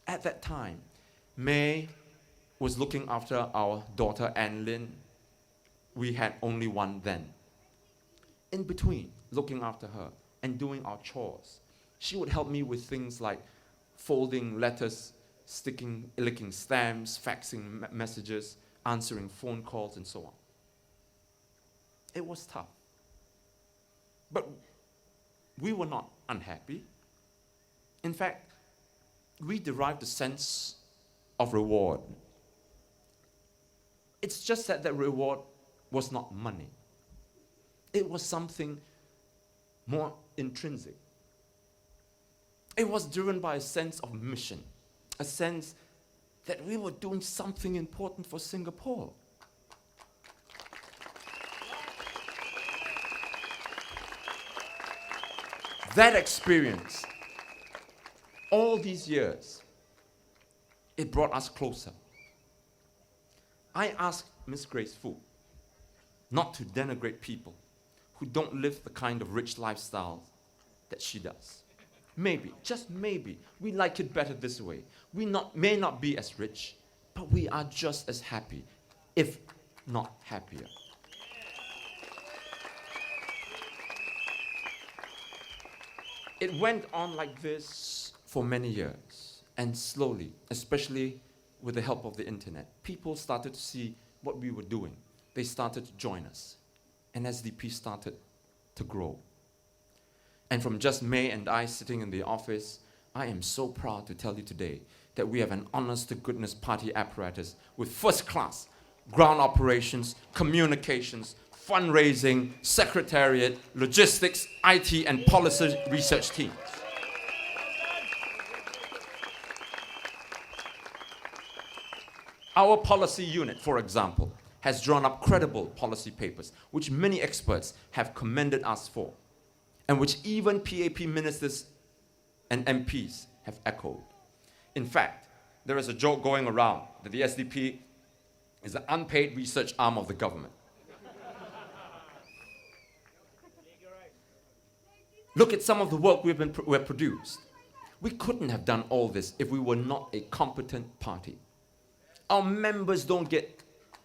At that time, May was looking after our daughter, Ann Lin. We had only one then. In between, looking after her and doing our chores, she would help me with things like folding letters, licking stamps, faxing messages, answering phone calls, and so on. It was tough. But we were not unhappy. In fact, we derived a sense of reward. It's just that that reward was not money. It was something more intrinsic. It was driven by a sense of mission, a sense that we were doing something important for Singapore. That experience, all these years, it brought us closer. I asked Miss Grace Fu not to denigrate people who don't live the kind of rich lifestyle that she does. Maybe, just maybe, we like it better this way. We may not be as rich, but we are just as happy, if not happier. It went on like this for many years, and slowly, especially with the help of the internet, people started to see what we were doing. They started to join us, and SDP started to grow. And from just May and I sitting in the office, I am so proud to tell you today that we have an honest-to-goodness party apparatus with first-class, ground operations, communications, fundraising, secretariat, logistics, IT, and policy research teams. Our policy unit, for example, has drawn up credible policy papers, which many experts have commended us for, and which even PAP ministers and MPs have echoed. In fact, there is a joke going around that the SDP is an unpaid research arm of the government. Look at some of the work we've produced. We couldn't have done all this if we were not a competent party. Our members don't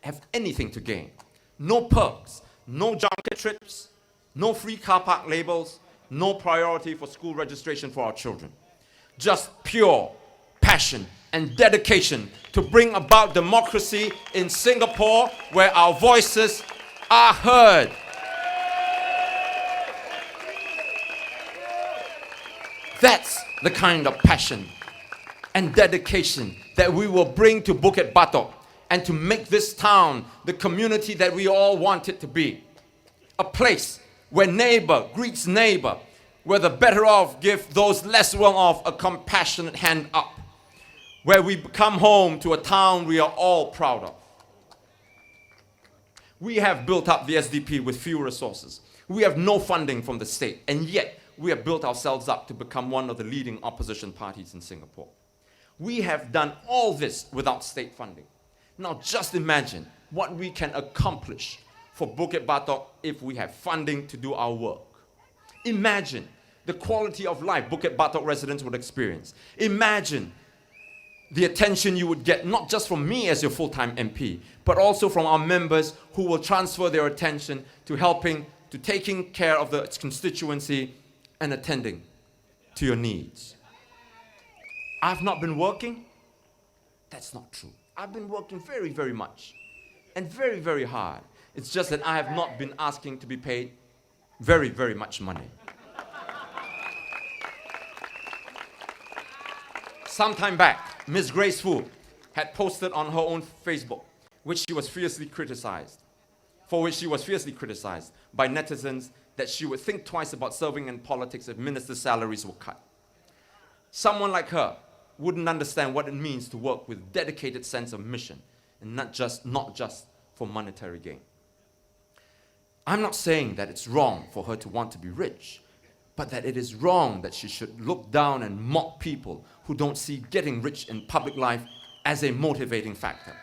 have anything to gain. No perks, no junket trips, no free car park labels, no priority for school registration for our children. Just pure passion and dedication to bring about democracy in Singapore, where our voices are heard. That's the kind of passion and dedication that we will bring to Bukit Batok and to make this town the community that we all want it to be. A place where neighbor greets neighbor, where the better off give those less well off a compassionate hand up, where we come home to a town we are all proud of. We have built up the SDP with few resources. We have no funding from the state, and yet we have built ourselves up to become one of the leading opposition parties in Singapore. We have done all this without state funding. Now just imagine what we can accomplish for Bukit Batok if we have funding to do our work. Imagine the quality of life Bukit Batok residents would experience. Imagine the attention you would get, not just from me as your full-time MP, but also from our members who will transfer their attention to taking care of the constituency and attending to your needs. I've not been working? That's not true. I've been working very, very much and very, very hard. It's just that I have not been asking to be paid very, very much money. Some time back, Ms. Grace Fu had posted on her own Facebook, for which she was fiercely criticized by netizens, that she would think twice about serving in politics if ministers' salaries were cut. Someone like her wouldn't understand what it means to work with dedicated sense of mission and not just for monetary gain. I'm not saying that it's wrong for her to want to be rich, but that it is wrong that she should look down and mock people who don't see getting rich in public life as a motivating factor.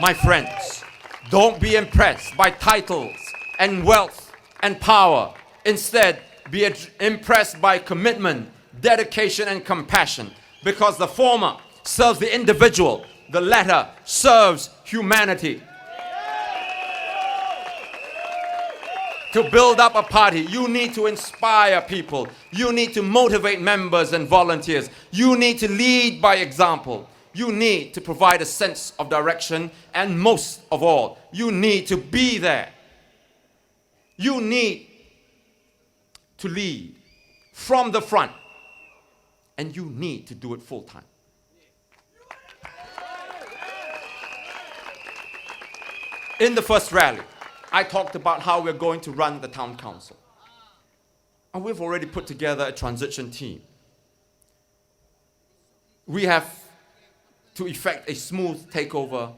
My friends, don't be impressed by titles and wealth and power. Instead, be impressed by commitment, dedication, and compassion, because the former serves the individual, the latter serves humanity. To build up a party, you need to inspire people. You need to motivate members and volunteers. You need to lead by example. You need to provide a sense of direction, and most of all, you need to be there. You need to lead from the front, and you need to do it full time. In the first rally, I talked about how we're going to run the town council. And we've already put together a transition team. We have to effect a smooth takeover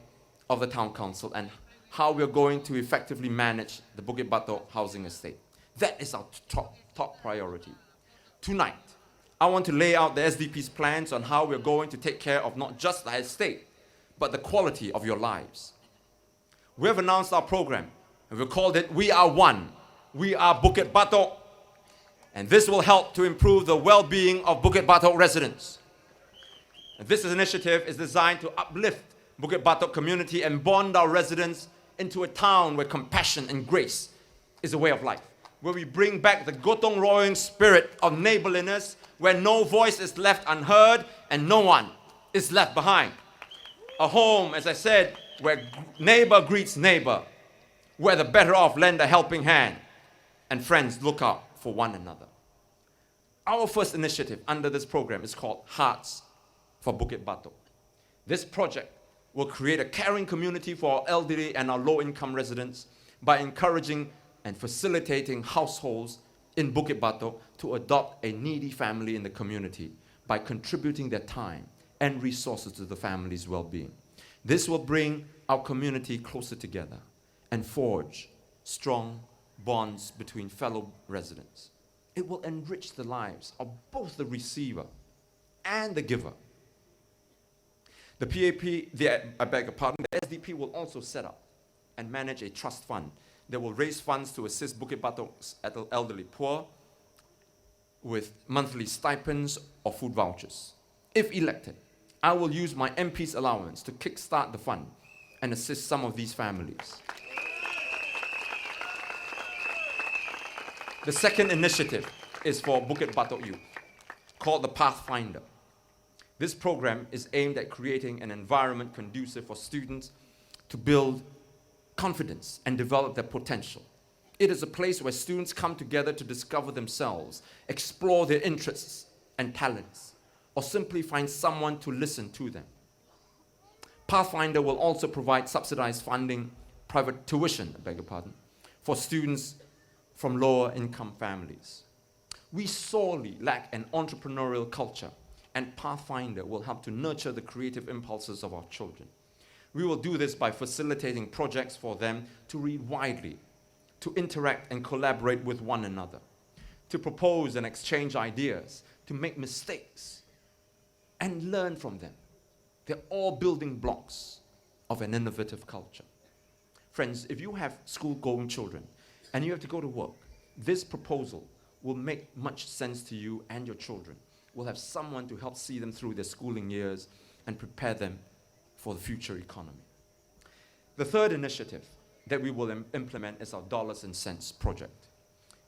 of the town council and how we're going to effectively manage the Bukit Batok housing estate. That is our top priority. Tonight, I want to lay out the SDP's plans on how we're going to take care of not just the estate, but the quality of your lives. We have announced our program, and we called it We Are One. We are Bukit Batok. And this will help to improve the well-being of Bukit Batok residents. And this initiative is designed to uplift Bukit Batok community and bond our residents into a town where compassion and grace is a way of life, where we bring back the gotong royong spirit of neighborliness, where no voice is left unheard and no one is left behind. A home, as I said, where neighbor greets neighbor, where the better off lend a helping hand and friends look out for one another. Our first initiative under this program is called Hearts for Bukit Batok. This project will create a caring community for our elderly and our low-income residents by encouraging and facilitating households in Bukit Batok to adopt a needy family in the community by contributing their time and resources to the family's well-being. This will bring our community closer together and forge strong bonds between fellow residents. It will enrich the lives of both the receiver and the giver. The I beg your pardon, the SDP will also set up and manage a trust fund that will raise funds to assist Bukit Batok's elderly poor with monthly stipends or food vouchers. If elected, I will use my MP's allowance to kickstart the fund and assist some of these families. The second initiative is for Bukit Batok youth, called the Pathfinder. This program is aimed at creating an environment conducive for students to build confidence and develop their potential. It is a place where students come together to discover themselves, explore their interests and talents, or simply find someone to listen to them. Pathfinder will also provide subsidized funding, private tuition, for students from lower income families. We sorely lack an entrepreneurial culture, and Pathfinder will help to nurture the creative impulses of our children. We will do this by facilitating projects for them to read widely, to interact and collaborate with one another, to propose and exchange ideas, to make mistakes, and learn from them. They're all building blocks of an innovative culture. Friends, if you have school-going children and you have to go to work, this proposal will make much sense to you and your children. We'll have someone to help see them through their schooling years and prepare them for the future economy. The third initiative that we will implement is our Dollars and Cents project.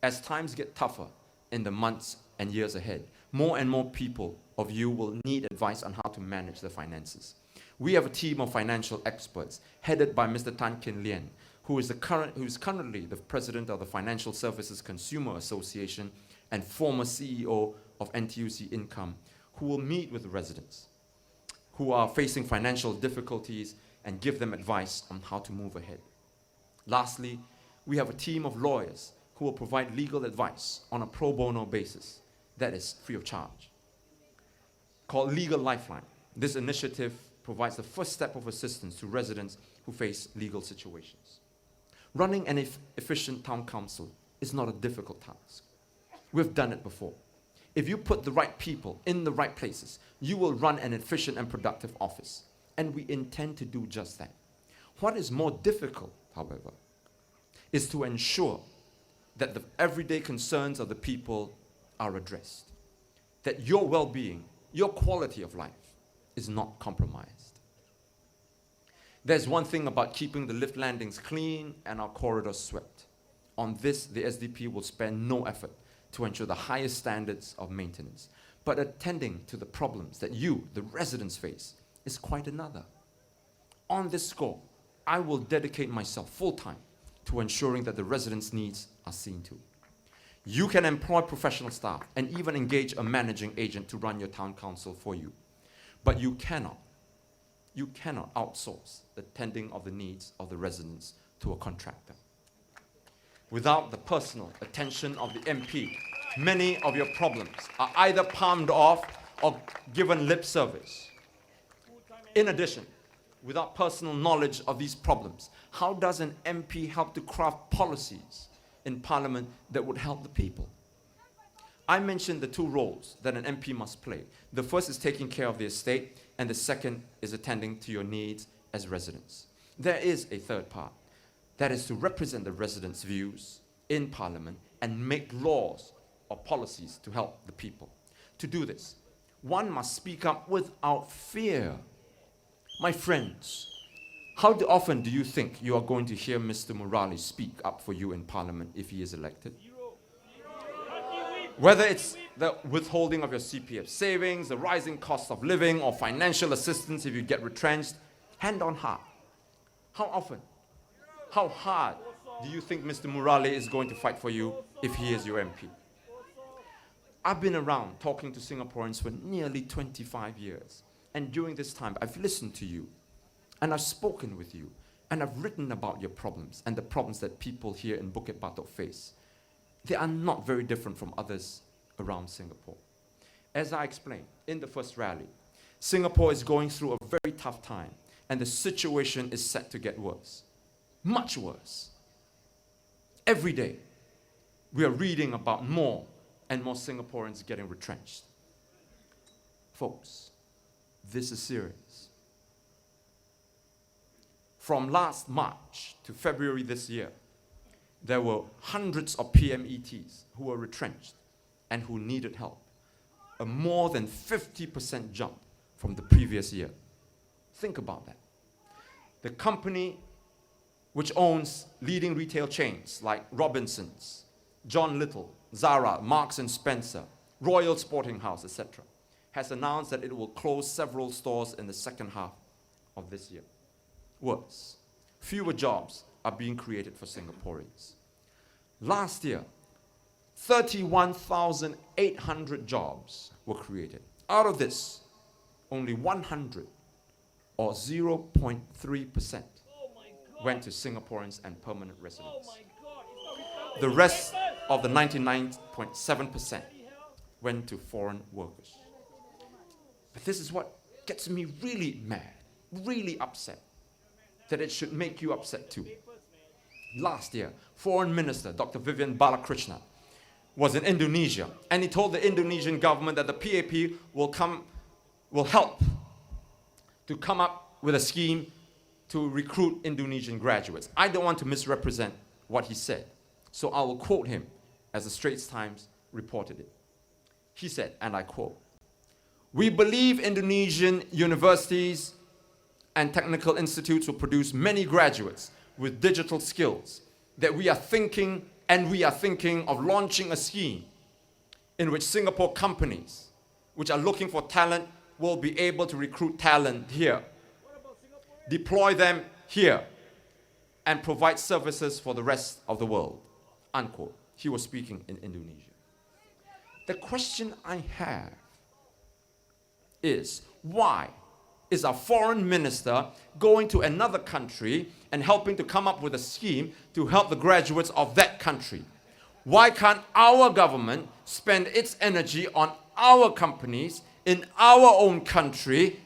As times get tougher in the months and years ahead, more and more people of you will need advice on how to manage their finances. We have a team of financial experts headed by Mr. Tan Kin Lian, who is currently the president of the Financial Services Consumer Association and former CEO of NTUC Income, who will meet with the residents who are facing financial difficulties and give them advice on how to move ahead. Lastly, we have a team of lawyers who will provide legal advice on a pro bono basis, that is free of charge, called Legal Lifeline. This initiative provides the first step of assistance to residents who face legal situations. Running an efficient town council is not a difficult task. We've done it before. If you put the right people in the right places, you will run an efficient and productive office. And we intend to do just that. What is more difficult, however, is to ensure that the everyday concerns of the people are addressed, that your well-being, your quality of life is not compromised. There's one thing about keeping the lift landings clean and our corridors swept. On this, the SDP will spare no effort to ensure the highest standards of maintenance. But attending to the problems that you, the residents, face is quite another. On this score, I will dedicate myself full-time to ensuring that the residents' needs are seen to. You can employ professional staff and even engage a managing agent to run your town council for you. But you cannot outsource the tending of the needs of the residents to a contractor. Without the personal attention of the MP, many of your problems are either palmed off or given lip service. In addition, without personal knowledge of these problems, how does an MP help to craft policies in Parliament that would help the people? I mentioned the two roles that an MP must play. The first is taking care of the estate, and the second is attending to your needs as residents. There is a third part, that is to represent the residents' views in Parliament and make laws or policies to help the people. To do this, one must speak up without fear. My friends, how often do you think you are going to hear Mr. Murali speak up for you in Parliament if he is elected? Whether it's the withholding of your CPF savings, the rising cost of living, or financial assistance if you get retrenched, hand on heart. How often? How hard do you think Mr. Murali is going to fight for you if he is your MP? I've been around talking to Singaporeans for nearly 25 years. And during this time, I've listened to you. and I've spoken with you, and I've written about your problems and the problems that people here in Bukit Batok face. They are not very different from others around Singapore. As I explained in the first rally, Singapore is going through a very tough time, and the situation is set to get worse, much worse. Every day, we are reading about more and more Singaporeans getting retrenched. Folks, this is serious. From last March to February this year, there were hundreds of PMETs who were retrenched and who needed help. A more than 50% jump from the previous year. Think about that. The company which owns leading retail chains like Robinsons, John Little, Zara, Marks and Spencer, Royal Sporting House, etc., has announced that it will close several stores in the second half of this year. Worse, fewer jobs are being created for Singaporeans. Last year, 31,800 jobs were created. Out of this, only 100, or 0.3%, went to Singaporeans and permanent residents. The rest of the 99.7% went to foreign workers. But this is what gets me really mad, really upset, that it should make you upset too. Last year, Foreign Minister Dr. Vivian Balakrishnan was in Indonesia, and he told the Indonesian government that the PAP will help to come up with a scheme to recruit Indonesian graduates. I don't want to misrepresent what he said, so I will quote him as the Straits Times reported it. He said, and I quote, "We believe Indonesian universities and technical institutes will produce many graduates with digital skills, that we are thinking of launching a scheme in which Singapore companies which are looking for talent will be able to recruit talent here, deploy them here, and provide services for the rest of the world," unquote. He was speaking in Indonesia. The question I have is, why is our foreign minister going to another country and helping to come up with a scheme to help the graduates of that country? Why can't our government spend its energy on our companies in our own country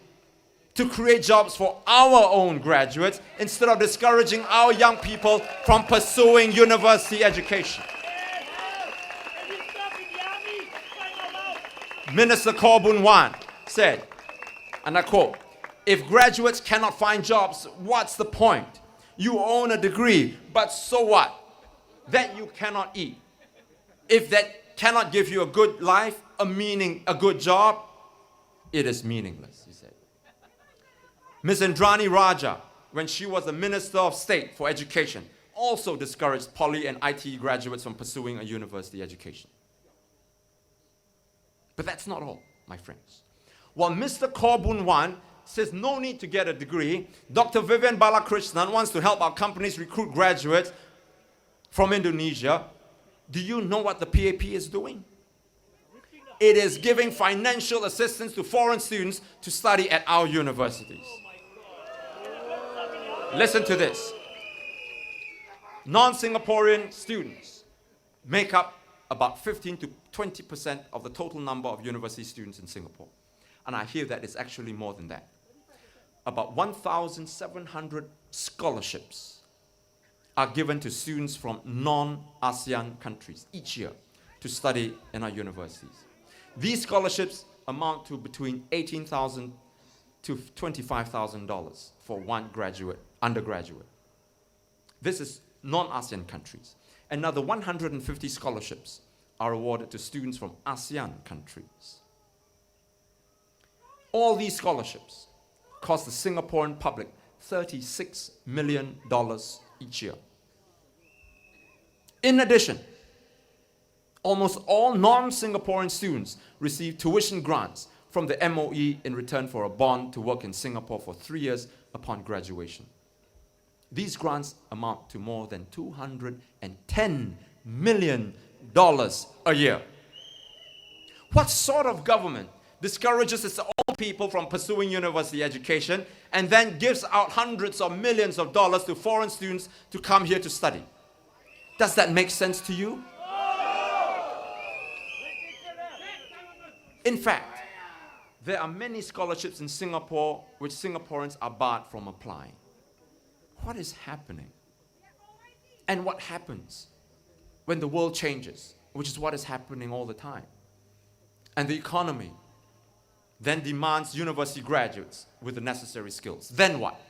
to create jobs for our own graduates instead of discouraging our young people from pursuing university education? Minister Khaw Boon Wan said, and I quote, "If graduates cannot find jobs, what's the point? You own a degree, but so what? That you cannot eat. If that cannot give you a good life, a good job, it is meaningless," he said. Ms. Indrani Raja, when she was the Minister of State for Education, also discouraged poly and IT graduates from pursuing a university education. But that's not all, my friends. While Mr. Khaw Boon Wan says no need to get a degree, Dr. Vivian Balakrishnan wants to help our companies recruit graduates from Indonesia. Do you know what the PAP is doing? It is giving financial assistance to foreign students to study at our universities. Listen to this. Non-Singaporean students make up about 15 to 20% of the total number of university students in Singapore. And I hear that it's actually more than that. About 1,700 scholarships are given to students from non-ASEAN countries each year to study in our universities. These scholarships amount to between $18,000 to $25,000 for one undergraduate. This is non-ASEAN countries. Another 150 scholarships are awarded to students from ASEAN countries. All these scholarships cost the Singaporean public $36 million each year. In addition, almost all non-Singaporean students receive tuition grants from the MOE in return for a bond to work in Singapore for 3 years upon graduation. These grants amount to more than $210 million a year. What sort of government discourages its own people from pursuing university education, and then gives out hundreds of millions of dollars to foreign students to come here to study. Does that make sense to you? In fact, there are many scholarships in Singapore which Singaporeans are barred from applying. What is happening? And what happens when the world changes, which is what is happening all the time? And the economy then demands university graduates with the necessary skills. Then what?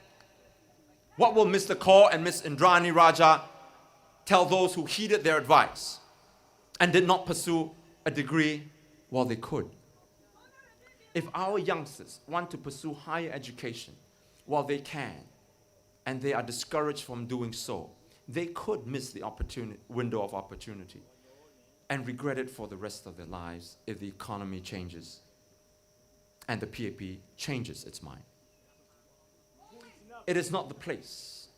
What will Mr. Kaur and Ms. Indrani Raja tell those who heeded their advice and did not pursue a degree while they could? If our youngsters want to pursue higher education while they can, and they are discouraged from doing so, they could miss the window of opportunity and regret it for the rest of their lives if the economy changes and the PAP changes its mind. It is not the place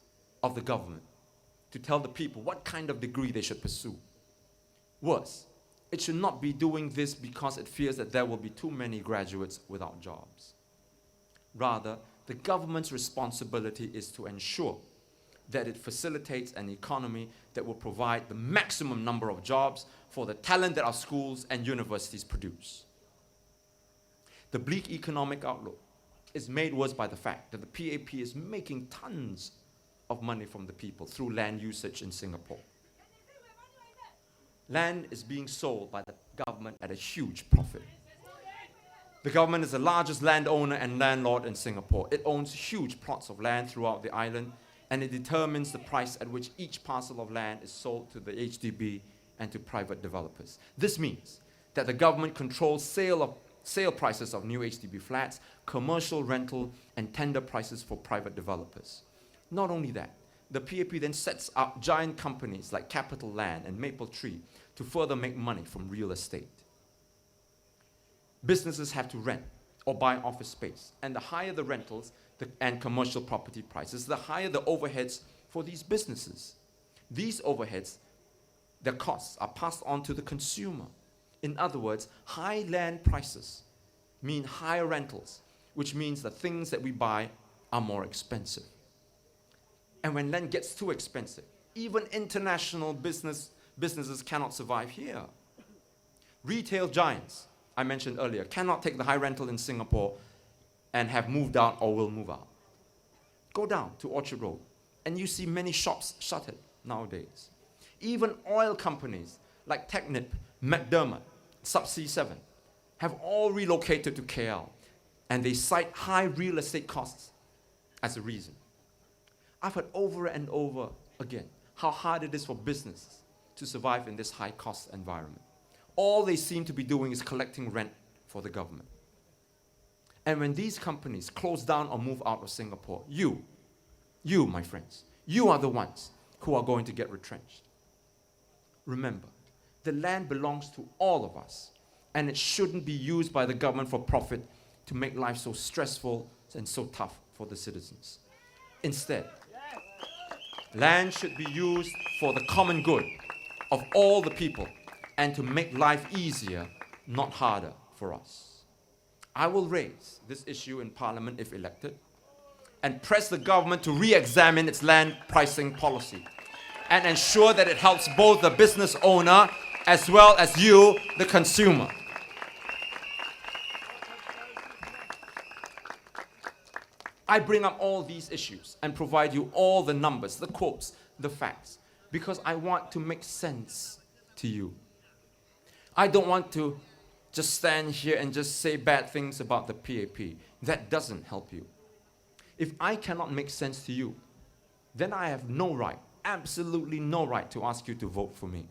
of the government to tell the people what kind of degree they should pursue. Worse, it should not be doing this because it fears that there will be too many graduates without jobs. Rather, the government's responsibility is to ensure that it facilitates an economy that will provide the maximum number of jobs for the talent that our schools and universities produce. The bleak economic outlook is made worse by the fact that the PAP is making tons of money from the people through land usage in Singapore. Land is being sold by the government at a huge profit. The government is the largest landowner and landlord in Singapore. It owns huge plots of land throughout the island, and it determines the price at which each parcel of land is sold to the HDB and to private developers. This means that the government controls sale prices of new HDB flats, commercial rental, and tender prices for private developers. Not only that, the PAP then sets up giant companies like Capital Land and Maple Tree to further make money from real estate. Businesses have to rent or buy office space, and the higher the rentals and commercial property prices, the higher the overheads for these businesses. These overheads, their costs, are passed on to the consumer. In other words, high land prices mean higher rentals, which means the things that we buy are more expensive. And when land gets too expensive, even international businesses cannot survive here. Retail giants, I mentioned earlier, cannot take the high rental in Singapore and have moved out or will move out. Go down to Orchard Road and you see many shops shuttered nowadays. Even oil companies like Technip, McDermott, Subsea 7 have all relocated to KL, and they cite high real estate costs as a reason. I've heard over and over again how hard it is for businesses to survive in this high-cost environment. All they seem to be doing is collecting rent for the government. And when these companies close down or move out of Singapore, you, my friends, you are the ones who are going to get retrenched. Remember, the land belongs to all of us, and it shouldn't be used by the government for profit to make life so stressful and so tough for the citizens. Instead, land should be used for the common good of all the people and to make life easier, not harder for us. I will raise this issue in Parliament if elected and press the government to re-examine its land pricing policy and ensure that it helps both the business owner as well as you, the consumer. I bring up all these issues and provide you all the numbers, the quotes, the facts, because I want to make sense to you. I don't want to just stand here and just say bad things about the PAP. That doesn't help you. If I cannot make sense to you, then I have no right, absolutely no right to ask you to vote for me.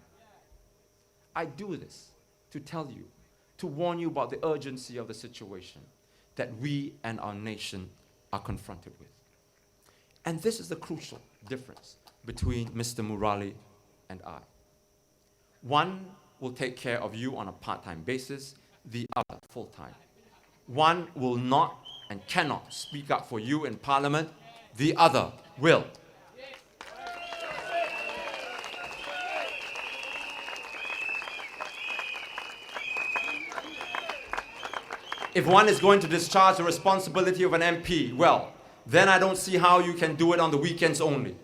I do this to tell you, to warn you about the urgency of the situation that we and our nation are confronted with. And this is the crucial difference between Mr. Murali and I. One will take care of you on a part-time basis, the other full-time. One will not and cannot speak up for you in Parliament, the other will. If one is going to discharge the responsibility of an MP, well, then I don't see how you can do it on the weekends only.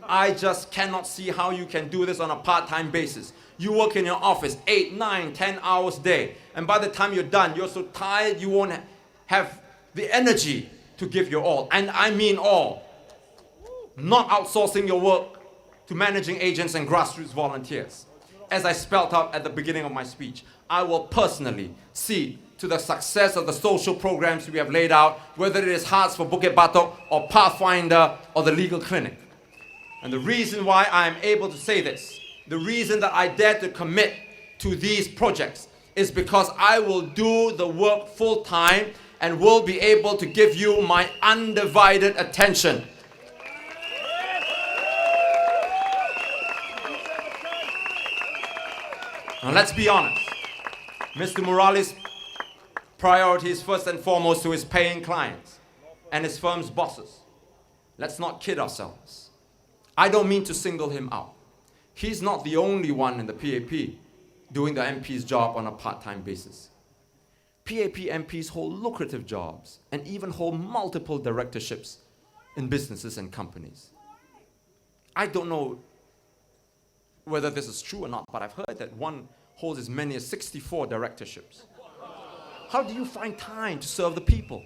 I just cannot see how you can do this on a part-time basis. You work in your office 8, 9, 10 hours a day, and by the time you're done, you're so tired you won't have the energy to give your all. And I mean all. Not outsourcing your work to managing agents and grassroots volunteers. As I spelled out at the beginning of my speech, I will personally see to the success of the social programs we have laid out, whether it is Hearts for Bukit Batok or Pathfinder or the Legal Clinic. And the reason why I am able to say this, the reason that I dare to commit to these projects is because I will do the work full time and will be able to give you my undivided attention. Now let's be honest. Mr. Murali's priority is first and foremost to his paying clients and his firm's bosses. Let's not kid ourselves. I don't mean to single him out. He's not the only one in the PAP doing the MP's job on a part-time basis. PAP MPs hold lucrative jobs and even hold multiple directorships in businesses and companies. I don't know whether this is true or not, but I've heard that one holds as many as 64 directorships. How do you find time to serve the people?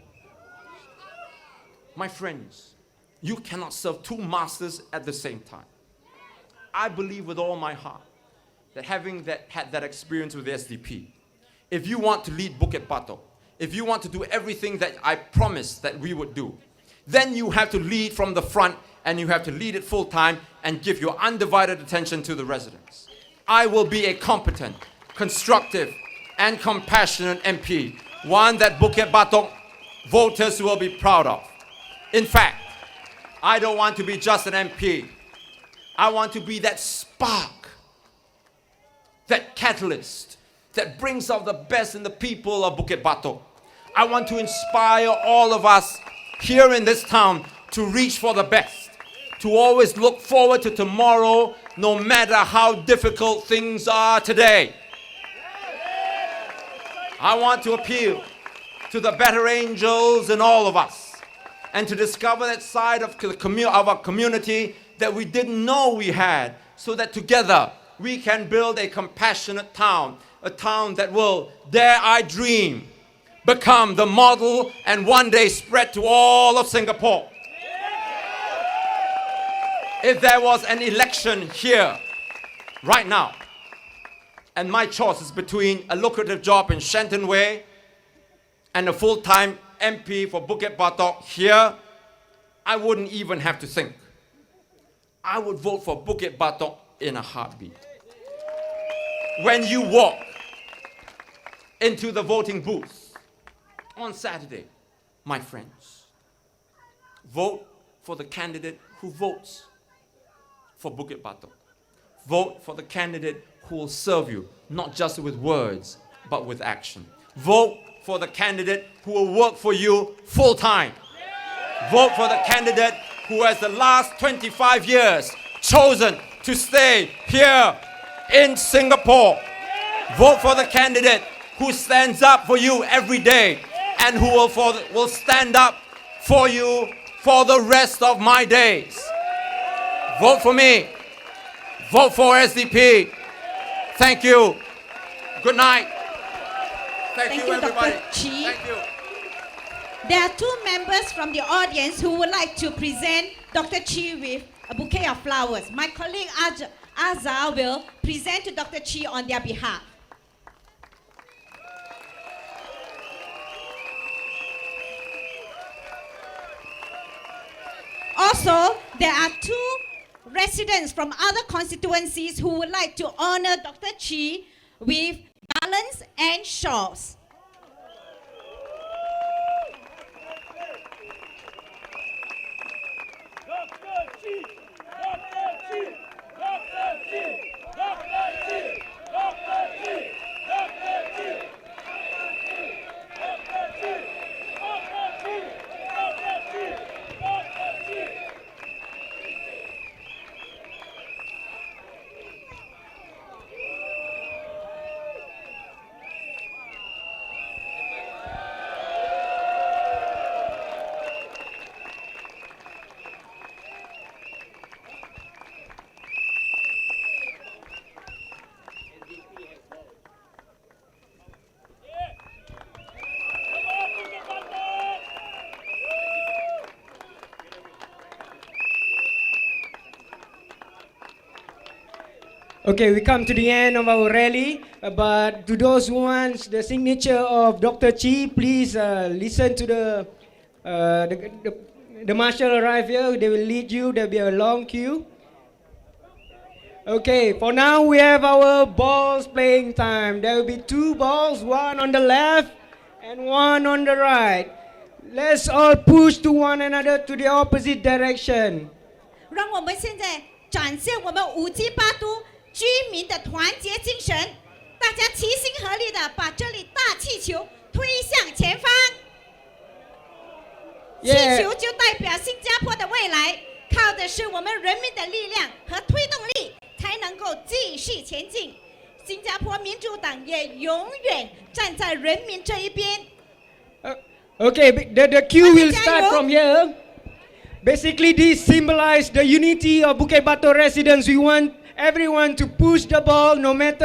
My friends, you cannot serve two masters at the same time. I believe with all my heart that having had that experience with the SDP, if you want to lead Bukit Batok, if you want to do everything that I promised that we would do, then you have to lead from the front and you have to lead it full time and give your undivided attention to the residents. I will be a competent, constructive, and compassionate MP, one that Bukit Batok voters will be proud of. In fact, I don't want to be just an MP. I want to be that spark, that catalyst that brings out the best in the people of Bukit Batok. I want to inspire all of us here in this town to reach for the best, to always look forward to tomorrow, no matter how difficult things are today. I want to appeal to the better angels in all of us and to discover that side of our community that we didn't know we had, so that together we can build a compassionate town, a town that will, dare I dream, become the model and one day spread to all of Singapore. If there was an election here right now, and my choice is between a lucrative job in Shenton Way and a full-time MP for Bukit Batok here, I wouldn't even have to think. I would vote for Bukit Batok in a heartbeat. When you walk into the voting booth on Saturday, my friends, vote for the candidate who votes for Bukit Batok. Vote for the candidate who will serve you, not just with words, but with action. Vote for the candidate who will work for you full time. Vote for the candidate who has the last 25 years chosen to stay here in Singapore. Vote for the candidate who stands up for you every day and who will stand up for you for the rest of my days. Vote for me. Vote for SDP. Thank you. Good night. Thank you, everybody. Dr. Chee. Thank you. There are two members from the audience who would like to present Dr. Chee with a bouquet of flowers. My colleague Azhar will present to Dr. Chee on their behalf. Also, there are two residents from other constituencies who would like to honor Dr. Chee with garlands and shawls. Okay, we come to the end of our rally, but to those who want the signature of Dr. Chee, please listen to the marshal arrive here. They will lead you. There will be a long queue. Okay, for now we have our balls playing time. There will be 2 balls, one on the left and one on the right. Let's all push to one another to the opposite direction. 让我们现在展现我们五级八都居民的团结精神，大家齐心合力的把这粒大气球推向前方。气 Yeah. 球就代表新加坡的未来，靠的是我们人民的力量和推动力，才能够继续前进。新加坡民主党也永远站在人民这一边。 Okay, the queue will start Jayo. from here. Basically, this symbolizes the unity of Bukit Batok residents. We want everyone to push the ball no matter